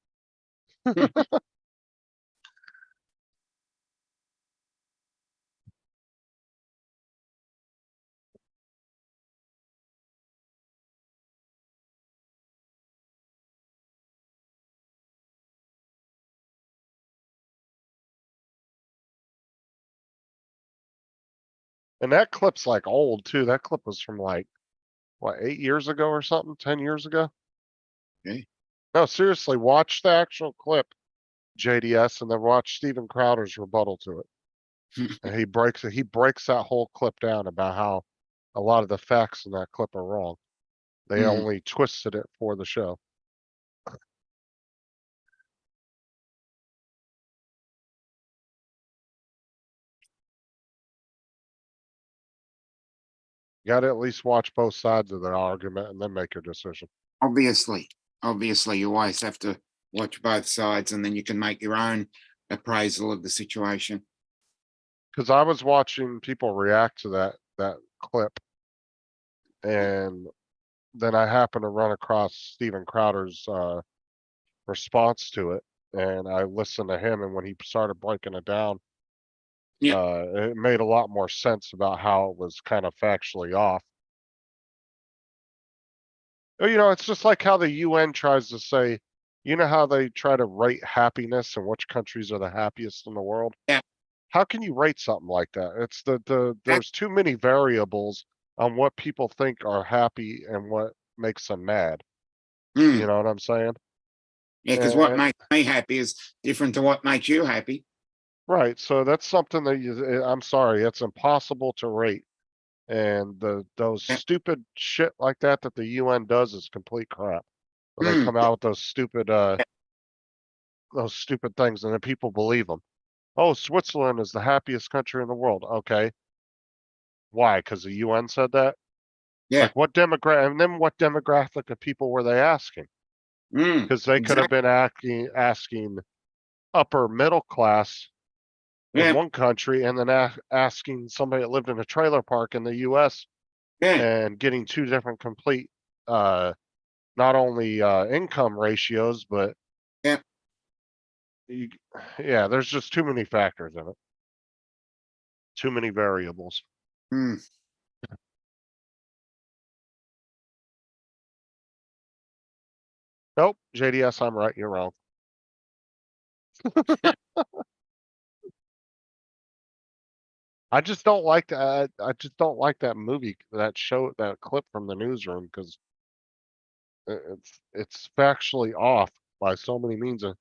And that clip's like old too. That clip was from like, what, 8 years ago or something? 10 years ago? Okay. No, seriously, watch the actual clip, JDS, and then watch Steven Crowder's rebuttal to it. And he breaks that whole clip down about how a lot of the facts in that clip are wrong. They Mm. only twisted it for the show. You gotta at least watch both sides of the argument and then make your decision. Obviously, you always have to watch both sides, and then you can make your own appraisal of the situation. Because I was watching people react to that clip, and then I happened to run across Steven Crowder's response to it, and I listened to him, and when he started breaking it down, it made a lot more sense about how it was kind of factually off. You know, it's just like how the UN tries to say, you know how they try to rate happiness and which countries are the happiest in the world? Yeah. How can you rate something like that? It's there's too many variables on what people think are happy and what makes them mad. Mm. You know what I'm saying? Yeah, because what And- makes me happy is different to what makes you happy. Right. So that's something that I'm sorry, it's impossible to rate. And those Yeah. stupid shit like that the UN does is complete crap. When they Mm. come out with those stupid things and then people believe them. Oh, Switzerland is the happiest country in the world. Okay. Why? Because the UN said that? Yeah. Like what demographic of people were they asking? Mm. Because they could have been asking upper middle class in Yeah. one country and then asking somebody that lived in a trailer park in the US Yeah. and getting two different complete not only income ratios, but Yeah. yeah, there's just too many factors in it. Too many variables. Mm. Nope, JDS, I'm right, you're wrong. I just don't like that. I just don't like that movie, that show, that clip from the newsroom, because it's factually off by so many means, and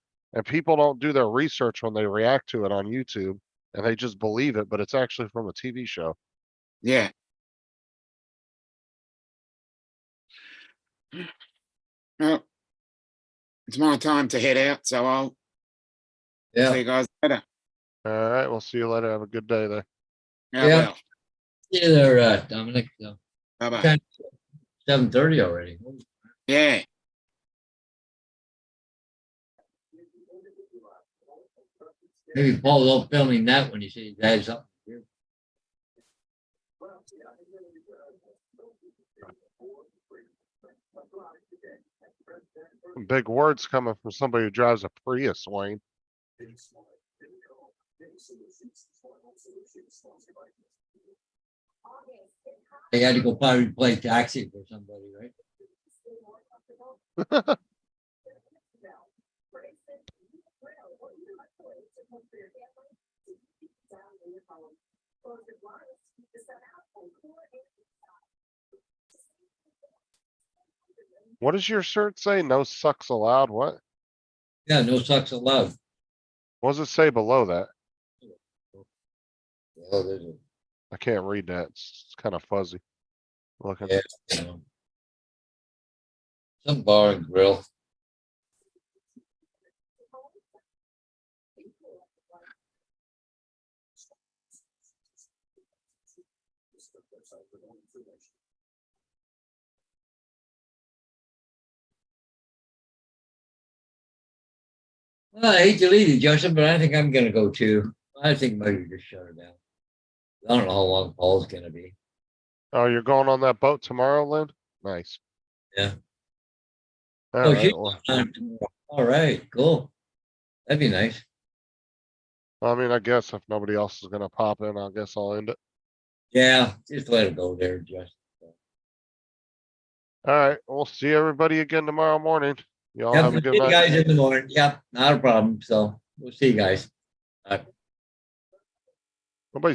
people don't do their research when they react to it on YouTube, and they just believe it, but it's actually from a TV show. Yeah. Well, it's my time to head out, so I'll see Yeah. you guys later. All right, we'll see you later. Have a good day there. Yeah. Yeah. Well. See you there, Dominic. Bye-bye. 7:30 already. Yeah. Maybe Paul don't filming that when you see he has something to do. Big words coming from somebody who drives a Prius, Wayne. They had to go probably play taxi for somebody, right? What does your shirt say? No sucks allowed? What? Yeah, no sucks allowed. What does it say below that? Oh, there's a, I can't read that. It's kind of fuzzy. Looking. yeah, you know. Some bar and grill. Well, I hate to leave you, Justin, but I think I'm gonna go too. I think maybe just shut her down. I don't know how long Paul's gonna be. Oh, you're going on that boat tomorrow, Lynn? Nice. Yeah. All Oh, right. she's Well, on tomorrow. All right, cool. That'd be nice. I mean, I guess if nobody else is gonna pop in, I guess I'll end it. Yeah, just let it go there, Justin. All right. We'll see everybody again tomorrow morning. Y'all Yep, have a we'll good see you night. guys in the morning. Yep, not a problem. So we'll see you guys. Nobody